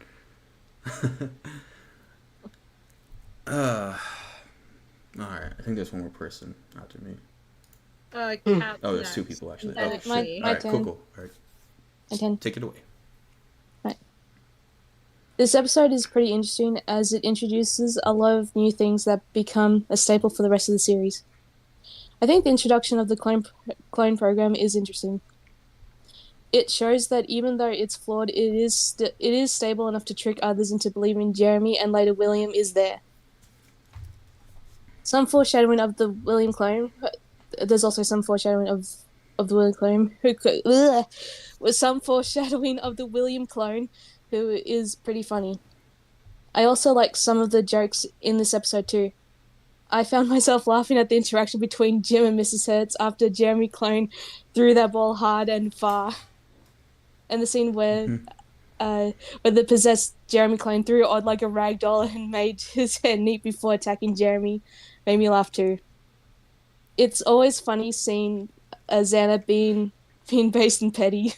All right, I think there's one more person after me. Oh, there's 2 people actually. My all right, turn. cool. All right, My turn. take it away. This episode is pretty interesting as it introduces a lot of new things that become a staple for the rest of the series. I think the introduction of the clone program is interesting. It shows that even though it's flawed, it is stable enough to trick others into believing Jeremy and later William is there. Some foreshadowing of the William clone. There's also some foreshadowing of the William clone. With some foreshadowing of the William clone, who is pretty funny. I also like some of the jokes in this episode too. I found myself laughing at the interaction between Jim and Mrs. Hertz after Jeremy clone threw that ball hard and far. And the scene where the possessed Jeremy clone threw Odd like a rag doll and made his hair neat before attacking Jeremy made me laugh too. It's always funny seeing Xana being based and petty.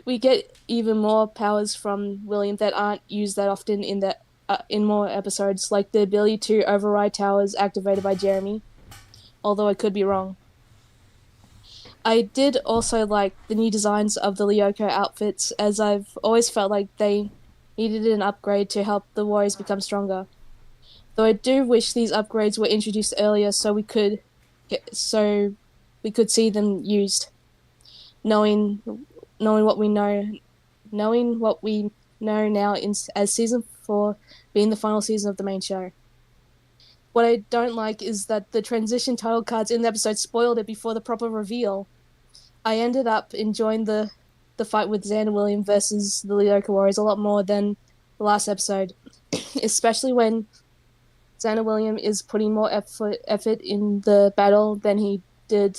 We get even more powers from William that aren't used that often in more episodes, like the ability to override towers activated by Jeremy, although I could be wrong. I did also like the new designs of the Lyoko outfits, as I've always felt like they needed an upgrade to help the warriors become stronger. Though I do wish these upgrades were introduced earlier so we could see them used. Knowing what we know now as season 4 being the final season of the main show. What I don't like is that the transition title cards in the episode spoiled it before the proper reveal. I ended up enjoying the fight with Xana William versus the Lyoko Warriors a lot more than the last episode, especially when Xana William is putting more effort in the battle than he did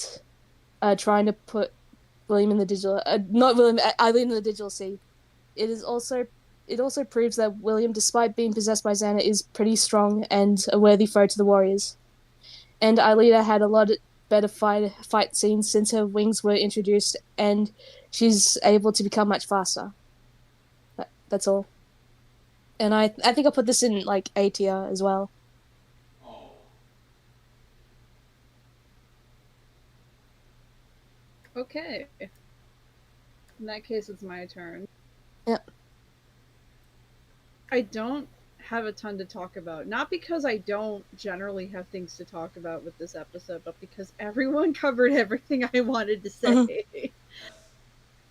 trying to put William in the digital, not William, Eileen in the digital sea. It also proves that William, despite being possessed by Xana, is pretty strong and a worthy foe to the warriors. And Aelita had a lot better fight scenes since her wings were introduced, and she's able to become much faster. That's all. And I think I'll put this in like A tier as well. Okay. In that case, it's my turn. Yep. I don't have a ton to talk about. Not because I don't generally have things to talk about with this episode, but because everyone covered everything I wanted to say.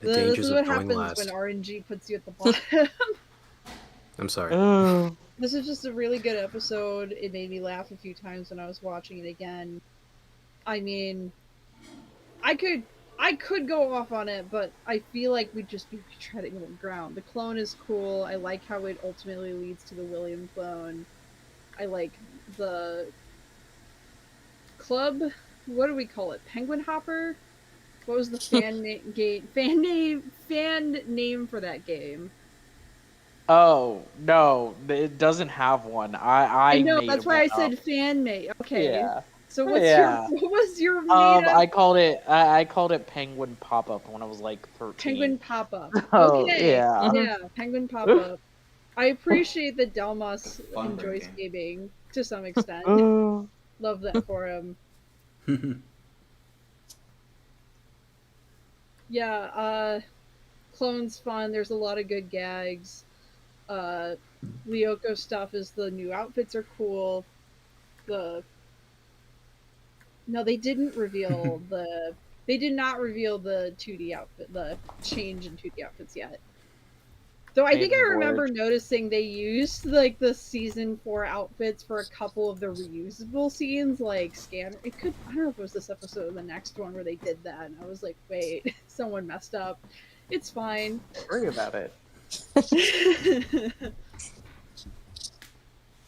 This is what happens when RNG puts you at the bottom. I'm sorry. This is just a really good episode. It made me laugh a few times when I was watching it again. I mean, I could go off on it, but I feel like we'd just be treading on ground. The clone is cool. I like how it ultimately leads to the William clone. I like the club. What do we call it? Penguin Hopper? What was the fan name for that game? Oh no, it doesn't have one. I know made that's why I said up. fan mate. Okay. Yeah. So what was your I called it Penguin Pop Up when I was like 13. Penguin Pop Up. Oh, Okay. yeah. Yeah, Penguin Pop Up. I appreciate that Delmas enjoys gaming to some extent. Love that for him. Yeah, Clone's fun. There's a lot of good gags. Lyoko stuff is the new outfits are cool. No, they didn't reveal they did not reveal the 2D outfit, the change in 2D outfits yet. Though I think I remember noticing they used like the season 4 outfits for a couple of the reusable scenes, like scanner. I don't know if it was this episode or the next one where they did that, and I was like, wait, someone messed up. It's fine. Worry about it.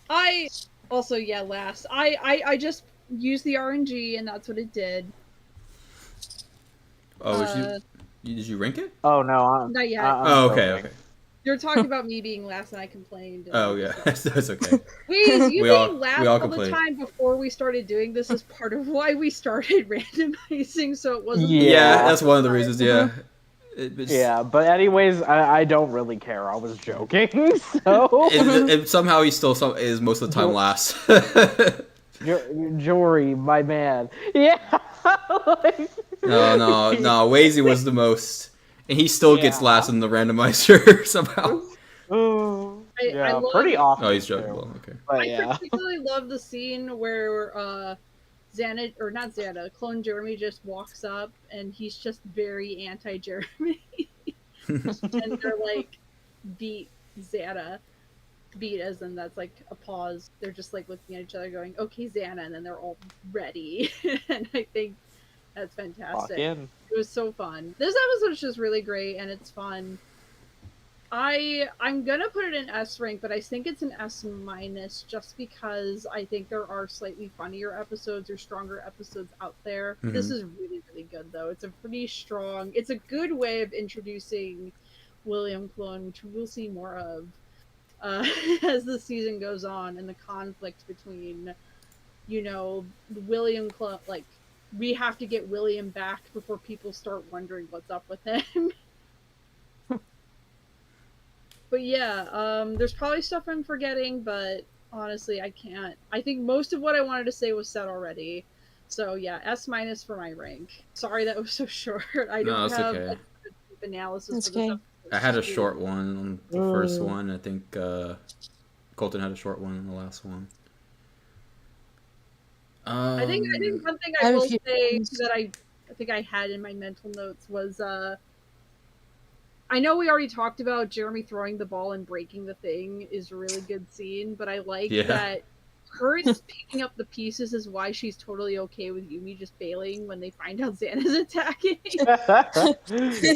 I also last. I just used the RNG and that's what it did. Oh, did you rank it? Oh no, not yet. Oh, okay. You're talking about me being last and I complained. Oh yeah, that's okay. Please, you being last all complain. the time before we started doing this is part of why we started randomizing, so it wasn't. Yeah, that's one of the reasons. Yeah. Yeah, but anyways, I don't really care. I was joking. So somehow he still is most of the time last. Jory, my man. Yeah. No. Wazy was the most, and he still gets last in the randomizer somehow. I pretty often. Oh, he's joking. Well, okay. But, I particularly love the scene where Clone Jeremy just walks up and he's just very anti-Jeremy. And they're like, beat Xana. Beat as in that's like a pause. They're just like looking at each other going, okay, Xana, and then they're all ready. And I think that's fantastic. It was so fun. This episode is just really great and it's fun. I'm gonna put it in S rank, but I think it's an S minus just because I think there are slightly funnier episodes or stronger episodes out there. Mm-hmm. This is really, really good though. It's a pretty strong, it's a good way of introducing William Clone, which we will see more of as the season goes on, and the conflict between, William Clone, like, we have to get William back before people start wondering what's up with him. But yeah, there's probably stuff I'm forgetting, but honestly, I can't. I think most of what I wanted to say was said already. So yeah, S minus for my rank. Sorry that was so short. I don't have a deep analysis for this episode. I had a short one on the first one. I think Colton had a short one on the last one. I think one thing I will say that I think I had in my mental notes was I know we already talked about Jeremy throwing the ball and breaking the thing is a really good scene, but I like that her picking up the pieces is why she's totally okay with Yumi just bailing when they find out Xana's attacking.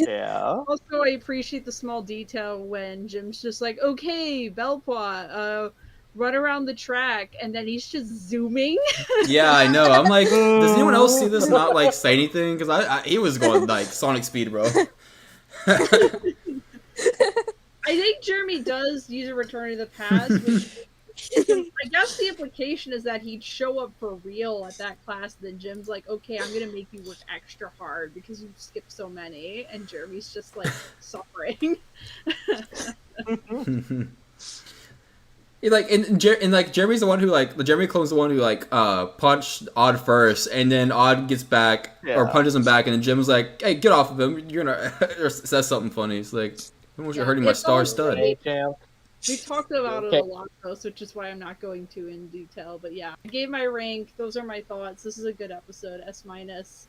Yeah. Also, I appreciate the small detail when Jim's just like, okay, Belpois, run around the track, and then he's just zooming. Yeah, I know. I'm like, does anyone else see this not like say anything? Because he was going like Sonic speed, bro. I think Jeremy does use a Return to the Past, which I guess the implication is that he'd show up for real at that class, then Jim's like, okay, I'm gonna make you work extra hard because you've skipped so many, and Jeremy's just like suffering. Like and like Jeremy's the one who like the Jeremy clone's the one who like punched Odd first, and then Odd gets back or punches him back, and then Jim's like, "Hey, get off of him! You're gonna," or says something funny. He's like, "You're hurting my star stud." We talked about it a lot though, so which is why I'm not going to in detail. But yeah, I gave my rank. Those are my thoughts. This is a good episode. S-.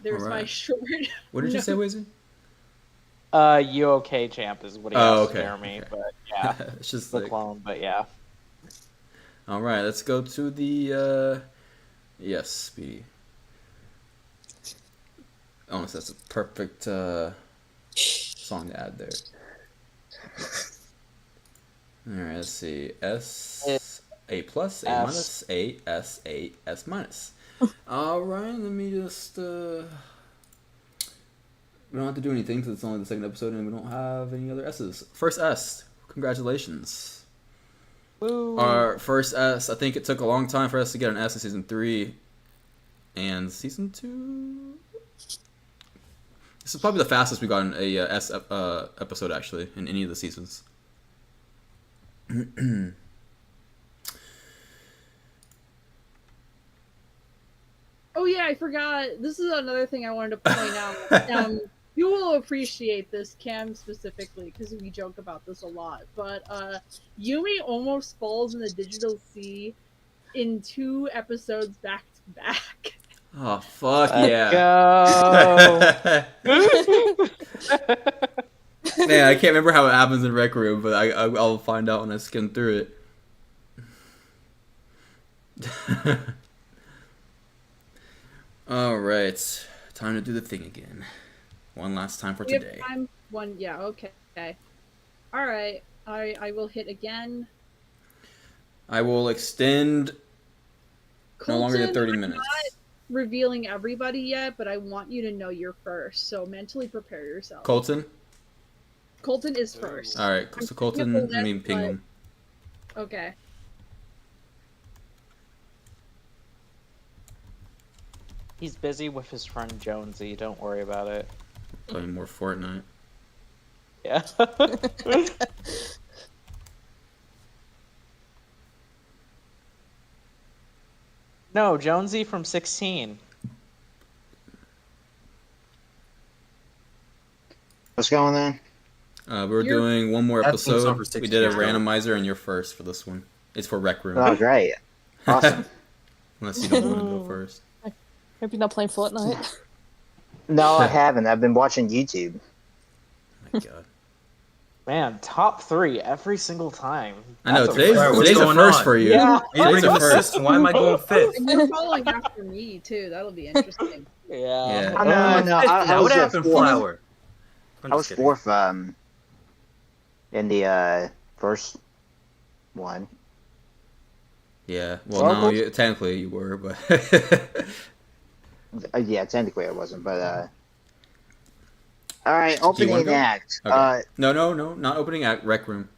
There's my short. What did you say, Wizzy? You okay, champ is what he asked Jeremy, but yeah, it's just the like... clone, but yeah. All right, let's go to the yes, Speedy. Oh, so that's a perfect song to add there. All right, let's see. S A plus, A minus, A S, A S minus. All right, let me just. We don't have to do anything because it's only the second episode and we don't have any other S's. First S, congratulations. Woo. Our first S, I think it took a long time for us to get an S in season 3 and season 2. This is probably the fastest we got an S episode actually in any of the seasons. Oh yeah, I forgot. This is another thing I wanted to point out. You will appreciate this, Cam specifically, because we joke about this a lot. But Yumi almost falls in the digital sea in 2 episodes back to back. Oh fuck yeah! Man, I can't remember how it happens in Rec Room, but I'll find out when I skim through it. All right, time to do the thing again. One last time for today. Time? One, yeah, okay. All right, I will hit again. I will extend Colton, no longer than 30 minutes. I'm not revealing everybody yet, but I want you to know you're first, so mentally prepare yourself. Colton? Colton is first. All right, so Colton, I mean Pingham. Okay. He's busy with his friend Jonesy. Don't worry about it. Playing more Fortnite. Yeah. No, Jonesy from 16. What's going on? We're doing one more episode. We did a randomizer, and you're first for this one. It's for Rec Room. Oh, great. Awesome. Unless you don't want to go first. Hope you're not playing Fortnite. No, I haven't. I've been watching YouTube. Oh my god. Man, top 3 every single time. I know, today's a first for you. Yeah. Today's a first. Why am I going 5th? And you're following after me, too. That'll be interesting. Yeah. No, I What was happened, Flower? I was 4th in the first one. Yeah, well, no, technically you were, but... Yeah, technically I wasn't, but all right, opening act. Okay. No, not opening act. Rec Room.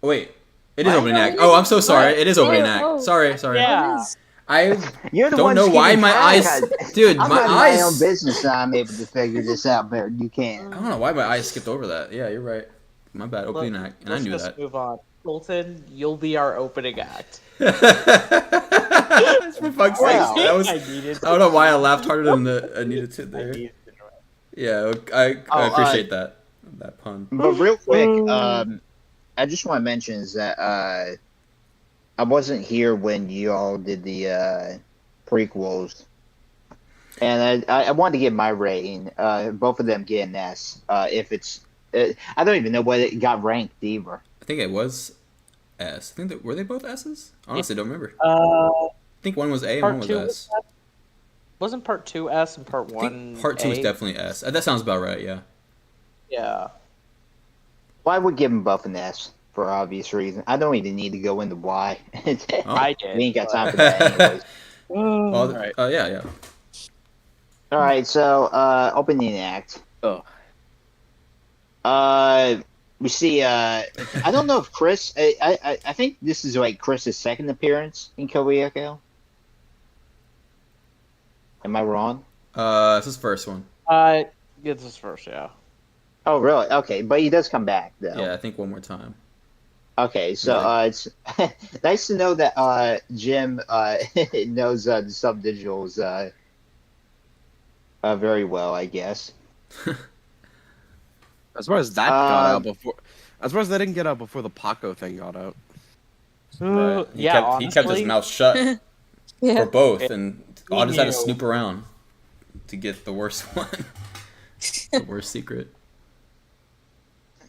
Oh wait, it is opening act. Oh, I'm so sorry. It is opening act. Sorry. Yeah. I You're the don't one know why my eyes, dude. I'm My not eyes. my own business. I'm able to figure this out better than you can. I don't know why my eyes skipped over that. Yeah, you're right. My bad. Opening act, and I knew Let's that. just move on. Colton, you'll be our opening act. For fuck's sake, that was. I don't know why I laughed harder than I needed to there. Yeah, I appreciate that pun. But real quick, I just want to mention is that I wasn't here when you all did the prequels, and I wanted to give my rating. Both of them get an S. If it's, I don't even know what it got ranked either. I think it was S. I think that were they both S's? Honestly, don't remember. I think one was A and one was S. Wasn't part 2 S and part 1 I think part 2 is definitely S. That sounds about right. Yeah. Yeah. Well, I would give them both an S for obvious reasons. I don't even need to go into why. I did. We ain't got time for that anyways. Right. Yeah. All right, so opening act. Oh. we see. I don't know if Chris. I think this is like Chris's second appearance in Kobayako. Am I wrong? It's his first one. It's his first, yeah. Oh, really? Okay, but he does come back though. Yeah, I think one more time. Okay, so it's nice to know that Jim knows the subdigitals very well, I guess. As far as that got out before, as far as that didn't get out before the Paco thing got out. Right. He kept his mouth shut for both, and all just had to snoop around to get the worst one, the worst secret.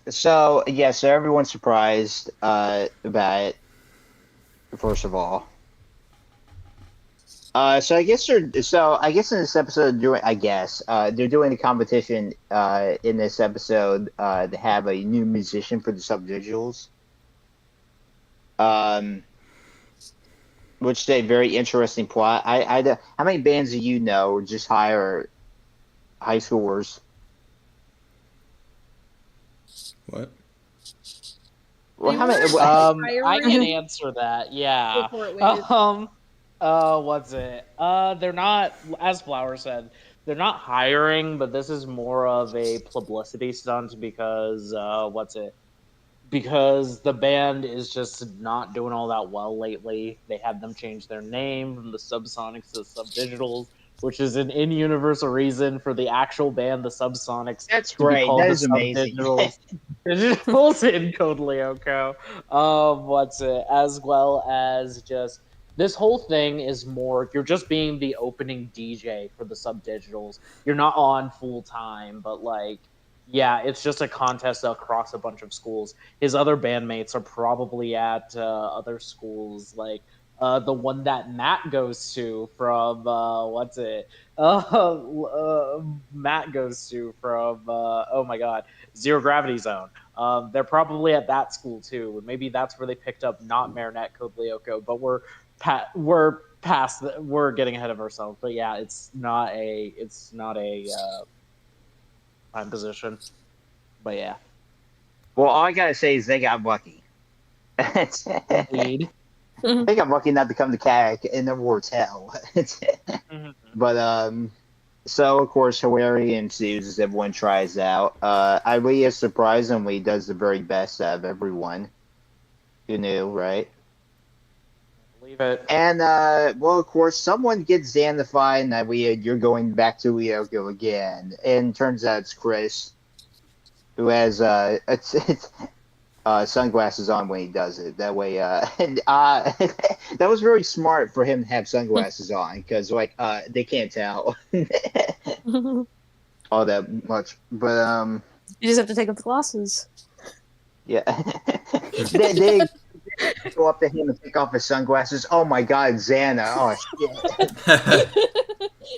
So yeah, so everyone's surprised about it. First of all, so I guess in this episode they're doing a competition in this episode to have a new musician for the subdigitals. Which is a very interesting plot. How many bands do you know just hire high schoolers? What? Well, how many? I can answer that. Yeah. What's it? They're not, as Flower said, they're not hiring, but this is more of a publicity stunt because because the band is just not doing all that well lately. They had them change their name from the Subsonics to the Subdigitals, which is an in-universal reason for the actual band, the Subsonics, That's to great. be called That the is amazing. Digitals in Code Lyoko. As well as just this whole thing is more, you're just being the opening DJ for the Subdigitals. You're not on full time, but like, yeah, it's just a contest across a bunch of schools. His other bandmates are probably at other schools, like the one that Matt goes to from Matt goes to from oh my god, Zero Gravity Zone. They're probably at that school too. Maybe that's where they picked up not Marinette Code Lyoko, but we're getting ahead of ourselves. But yeah, it's not a prime position. But yeah. Well, all I gotta say is they got lucky. Indeed. They got lucky not to come to CAC in the war's hell. But so of course hilarity ensues as everyone tries out. Iria surprisingly does the very best out of everyone. Who knew, right? Believe it. And well, of course, someone gets Xanified, and you're going back to Lyoko again. And turns out it's Chris, who has sunglasses on when he does it. That way, that was very smart for him to have sunglasses on because they can't tell all that much. But you just have to take off the glasses. Yeah, they go up to him and take off his sunglasses. Oh my God, Xana! Oh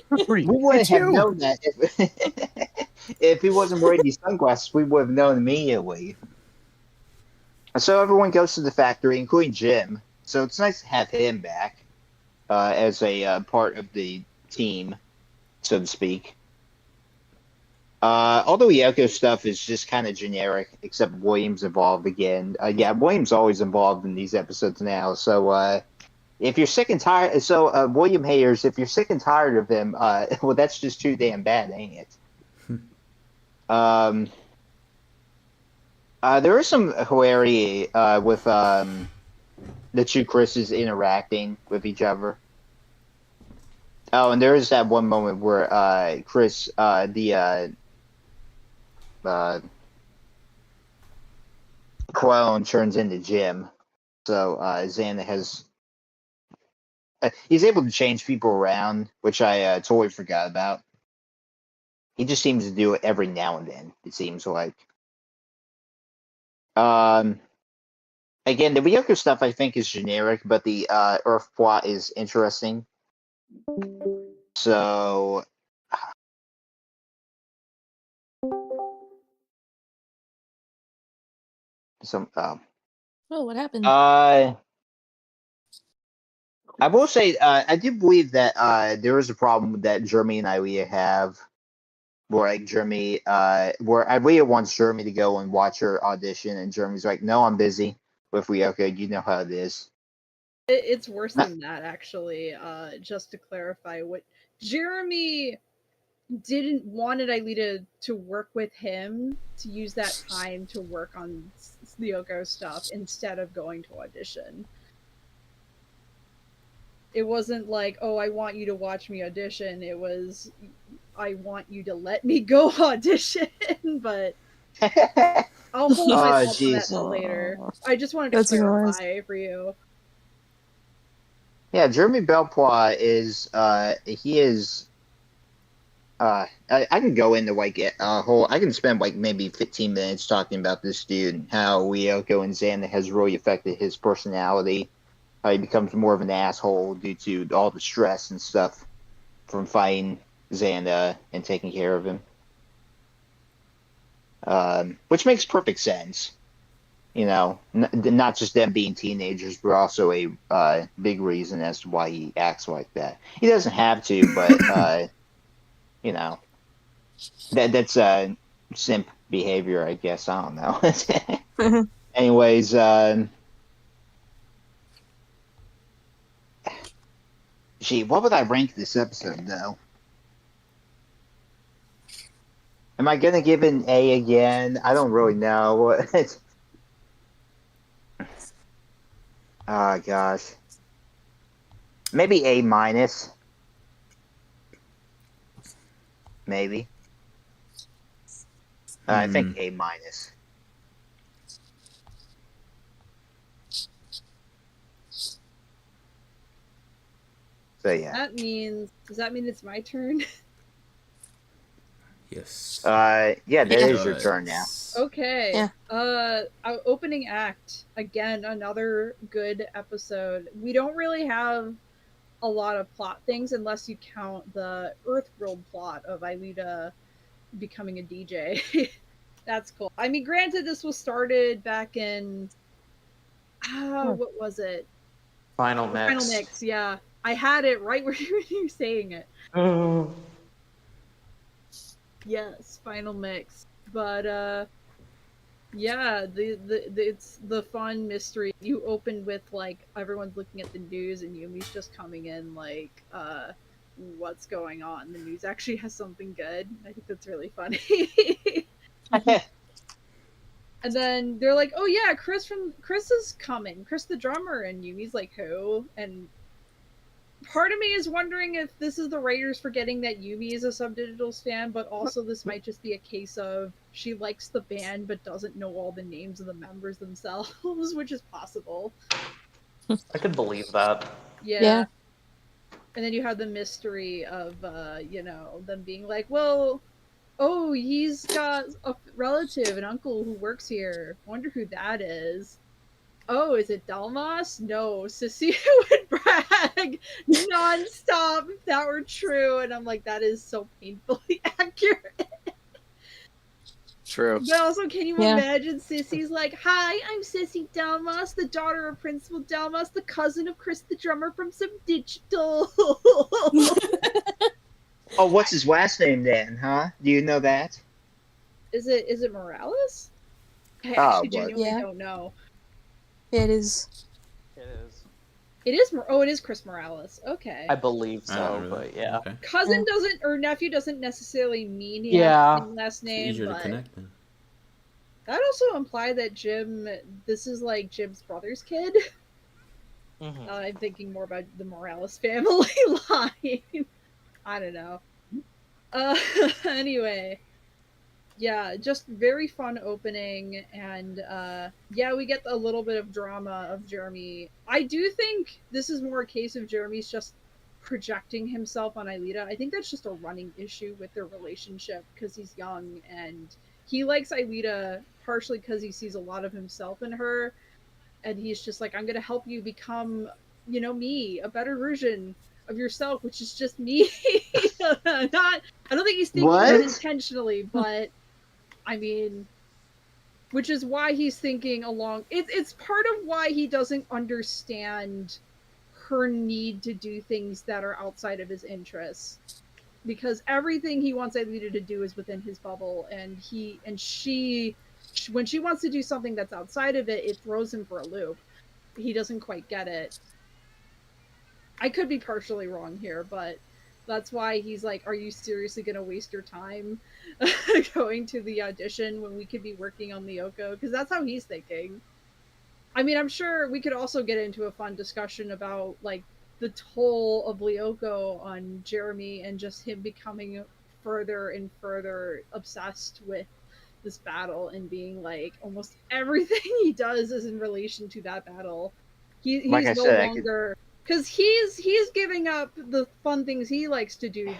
shit! We wouldn't have known that if he wasn't wearing these sunglasses. We would have known immediately. So everyone goes to the factory, including Jim. So it's nice to have him back as a part of the team, so to speak. Although Lyoko stuff is just kind of generic, except William's involved again. Yeah, William's always involved in these episodes now. So if you're sick and tired, William haters, if you're sick and tired of him, well, that's just too damn bad, ain't it? There is some hilarity with the two Chris's interacting with each other. Oh, and there is that one moment where Chris, clone turns into Jim. So Xana has... he's able to change people around, which I totally forgot about. He just seems to do it every now and then, it seems like. Again, the Lyoko stuff I think is generic, but the Earth plot is interesting. So... Oh, what happened? I will say, I do believe that there is a problem that Jeremy and Ilea have where like Jeremy, where Alita wants Jeremy to go and watch her audition, and Jeremy's like, "No, I'm busy with Ryoko. You know how it is." It's worse than that, actually. Just to clarify, what Jeremy didn't wanted Aelita to work with him to use that time to work on Lyoko stuff instead of going to audition. It wasn't like, oh, I want you to watch me audition. It was, I want you to let me go audition, but I'll hold myself to that till later. I just wanted to clarify for you. Yeah, Jeremy Belpois is he is I can go into like a whole. I can spend like maybe 15 minutes talking about this dude and how Lyoko and Xander has really affected his personality. How he becomes more of an asshole due to all the stress and stuff from fighting Xander and taking care of him. Which makes perfect sense. You know, not just them being teenagers, but also a big reason as to why he acts like that. He doesn't have to, but you know, that's simp behavior, I guess. I don't know. Anyways, gee, what would I rank this episode though? Am I gonna give it an A again? I don't really know. Oh gosh, maybe A minus. Maybe. I think A minus. So yeah. Does that mean it's my turn? Yes. Yeah, that is your turn now. Okay. Yeah. Opening act. Again, another good episode. We don't really have a lot of plot things unless you count the Earthworld plot of Aelita becoming a DJ. That's cool. I mean, granted, this was started back in what was it? Final Mix. Final Mix, yeah. I had it right where you were saying it. Yes, Final Mix. But yeah, it's the fun mystery. You open with like everyone's looking at the news and Yumi's just coming in like what's going on? The news actually has something good. I think that's really funny. And then they're like, "Oh yeah, Chris is coming. Chris the drummer." And Yumi's like, "Who?" And part of me is wondering if this is the writers forgetting that Yumi is a Subdigitals fan, but also this might just be a case of she likes the band but doesn't know all the names of the members themselves, which is possible. I could believe that. Yeah. And then you have the mystery of, them being like, well, oh, he's got a relative, an uncle who works here. Wonder who that is. Oh, is it Dalmas? No, Sissy would brag nonstop if that were true. And I'm like, that is so painfully accurate. True. But also, can you imagine Sissy's like, hi, I'm Sissy Dalmas, the daughter of Principal Dalmas, the cousin of Chris the drummer from Subdigital. Oh, what's his last name then, huh? Do you know that? Is it Morales? I actually genuinely don't know. It is. It is. It is Chris Morales. Okay. I believe so, but yeah. Okay. Cousin doesn't, or nephew doesn't necessarily mean he has the same last name. It's easier but to connect then. that also implied that this is like Jim's brother's kid. Mm-hmm. I'm thinking more about the Morales family line. I don't know. Anyway. Yeah, just very fun opening, and we get a little bit of drama of Jeremy. I do think this is more a case of Jeremy's just projecting himself on Aelita. I think that's just a running issue with their relationship because he's young and he likes Aelita partially because he sees a lot of himself in her, and he's just like, I'm gonna help you become, me, a better version of yourself, which is just me. I don't think he's thinking that intentionally, but I mean, which is why he's thinking along. It's part of why he doesn't understand her need to do things that are outside of his interests. because everything he wants Aelita to do is within his bubble, and she when she wants to do something that's outside of it, it throws him for a loop. He doesn't quite get it. I could be partially wrong here, but that's why he's like, are you seriously going to waste your time going to the audition when we could be working on Lyoko? Because that's how he's thinking. I mean, I'm sure we could also get into a fun discussion about like the toll of Lyoko on Jeremy and just him becoming further and further obsessed with this battle and being like almost everything he does is in relation to that battle. He's like I no said, longer because he's giving up the fun things he likes to do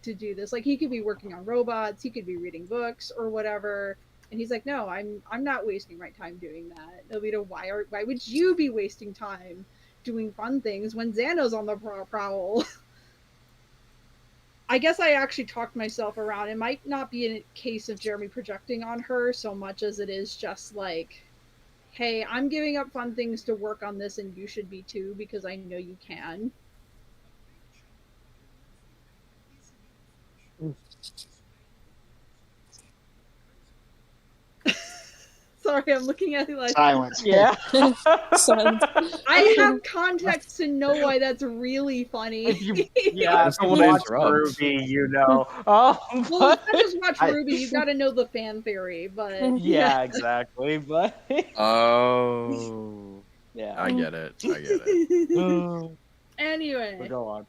to do this. Like he could be working on robots, he could be reading books or whatever. And he's like, no, I'm not wasting my time doing that. Alita, why would you be wasting time doing fun things when Xana's on the prowl? I guess I actually talked myself around. It might not be a case of Jeremy projecting on her so much as it is just like, hey, I'm giving up fun things to work on this and you should be too because I know you can. Sorry, I'm looking at it like silence. Yeah. Silence. I have context to know why that's really funny. If you, yeah, It's if you someone watch interrupts. Ruby, you know. Oh, Well, it's but, not just watch Ruby, you gotta know the fan theory, but yeah, exactly. But Oh. yeah. I get it. I get it. Anyway. Go on.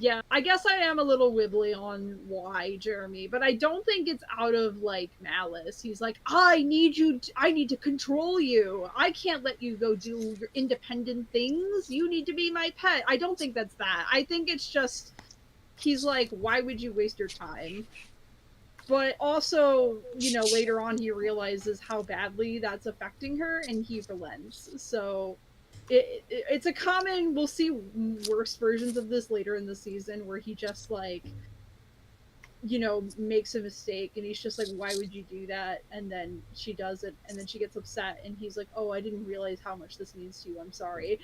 Yeah, I guess I am a little wibbly on why Jeremy, but I don't think it's out of like malice. He's like, I need to control you. I can't let you go do your independent things. You need to be my pet. I don't think that's that. I think it's just he's like, why would you waste your time? But also, you know, later on he realizes how badly that's affecting her and he relents. So it's a common, we'll see worse versions of this later in the season where he just like, you know, makes a mistake and he's just like, why would you do that? And then she does it and then she gets upset and he's like, oh, I didn't realize how much this means to you. I'm sorry.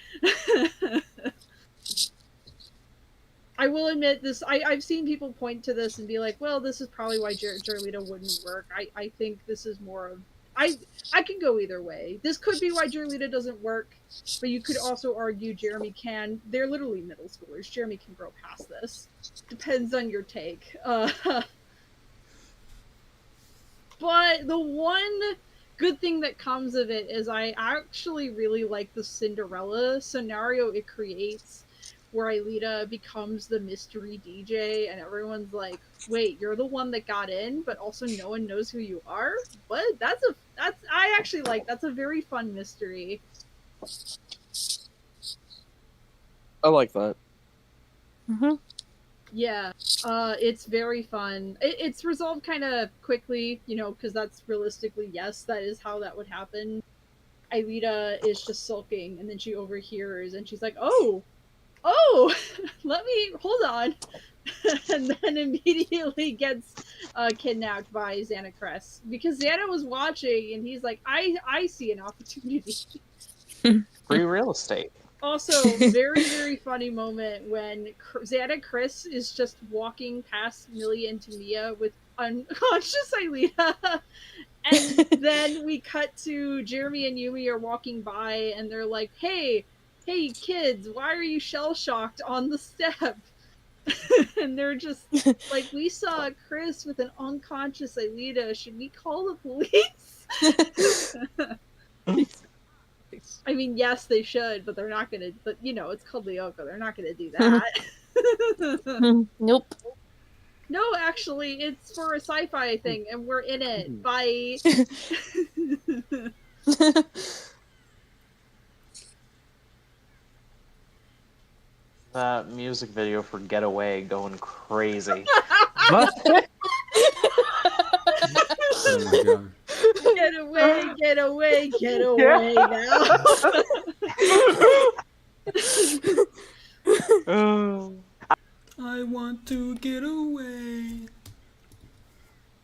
I will admit this. I've seen people point to this and be like, well, this is probably why Jerlita wouldn't work. I think this is more of I can go either way. This could be why Jerlita doesn't work, but you could also argue Jeremy can. They're literally middle schoolers. Jeremy can grow past this. Depends on your take. But the one good thing that comes of it is I actually really like the Cinderella scenario it creates, where Aelita becomes the mystery DJ and everyone's like, wait, you're the one that got in, but also no one knows who you are? What? I actually like, that's a very fun mystery. I like that. Mm-hmm. Yeah, it's very fun. It's resolved kind of quickly, you know, because that's realistically, yes, that is how that would happen. Aelita is just sulking, and then she overhears, and she's like, oh, let me, hold on. And then immediately gets kidnapped by Xana Cress. Because Xana was watching, and he's like, I see an opportunity. Free real estate. Also, very, very funny moment when Xana Chris is just walking past Millie and Tamia with unconscious Aelita. And then we cut to Jeremy and Yumi are walking by, and they're like, hey kids, why are you shell-shocked on the step? And they're just like, we saw Chris with an unconscious Aelita. Should we call the police? I mean, yes, they should, but they're not gonna. But you know, it's called Lyoko. They're not gonna do that. Nope. No, actually, it's for a sci-fi thing, and we're in it. Bye. That music video for Getaway going crazy. Oh my god. Get away now. I want to get away.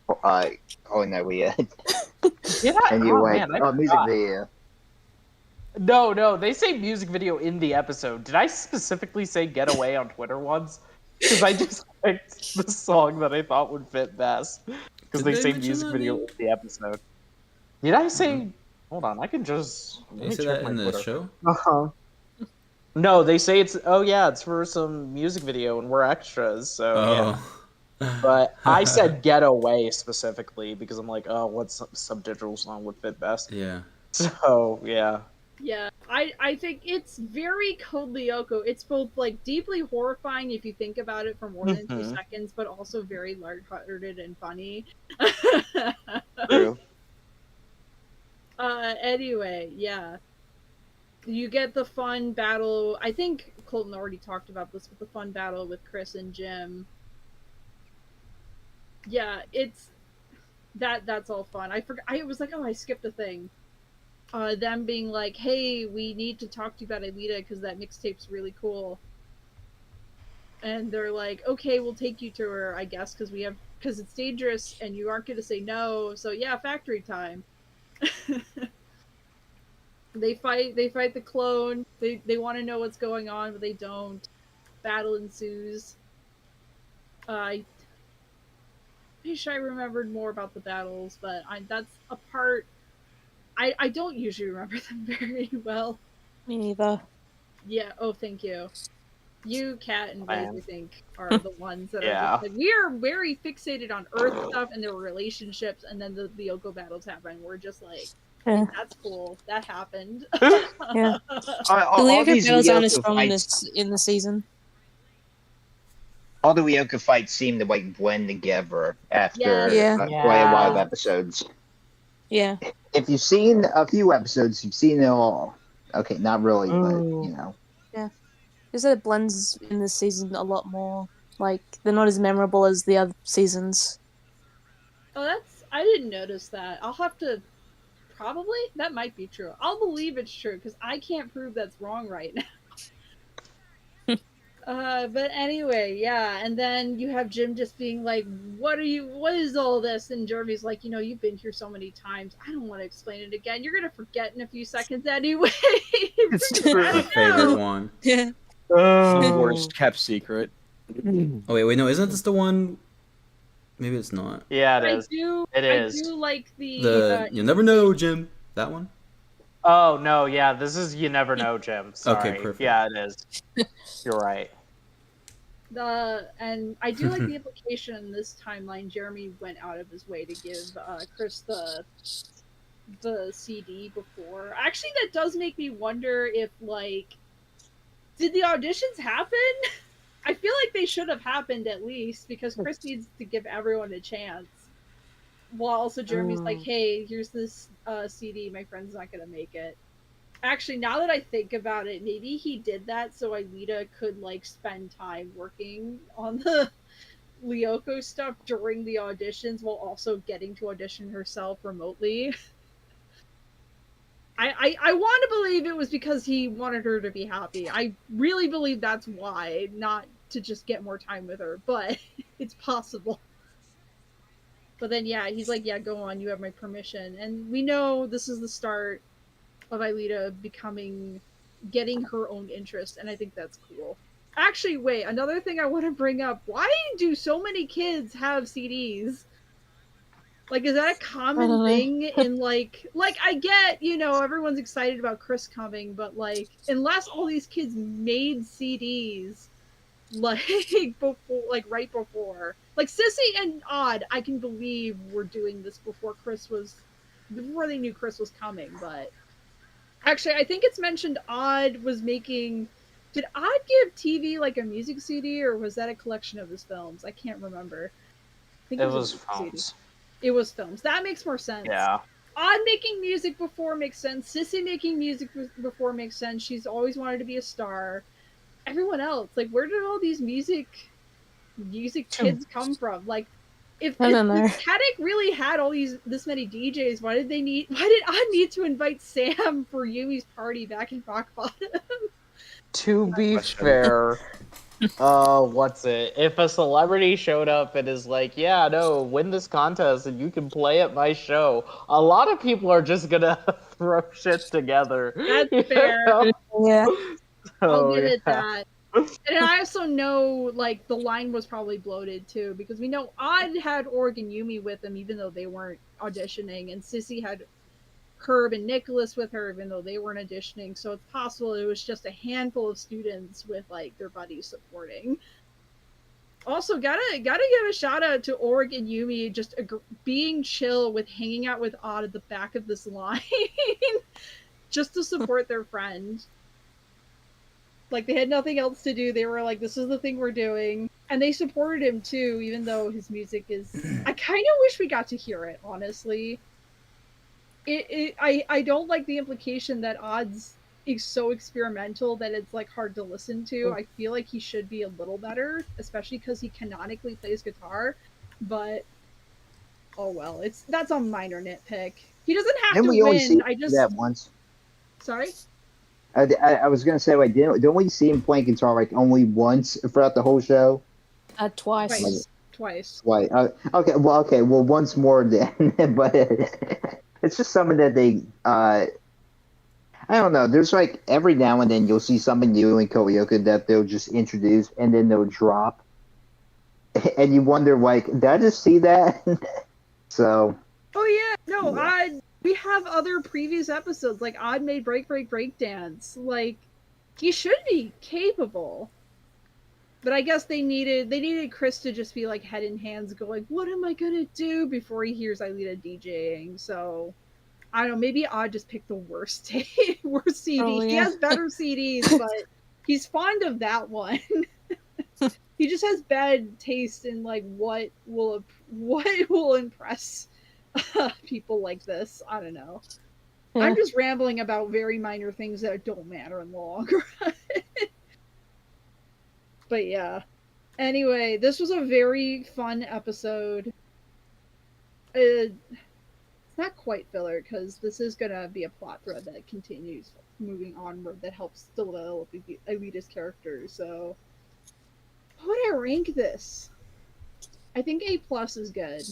Oh no, we Yeah. and you wait. Man, I Oh, music forgot. video. No, they say music video in the episode. Did I specifically say Getaway on Twitter once? because I just picked the song that I thought would fit best. Because Did they they say mention music that video name? in the episode. Did I say? Mhm. Hold on, I can just let Did you me say check that my in the Twitter. show? Uh-huh. No, they say it's it's for some music video and we're extras, so yeah. But I said Get Away specifically because I'm like, oh, what subdigital song would fit best? Yeah. So yeah. Yeah, I think it's very Code Lyoko. It's both like deeply horrifying if you think about it for more than 2 seconds, but also very lighthearted and funny. True. Anyway, yeah. You get the fun battle. I think Colton already talked about this, but the fun battle with Chris and Jim. Yeah, it's that's all fun. I forgot. I was like, oh, I skipped a thing. Them being like, hey, we need to talk to you about Alita because that mixtape's really cool. And they're like, okay, we'll take you to her, I guess, because it's dangerous and you aren't going to say no. So yeah, factory time. They fight the clone. They want to know what's going on, but they don't. Battle ensues. I wish I remembered more about the battles, but that's a part I don't usually remember them very well. Me neither. Yeah, oh thank you. You, Kat, and Liz, I think, are the ones that are Yeah. just like, we are very fixated on Earth stuff and their relationships, and then the Lyoko battles happen. We're just like, Yeah. that's cool. That happened. Yeah. All The Lyoko these battles aren't as Lyoko strong fights, in the season. all the Lyoko fights seem to like blend together after Yeah. quite a lot of episodes. Yeah. If you've seen a few episodes, you've seen it all. Okay, not really, but you know. Yeah. Just that it blends in this season a lot more. Like, they're not as memorable as the other seasons. Oh, I didn't notice that. I'll have to, probably, that might be true. I'll believe it's true, because I can't prove that's wrong right now. But anyway, yeah, and then you have Jim just being like, what is all this? And Jeremy's like, you've been here so many times, I don't want to explain it again. You're gonna forget in a few seconds anyway. My favorite one. Yeah. The worst kept secret. Oh wait, no, isn't this the one? Maybe it's not. Yeah, it is. It I is. do like the You'll never know, Jim. That one? Oh no, yeah, this is You Never Know, Jim. Sorry. Okay, perfect. Yeah, it is. You're right. And I do like the implication in this timeline. Jeremy went out of his way to give Chris the CD before. Actually, that does make me wonder if, like, did the auditions happen? I feel like they should have happened at least, because Chris needs to give everyone a chance. While also Jeremy's like, hey, here's this CD, my friend's not gonna make it. Actually, now that I think about it, maybe he did that so Alita could, like, spend time working on the Lyoko stuff during the auditions while also getting to audition herself remotely. I want to believe it was because he wanted her to be happy. I really believe that's why, not to just get more time with her, but it's possible. But then, yeah, he's like, yeah, go on, you have my permission. And we know this is the start of Alita getting her own interest, and I think that's cool. Actually, wait, another thing I want to bring up, why do so many kids have CDs? Like, is that a common thing in, like, I get, everyone's excited about Chris coming, but, like, unless all these kids made CDs, like, right before. Like, Sissy and Odd, I can believe were doing this before they knew Chris was coming, but actually, I think it's mentioned Odd was making... Did Odd give TV, like, a music CD, or was that a collection of his films? I can't remember. I think it was films. CD. It was films. That makes more sense. Yeah. Odd making music before makes sense. Sissy making music before makes sense. She's always wanted to be a star. Everyone else, like, where did all these music kids come from? Like, if Caddick really had this many DJs, why did Odd need to invite Sam for Yumi's party back in Rock Bottom? To be fair, what's it? If a celebrity showed up and is like, yeah, no, win this contest and you can play at my show, a lot of people are just gonna throw shit together. That's fair. Yeah. I'll give it that. And I also know, like, the line was probably bloated too, because we know Odd had Org and Yumi with him, even though they weren't auditioning, and Sissy had Herb and Nicholas with her, even though they weren't auditioning. So it's possible it was just a handful of students with like their buddies supporting. Also, gotta give a shout out to Org and Yumi just being chill with hanging out with Odd at the back of this line, just to support their friend. Like, they had nothing else to do. They were like, this is the thing we're doing. And they supported him too, even though his music is... I kind of wish we got to hear it, honestly. I don't like the implication that Odd's is so experimental that it's, like, hard to listen to. I feel like he should be a little better, especially because he canonically plays guitar. But, oh well. That's a minor nitpick. He doesn't have to win. I just... that once. Sorry? I was gonna say, like, don't we see him playing guitar like only once throughout the whole show? Twice. Twice. Why? Okay. Well, once more then. But it's just something that they. I don't know. There's like every now and then you'll see something new in karaoke that they'll just introduce and then they'll drop, and you wonder, like, did I just see that? So. Oh yeah, no, yeah. We have other previous episodes, like Odd made Break Dance. Like, he should be capable. But I guess they needed Chris to just be like head in hands going, what am I gonna do before he hears Aelita DJing? So I don't know, maybe Odd just picked the worst CD. Oh, yeah. He has better CDs, but he's fond of that one. He just has bad taste in like what will impress people like this. I don't know. Yeah. I'm just rambling about very minor things that don't matter in the long run. But yeah. Anyway, this was a very fun episode. It's not quite filler, because this is going to be a plot thread that continues moving onward that helps develop Aelita's character. So, how would I rank this? I think A+ is good.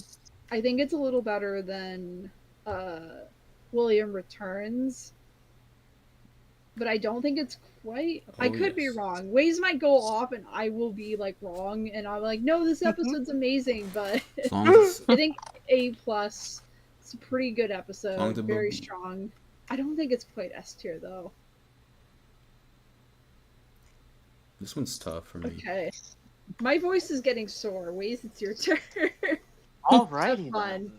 I think it's a little better than William Returns, but I don't think it's quite... I could be wrong. Ways might go off and I will be like wrong, and I'm like, no, this episode's amazing, but I think A+, it's a pretty good episode, very strong. I don't think it's quite S tier though. This one's tough for me. Okay. My voice is getting sore. Ways, it's your turn. Alrighty then.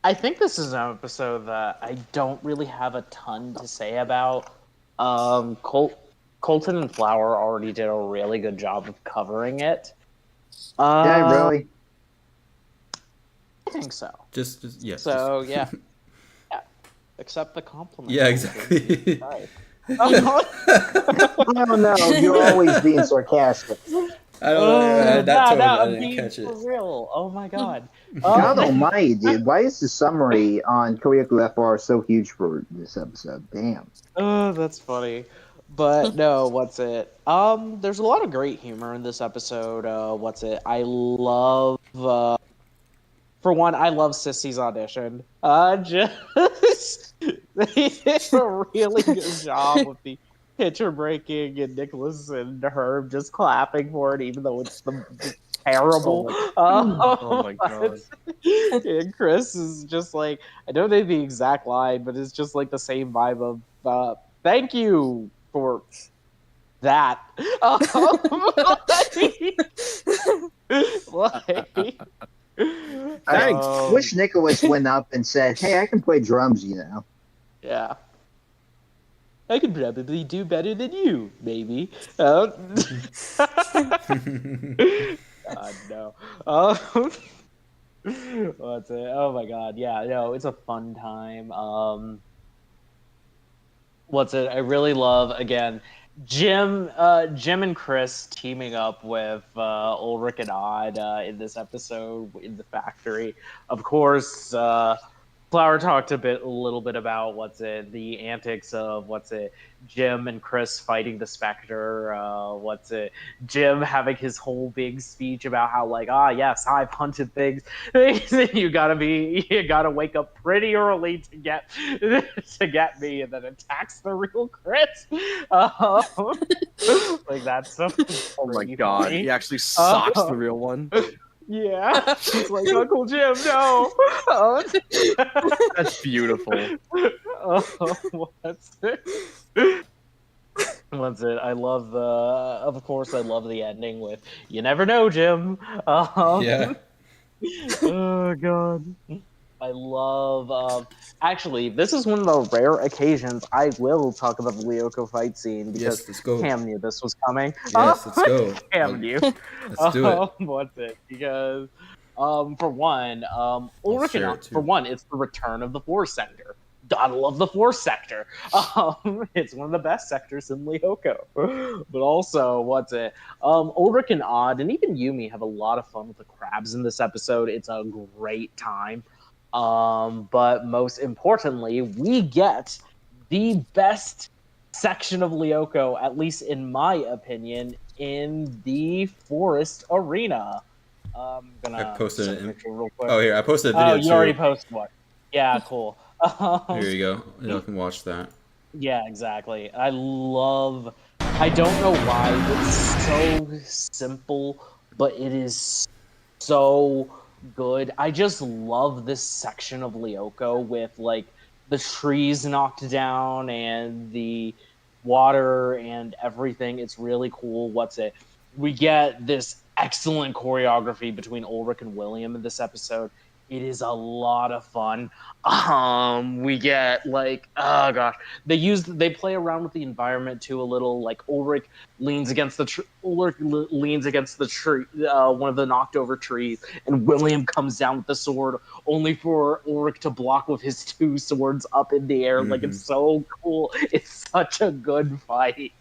I think this is an episode that I don't really have a ton to say about. Colton and Flower already did a really good job of covering it. Yeah, really? I think so. Just yeah. So yeah. Yeah. Accept the compliment. Yeah, exactly. I don't know. You're always being sarcastic. I don't know. I didn't catch it. For real. Oh my god. God almighty, dude. Why is the summary on Koreaku FR so huge for this episode? Damn. Oh, that's funny. But no, what's it? There's a lot of great humor in this episode. I love for one, I love Sissy's audition. They did a really good job with the picture breaking and Nicholas and Herb just clapping for it, even though it's terrible. Oh my god. And Chris is just like, I don't know the exact line, but it's just like the same vibe of thank you for that. I wish Nicholas went up and said, hey, I can play drums, you know. Yeah. I could probably do better than you, maybe. God, no. What's it? Oh my god, yeah, no, it's a fun time. What's it? I really love, again, Jim and Chris teaming up with Ulrich and Odd in this episode in the factory. Of course, Flower talked a little bit about the antics of Jim and Chris fighting the Spectre. Jim having his whole big speech about how yes, I've hunted things. you gotta wake up pretty early to get me, and then attacks the real Chris. That's so. Oh my god, funny. he actually socks the real one. Yeah, he's like, Uncle Jim, no. That's beautiful. What's it? I love of course, I love the ending with, you never know, Jim. Yeah. Oh, God. I love. Actually, this is one of the rare occasions I will talk about the Lyoko fight scene because Yes, let's go. Cam knew this was coming. Yes, let's go. Cam knew. Let's do it. Because, for one, Ulrich share and it, too. for one, it's the return of the Force Sector. Gotta love the Force Sector. It's one of the best sectors in Lyoko. But also, Ulrich and Odd and even Yumi have a lot of fun with the crabs in this episode. It's a great time. But most importantly, we get the best section of Lyoko, at least in my opinion, in the forest arena. I'm gonna I posted send it a in. picture real quick. Oh, here, I posted a video you too. already posted one. Yeah, cool. Here you go. You can watch that. Yeah, exactly. I don't know why it's so simple, but it is so good. I just love this section of Lyoko with the trees knocked down and the water and everything. It's really cool. We get this excellent choreography between Ulrich and William in this episode. It is a lot of fun. We get oh gosh, they play around with the environment too a little. Ulrich leans against the tree, one of the knocked over trees, and William comes down with the sword, only for Ulrich to block with his two swords up in the air. Mhm. It's so cool. It's such a good fight.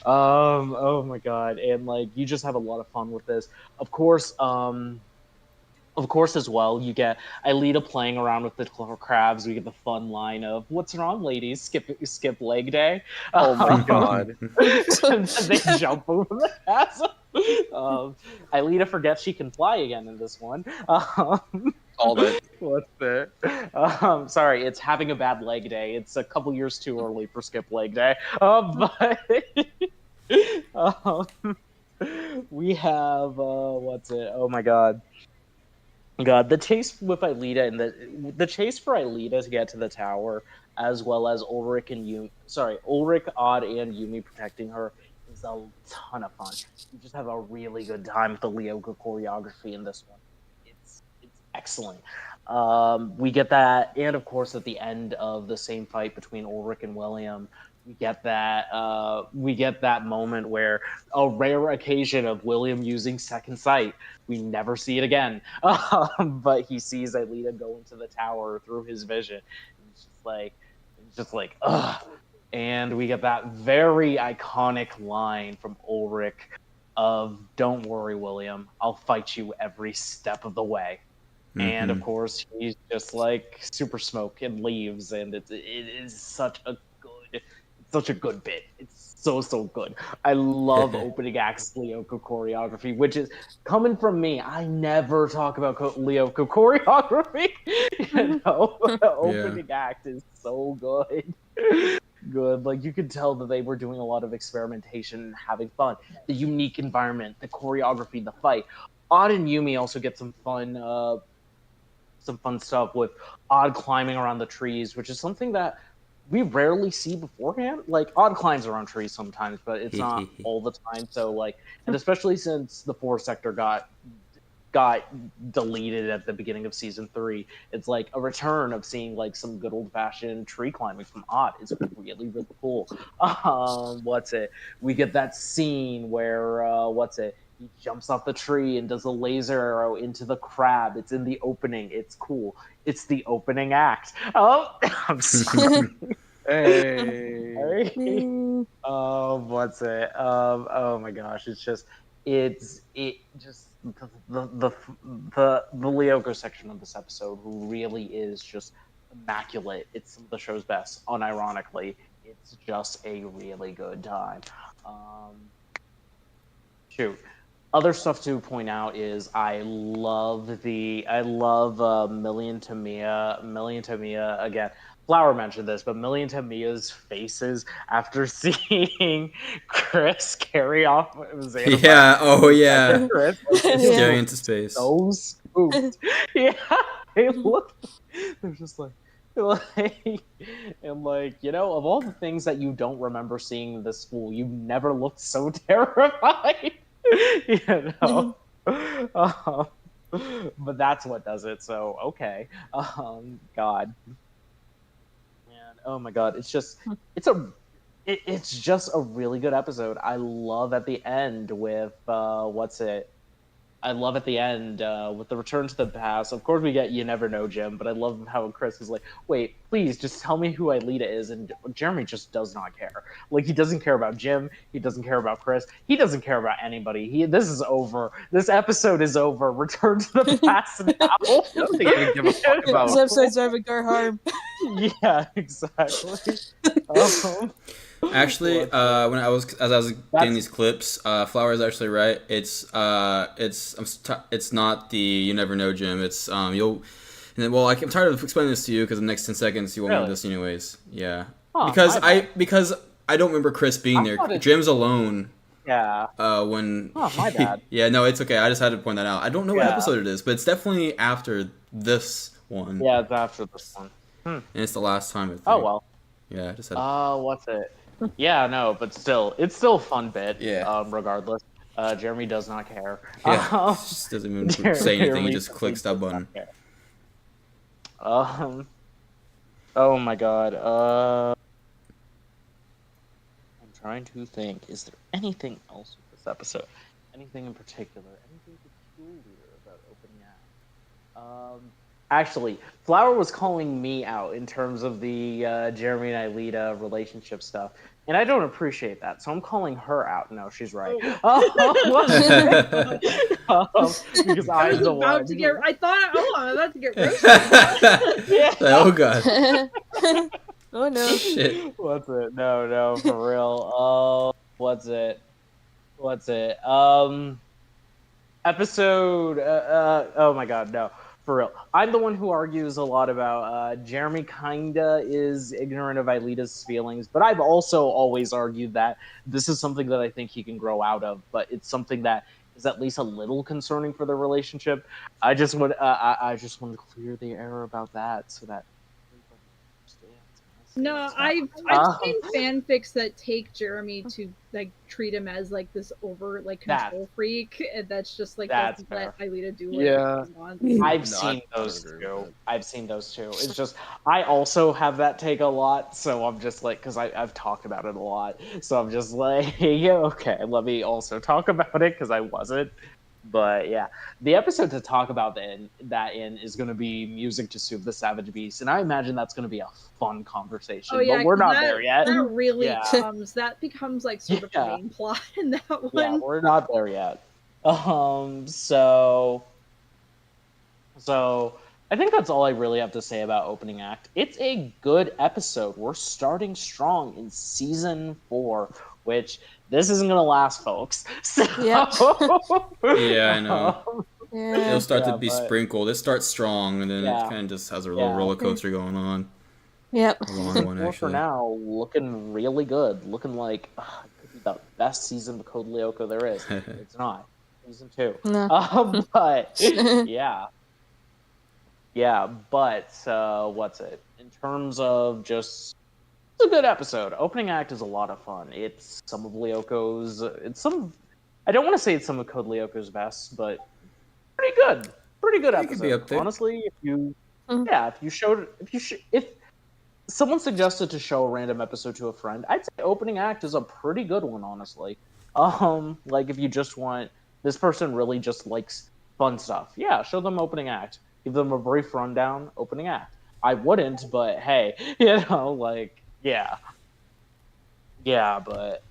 Oh my god, and you just have a lot of fun with this. Of course, as well, you get Aelita playing around with the crabs. We get the fun line of "What's wrong, ladies? Skip leg day." Oh my god. And then they jump over the chasm. Aelita forgets she can fly again in this one. All that. Sorry, it's having a bad leg day. It's a couple years too early for skip leg day. But we have oh my god. The chase with Aelita and the chase for Aelita to get to the tower, as well as Ulrich, Odd, and Yumi protecting her, is a ton of fun. You just have a really good time with the Lyoko choreography in this one. It's excellent. We get that, and of course, at the end of the same fight between Ulrich and William, we get that moment where a rare occasion of William using second sight. We never see it again, but he sees Aelita go into the tower through his vision. And it's just like, ugh. And we get that very iconic line from Ulrich of "Don't worry, William, I'll fight you every step of the way." And of course, he's just super smoke and leaves, and it is such a good bit. It's so good. I love opening acts Lyoko choreography, which is coming from me. I never talk about Lyoko choreography. The opening act is so good. Good. You could tell that they were doing a lot of experimentation and having fun. The unique environment, the choreography, the fight. Odd and Yumi also get some fun stuff with Odd climbing around the trees, which is something that we rarely see beforehand. Odd climbs around trees sometimes, but it's not all the time. So and especially since the Force Sector got deleted at the beginning of season 3, it's a return of seeing some good old fashioned tree climbing from Odd. It's really, really cool. We get that scene where he jumps off the tree and does a laser arrow into the crab. It's in the opening. It's cool. It's the opening act. Oh, I'm sorry. Hey. Oh my gosh. It just the Lyoko section of this episode, who really is just immaculate. It's some of the show's best, unironically. It's just a really good time. Shoot. Other stuff to point out is I love Millie and Tamia again. Flower mentioned this, but Millie and Tamia's faces after seeing Chris carry off Xanadu. Yeah. Oh yeah. Chris, Staring into space. So spooked. Yeah. They look. They're just like. And like, you know, of all the things that you don't remember seeing in this school, you never looked so terrified. You know. But that's what does it. So okay. God. Man, oh my God, it's just a really good episode. I love at the end with with the return to the past. Of course, we get You Never Know Jim, but I love how Chris is like, wait, please just tell me who Aelita is. And Jeremy just does not care. Like, he doesn't care about Jim. He doesn't care about Chris. He doesn't care about anybody. This is over. This episode is over. Return to the past now. I don't think they give a fuck about This episode's over. Go home. Yeah, exactly. Actually, as I was getting these clips, Flower is actually right. It's not the You Never Know Jim. It's I'm tired of explaining this to you because the next 10 seconds you won't know this anyways. Yeah, because I don't remember Chris being there. Jim's alone. Yeah. When. Oh, my bad. Yeah, no, it's okay. I just had to point that out. I don't know what episode it is, but it's definitely after this one. Yeah, it's after this one. And it's the last time. I think. Oh well. Yeah, I just had. What's it? Yeah, no, but still, it's still a fun bit. Yeah. Regardless, Jeremy does not care. Yeah. He just doesn't even say anything. He just clicks that button. Oh my God. I'm trying to think. Is there anything else with this episode? Anything in particular? Anything peculiar about opening act? Actually, Flower was calling me out in terms of the Jeremy and Aelita relationship stuff, and I don't appreciate that, so I'm calling her out. No, she's right. Because I'm the one. I thought, I'm about to get roasted. Yeah. Oh God. Oh no. Shit. What's it? No, for real. What's it? Episode. Oh my God, no. For real. I'm the one who argues a lot about Jeremy kinda is ignorant of Aelita's feelings, but I've also always argued that this is something that I think he can grow out of, but it's something that is at least a little concerning for the relationship. I just want to clear the air about that so that everybody understands. No, I've seen fanfics that take Jeremy to like treat him as like this over like control freak, and that's just like doesn't let Aelita do whatever he wants. I've seen those too. It's just I also have that take a lot, so I'm just like, because I've talked about it a lot, so I'm just like, yeah, okay, let me also talk about it because I wasn't. But yeah, the episode to talk about that in is going to be Music to Soothe the Savage Beast, and I imagine that's going to be a fun conversation. Oh, yeah, but we're not there yet. That really that becomes like sort of the main plot in that one. Yeah, we're not there yet. So I think that's all I really have to say about opening act. It's a good episode. We're starting strong in season 4, which this isn't gonna last, folks. So... Yeah, I know. It'll start to be sprinkled. It starts strong, and then it kind of just has a little roller coaster going on. Yep. A long one, actually. For now, looking really good. Looking like it could be the best season of Code Lyoko there is. It's not. Season 2. No. But but what's it? In terms of just, it's a good episode. Opening act is a lot of fun. It's some of Lyoko's. I don't want to say it's some of Code Lyoko's best, but pretty good. Pretty good episode. Could be up there. Honestly, if someone suggested to show a random episode to a friend, I'd say opening act is a pretty good one, honestly. Like if you just want, this person really just likes fun stuff, yeah, show them opening act. Give them a brief rundown, opening act. I wouldn't, but hey, like, yeah. Yeah, but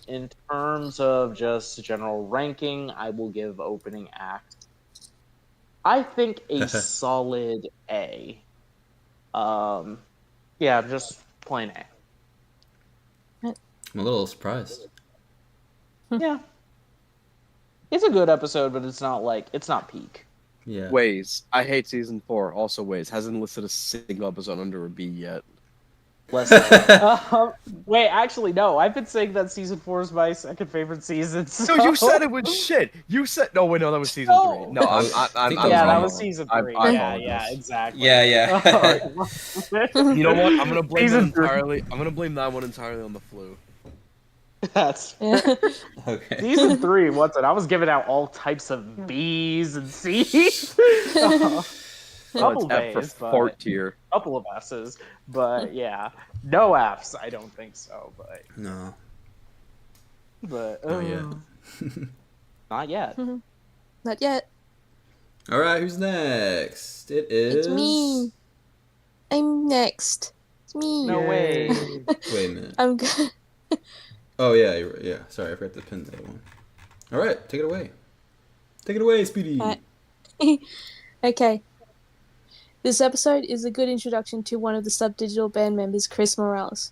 in terms of just general ranking, I will give opening act, I think, a solid A. Yeah, just plain A. I'm a little surprised. Yeah. It's a good episode, but it's not peak. Yeah. Ways. I hate season 4. Also, Ways hasn't listed a single episode under a B yet. Listen. Wait, actually, no. I've been saying that season 4 is my second favorite season. So... No, you said it was shit. You said no. Wait, no, that was season 3. No, I'm Yeah, that was season 3. Yeah, exactly. Yeah. You know what? I'm gonna blame that entirely. I'm gonna blame that one entirely on the flu. That's okay. Season 3. What's it? I was giving out all types of B's and C's. Couple F for fort tier. Couple of S's, but yeah, no F's. I don't think so, but no. But not yet. Not yet. Not yet. All right, who's next? It is. It's me. I'm next. It's me. No way. Wait a minute. I'm good. Oh yeah, yeah. Sorry, I forgot to pin that one. All right, take it away. Take it away, Speedy. Okay. This episode is a good introduction to one of the sub-digital band members, Chris Morales.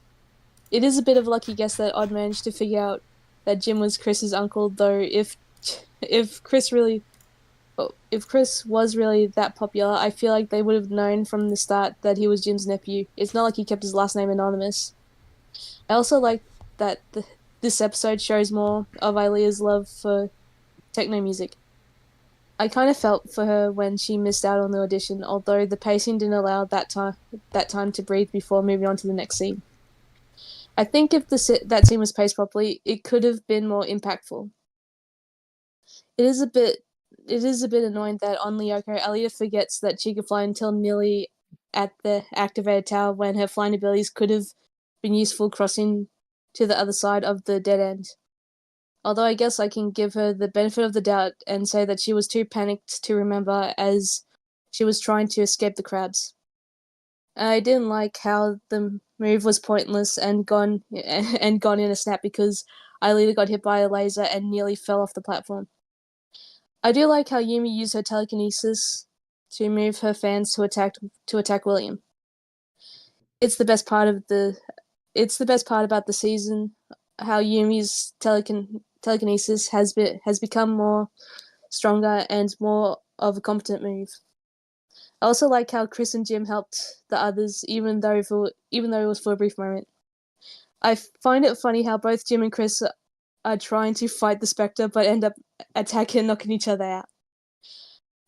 It is a bit of a lucky guess that Odd managed to figure out that Jim was Chris's uncle, though if Chris was really that popular, I feel like they would have known from the start that he was Jim's nephew. It's not like he kept his last name anonymous. I also like that this episode shows more of Ilea's love for techno music. I kind of felt for her when she missed out on the audition, although the pacing didn't allow that time to breathe before moving on to the next scene. I think if that scene was paced properly, it could have been more impactful. It is a bit annoying that on Lyoko, Alia forgets that she could fly until nearly at the activated tower when her flying abilities could have been useful crossing to the other side of the dead end. Although I guess I can give her the benefit of the doubt and say that she was too panicked to remember as she was trying to escape the crabs. I didn't like how the move was pointless and gone in a snap because Aelita got hit by a laser and nearly fell off the platform. I do like how Yumi used her telekinesis to move her fans to attack William. It's the best part about the season, how Yumi's telekinesis has become more stronger and more of a competent move. I also like how Chris and Jim helped the others, even though it was for a brief moment. I find it funny how both Jim and Chris are trying to fight the Spectre, but end up attacking and knocking each other out.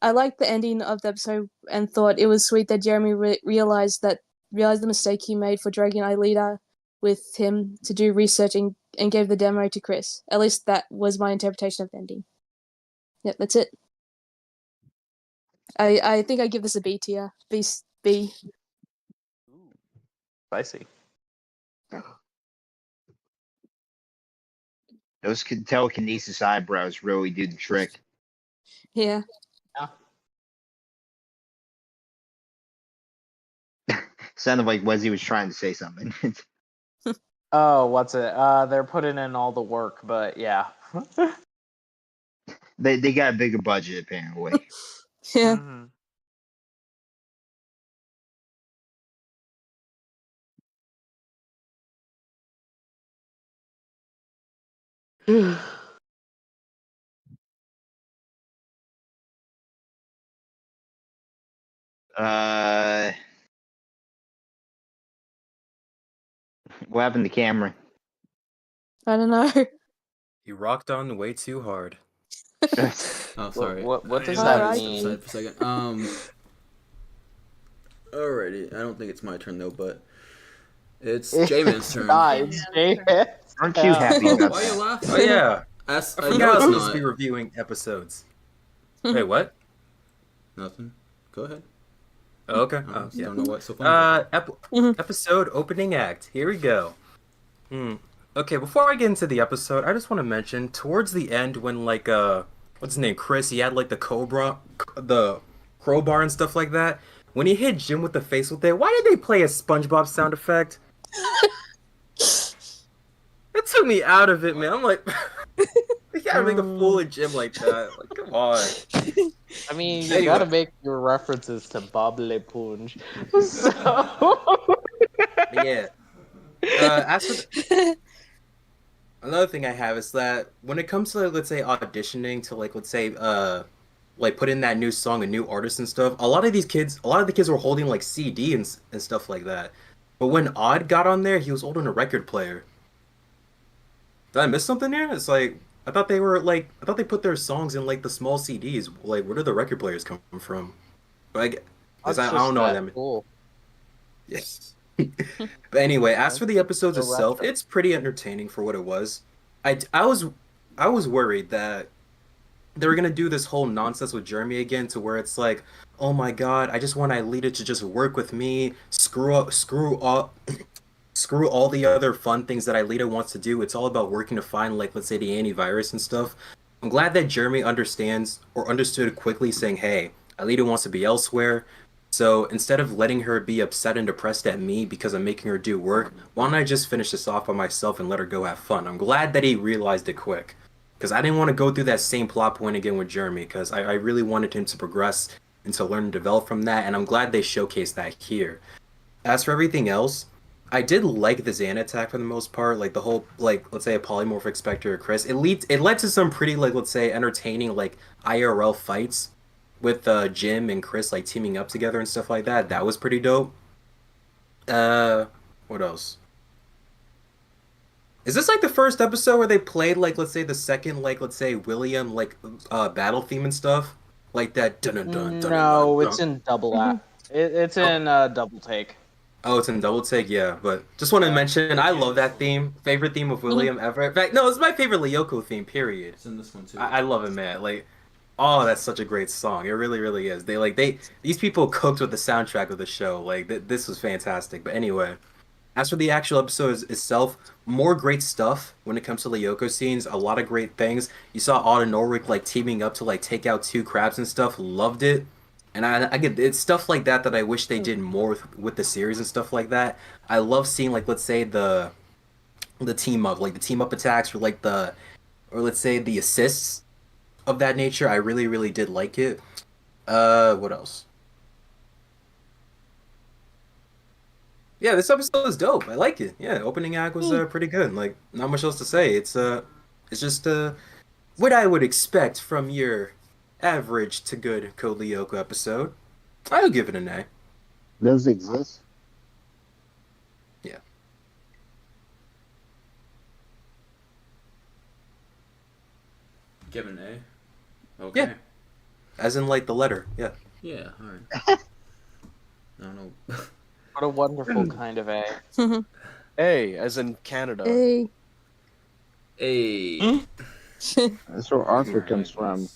I liked the ending of the episode and thought it was sweet that Jeremy realized the mistake he made for dragging Aelita with him to do research and gave the demo to Chris. At least that was my interpretation of the ending. Yep, that's it. I think I give this a B tier. B. Spicy. Those telekinesis eyebrows really do the trick. Yeah. Sounded like Wesley was trying to say something. Oh, what's it? They're putting in all the work, but yeah. They got a bigger budget apparently. Yeah. What happened to Cameron? I don't know. He rocked on way too hard. Oh, sorry. What does I that stepped mean? aside for a second. Alrighty. I don't think it's my turn though, but it's Jamin's turn. It's Jamin. Aren't you happy about Why are you that? laughing? Oh yeah, I I know forgot I it's was supposed to not. be reviewing episodes. Wait, what? Nothing. Go ahead. Oh, okay. I Oh, yeah. don't know what's so funny. Episode opening act. Here we go. Okay, before I get into the episode, I just want to mention towards the end when what's his name, Chris? He had like the crowbar and stuff like that. When he hit Jim with the face with it, why did they play a SpongeBob sound effect? took me out of it, man. I'm like, you can't make a fool of Jim like that. Like, come on. I mean, you Anyway. gotta make your references to Bob L'Eponge. So... Yeah. As for another thing I have is that when it comes to, let's say, auditioning to, like, let's say, like, put in that new song, a new artist and stuff, a lot of the kids were holding, like, CD and stuff like that. But when Odd got on there, he was holding a record player. Did I miss something here? It's like, I thought they put their songs in, like, the small CDs. Like, where do the record players come from? Like, I don't know what that means. Cool. Yes. But anyway, as for the episodes itself, it's pretty entertaining for what it was. I was worried that they were gonna do this whole nonsense with Jeremy again, to where it's like, oh my god, I just want Aelita to just work with me, screw all the other fun things that Aelita wants to do. It's all about working to find, like, let's say, the antivirus and stuff. I'm glad that Jeremy understood quickly, saying, hey, Aelita wants to be elsewhere. So instead of letting her be upset and depressed at me because I'm making her do work, why don't I just finish this off by myself and let her go have fun? I'm glad that he realized it quick. Because I didn't want to go through that same plot point again with Jeremy, because I really wanted him to progress and to learn and develop from that, and I'm glad they showcased that here. As for everything else, I did like the Xan attack for the most part, like the whole, like, let's say a polymorphic Spectre or Chris. It led to some pretty, like, let's say, entertaining, like, IRL fights with Jim and Chris, like, teaming up together and stuff like that. That was pretty dope. What else? Is this, like, the first episode where they played, like, let's say the second, like, let's say William, like, battle theme and stuff? Like that dun dun dun dun. No, it's in double act. It's in double take. Oh, it's in double take, yeah. But just want to mention, I love that theme. Favorite theme of William ever. In fact, no, it's my favorite Lyoko theme. Period. It's in this one too. I love it, man. Like, oh, that's such a great song. It really, really is. These people cooked with the soundtrack of the show. Like, this was fantastic. But anyway, as for the actual episode itself, more great stuff when it comes to Lyoko scenes. A lot of great things. You saw Odd and Ulrich, like, teaming up to, like, take out two crabs and stuff. Loved it. And I get, it's stuff like that that I wish they did more with the series and stuff like that. I love seeing, like, let's say the team up, like the team up attacks, or like or let's say the assists of that nature. I really, really did like it. What else? Yeah, this episode is dope. I like it. Yeah, opening act was pretty good. Like, not much else to say. It's just what I would expect from your average to good Code Lyoko episode. I would give it an A. Does it exist? Yeah. Give it an A. Okay. Yeah. As in, like, the letter. Yeah. Yeah. All right. I don't know. What a wonderful kind of A. A, as in Canada. Hey. A. That's where Arthur comes from.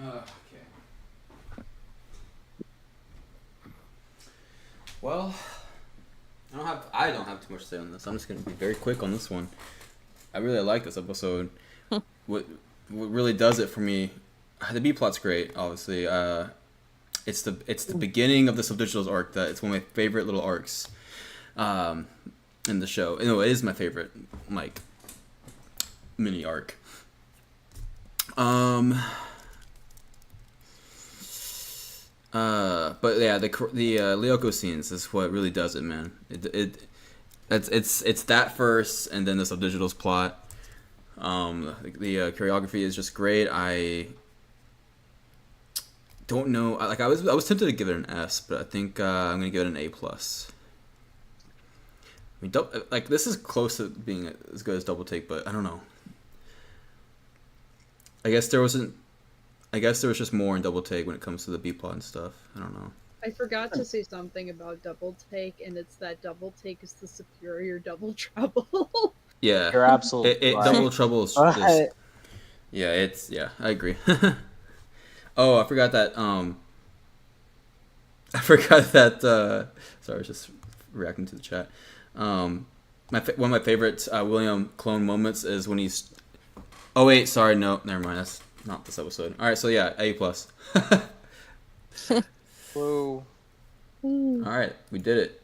Okay. Well, I don't have too much to say on this. I'm just gonna be very quick on this one. I really like this episode. What really does it for me? The B plot's great, obviously. It's the beginning of the Subdigitals arc. That it's one of my favorite little arcs, in the show. No, it is my favorite, like, mini arc. But yeah, the Lyoko scenes is what really does it, man. It's that first, and then the Subdigitals plot. The choreography is just great. I don't know. Like, I was tempted to give it an S, but I think I'm gonna give it an A plus. I mean, like, this is close to being as good as Double Take, but I don't know. I guess there was just more in Double Take when it comes to the B plot and stuff. I don't know. I forgot to say something about Double Take, and it's that Double Take is the superior Double Trouble. Yeah, You're absolutely right. Double Trouble is yeah, I agree. Oh, I forgot that. Sorry, I was just reacting to the chat. One of my favorite William clone moments is when he's. Oh wait, sorry, no, never mind. That's not this episode. All right, so yeah, A plus. Whoa. All right, we did it.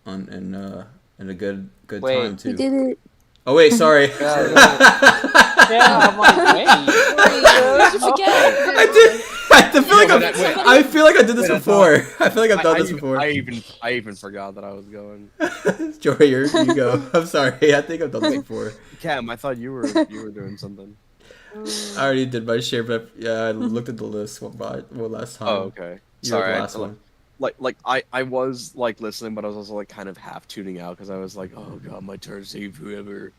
In and a good Wait. time We too. did it. Oh wait, sorry. Yeah, I'm like, wait. Did you forget? I did. I feel like I did this Wait, I before. I feel like I've done I, this before. I even forgot that I was going. Jory, you go. I'm sorry. I think I've done this before. Cam, I thought you were doing something. I already did my share, but yeah, I looked at the list one last time. Oh, okay. You were the Sorry. last one. I was like listening, but I was also like kind of half tuning out because I was like, oh god, my turn, save whoever.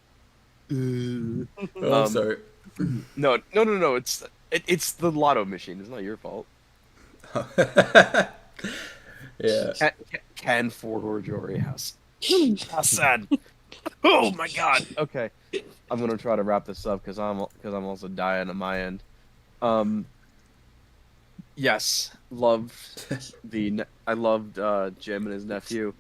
Oh, I'm sorry. No. It's the lotto machine. It's not your fault. Yeah. Can Fordor Jory House. Hassan. Oh my god. Okay. I'm gonna try to wrap this up because I'm also dying on my end. Yes, loved I loved Jim and his nephew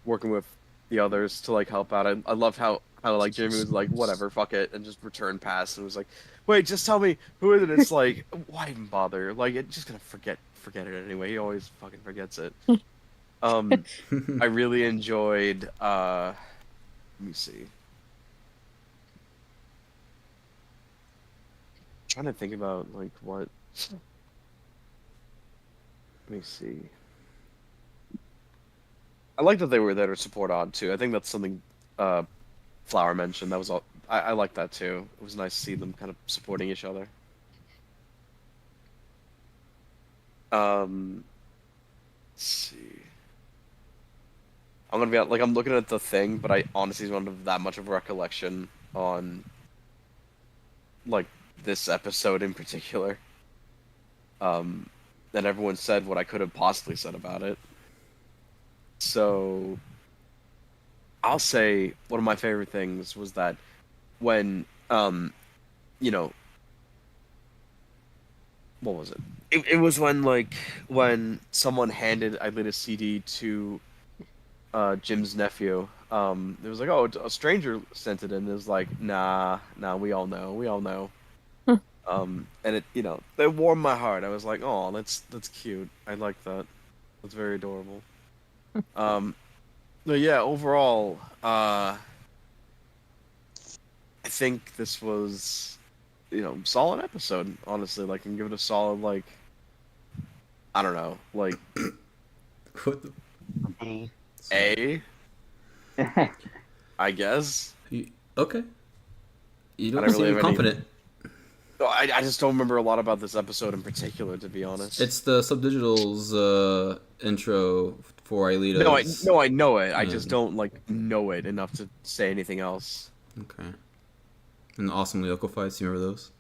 working with the others to like help out. I loved how like Jimmy was like whatever, fuck it, and just returned pass and was like, wait, just tell me who is it? It's like why even bother? Like it's just gonna forget it anyway. He always fucking forgets it. I really enjoyed. Let me see. Trying to think about like what. Let me see. I like that they were there to support Odd too. I think that's something Flower mentioned. That was all. I like that too. It was nice to see them kind of supporting each other. Let's see. I'm gonna be like I'm looking at the thing, but I honestly don't have that much of a recollection on like this episode in particular. And everyone said what I could have possibly said about it. So I'll say one of my favorite things was that when you know, what was it? It was when someone handed Eileen a CD to Jim's nephew. It was like, oh, a stranger sent it in. It was like, nah, we all know. And it, it warmed my heart. I was like, oh, that's cute. I like that. That's very adorable. But yeah, overall, I think this was, solid episode. Honestly, like, I can give it a solid, like, I don't know, like, What the... A. I guess. Okay. You don't I don't seem really have confident. I just don't remember a lot about this episode in particular, to be honest. It's the Subdigital's intro for Aelita's. No, I know it. I just don't know it enough to say anything else. Okay. And the awesome Lyoko fights, you remember those?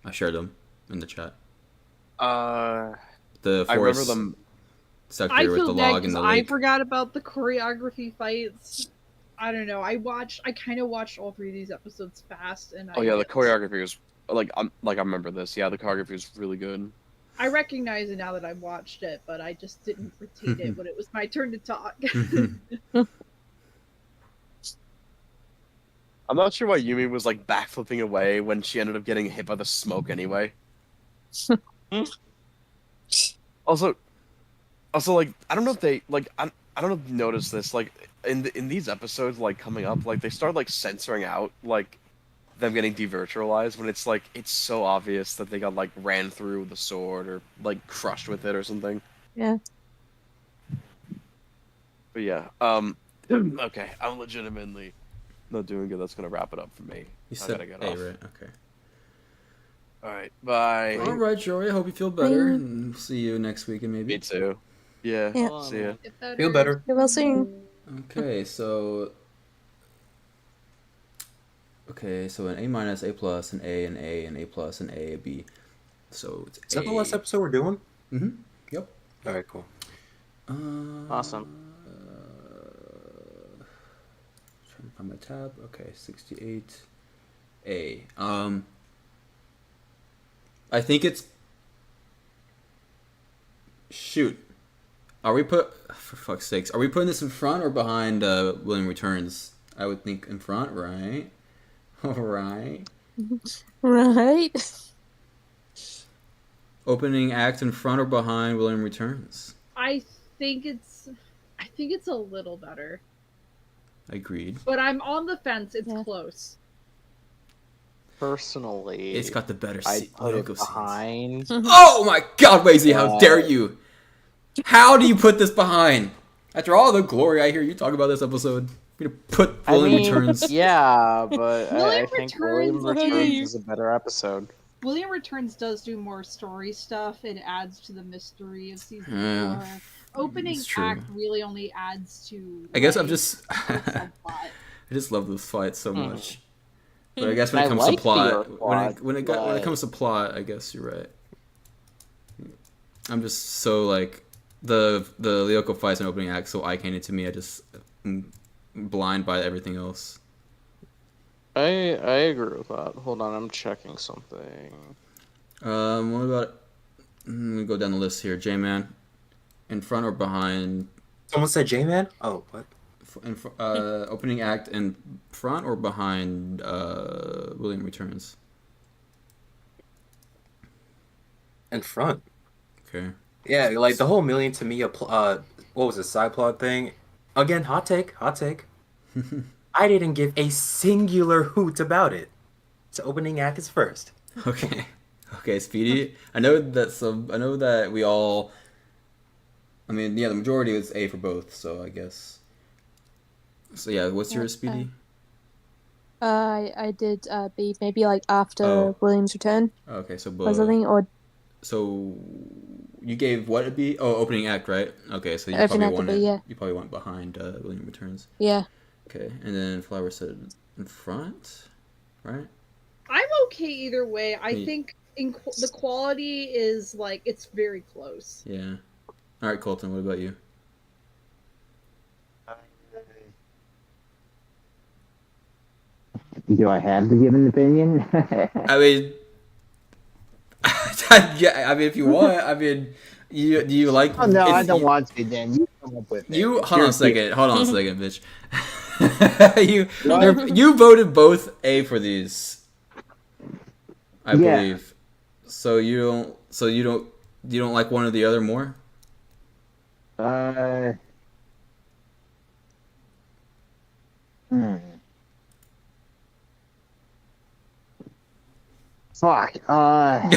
I shared them in the chat. The I remember them. Sector I with feel the bad log and the because I lake. forgot about the choreography fights. I don't know. I kind of watched all 3 of these episodes fast, and Oh yeah, the choreography was I remember this. Yeah, the choreography was really good. I recognize it now that I've watched it, but I just didn't retain it when it was my turn to talk. I'm not sure why Yumi was backflipping away when she ended up getting hit by the smoke anyway. Also, I don't know if they I don't know if you noticed this in these episodes coming up they start censoring out them getting devirtualized when it's it's so obvious that they got ran through with the sword or crushed with it or something. Yeah. But yeah, okay, I'm legitimately not doing good. That's gonna wrap it up for me. You I said gotta get A, off. right? Okay. All right, bye. All right, Jory. I hope you feel better, and see you next week, and maybe. Me too. Yeah. Yeah. See ya. Feel better. Get well soon. Okay, so an A minus, A plus, an A, an A plus, an A, B. So it's Is that the last episode we're doing? Mm-hmm. Yep. All right, cool. Awesome. Trying to find my tab. Okay, 68. A. I think it's. Shoot. Are we for fuck's sakes? Are we putting this in front or behind William Returns? I would think in front, right? Right. Right. Opening act in front or behind William Returns? I think it's a little better. Agreed. But I'm on the fence. It's Yeah. close. Personally, It's got the better I'd put it Lyoko scenes. behind. Oh my God, Wazy! How dare you? How do you put this behind? After all the glory I hear you talk about this episode, you're gonna put William Returns. Yeah, but I William think Returns William Returns is a better episode. William Returns does do more story stuff. It adds to the mystery of season Yeah, 4. Opening it's true. act really only adds to. I guess I'm like, just. the subplot. I just love those fights so Hmm. much. But I guess when I it comes like to plot, the Earth plot, when it but- comes to plot, I guess you're right. I'm just so like the Lyoko fights and opening act so eye candy to me. I just am blind by everything else. I agree with that. Hold on, I'm checking something. What about? Let me go down the list here. J-Man, in front or behind? Someone said J-Man? Oh, what? Opening act in front or behind William Returns? In front. Okay. Yeah, like the whole million to me, what was it, side plot thing? Again, hot take. I didn't give a singular hoot about it. So opening act is first. Okay, Speedy. I know that we all. I mean, yeah, the majority is A for both. So I guess. So yeah, what's your Speedy? I did B, maybe like after Oh. William's return Okay, so or something, or So you gave what a B? Oh, opening act, right? Okay, so you Opening probably act a want B, it. yeah. You probably want behind William Returns. yeah. Okay, and then Flower said in front, right? I'm okay either way. I Me- think the quality is like it's very close. Yeah. All right, Colton. What about you? Do I have to give an opinion? I mean, yeah. I mean, if you want, I mean, do you like? Oh, no, I it's- don't you- want to. Then you come up with it. You It's hold on your a second. Hold on a second, bitch. What? You voted both A for these, I Yeah. believe. So you don't like one or the other more? Hmm. Fuck. I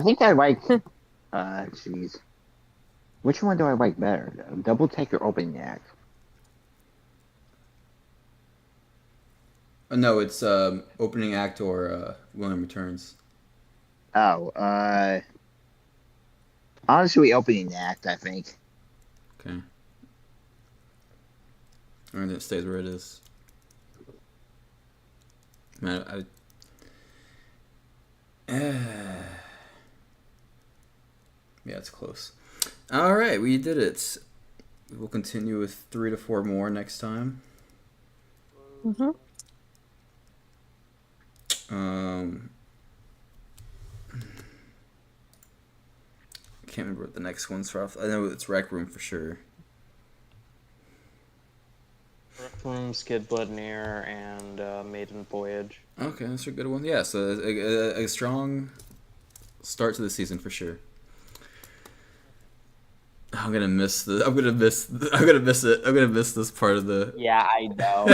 think I like. Jeez. Which one do I like better? Double take or opening act? No, it's opening act or William Returns. Oh, honestly, opening act, I think. Okay. And it stays where it is. Man, yeah, it's close. All right, we did it. We'll continue with 3 to 4 more next time. Mm-hmm. Can't remember what the next one's from. I know it's Rec Room for sure. Room, Skid Blood Near, and Maiden Voyage. Okay, that's a good one. Yeah, so a strong start to the season for sure. I'm gonna miss it. I'm gonna miss this part of the. Yeah, I know.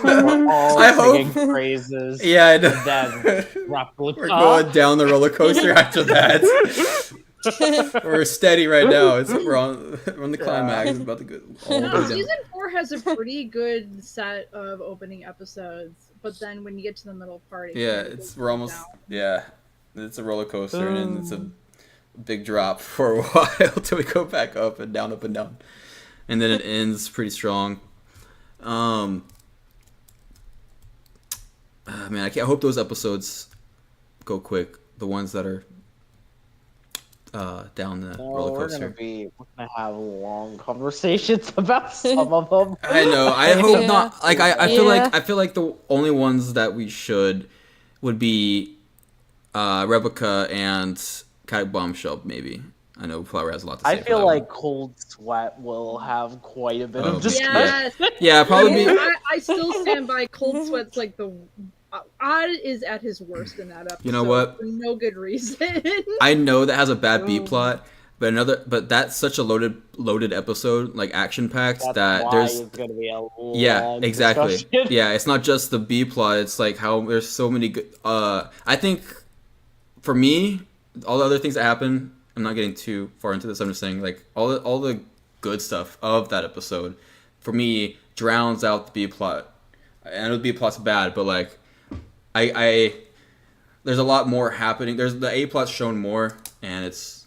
I hope. Praises. Yeah, I know. Then roughly We're going down the roller coaster after that. We're steady right now. We're on the climax. It's about to go all the way No, down. season 4 has a pretty good set of opening episodes, but then when you get to the middle part, it Yeah, kinda goes we're almost down. it's a roller coaster and then it's a big drop for a while till we go back up and down, and then it ends pretty strong. Man, I hope those episodes go quick. The ones that are down the roller coaster. We're gonna have long conversations about some of them. I know. I hope Yeah. not. Like I Yeah. feel like the only ones that we would be Replica and Kai Bombshell maybe. I know Flower has a lot to say. I for feel that like one. Cold Sweat will have quite a bit Oh, of discussion. Yes, Yeah, probably be. I still stand by Cold Sweat's like the Odd is at his worst in that episode. You know what? For no good reason. I know that has a bad B plot, but that's such a loaded episode, like action packed, That's that why there's it's gonna be a long yeah, exactly. discussion. Yeah, it's not just the B plot. It's like how there's so many good. I think for me, all the other things that happen. I'm not getting too far into this. I'm just saying like all the good stuff of that episode, for me, drowns out the B plot. I know the B plot's bad, but like I there's a lot more happening. There's the A plot's shown more, and it's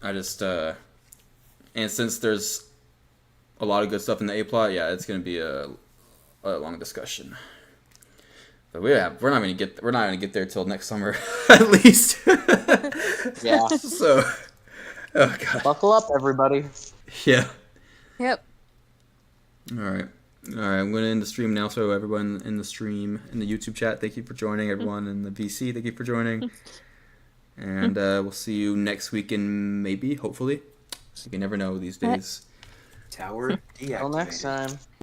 I just and since there's a lot of good stuff in the A plot, yeah, it's gonna be a long discussion. But we're not gonna get there till next summer, at least. Yeah. So, oh god. Buckle up, everybody. Yeah. Yep. All right. I'm going to end the stream now. So everyone in the stream, in the YouTube chat, thank you for joining. Everyone in the VC, thank you for joining. And we'll see you next week, and maybe, hopefully. You can never know these days. Tower deactivated. Till next time.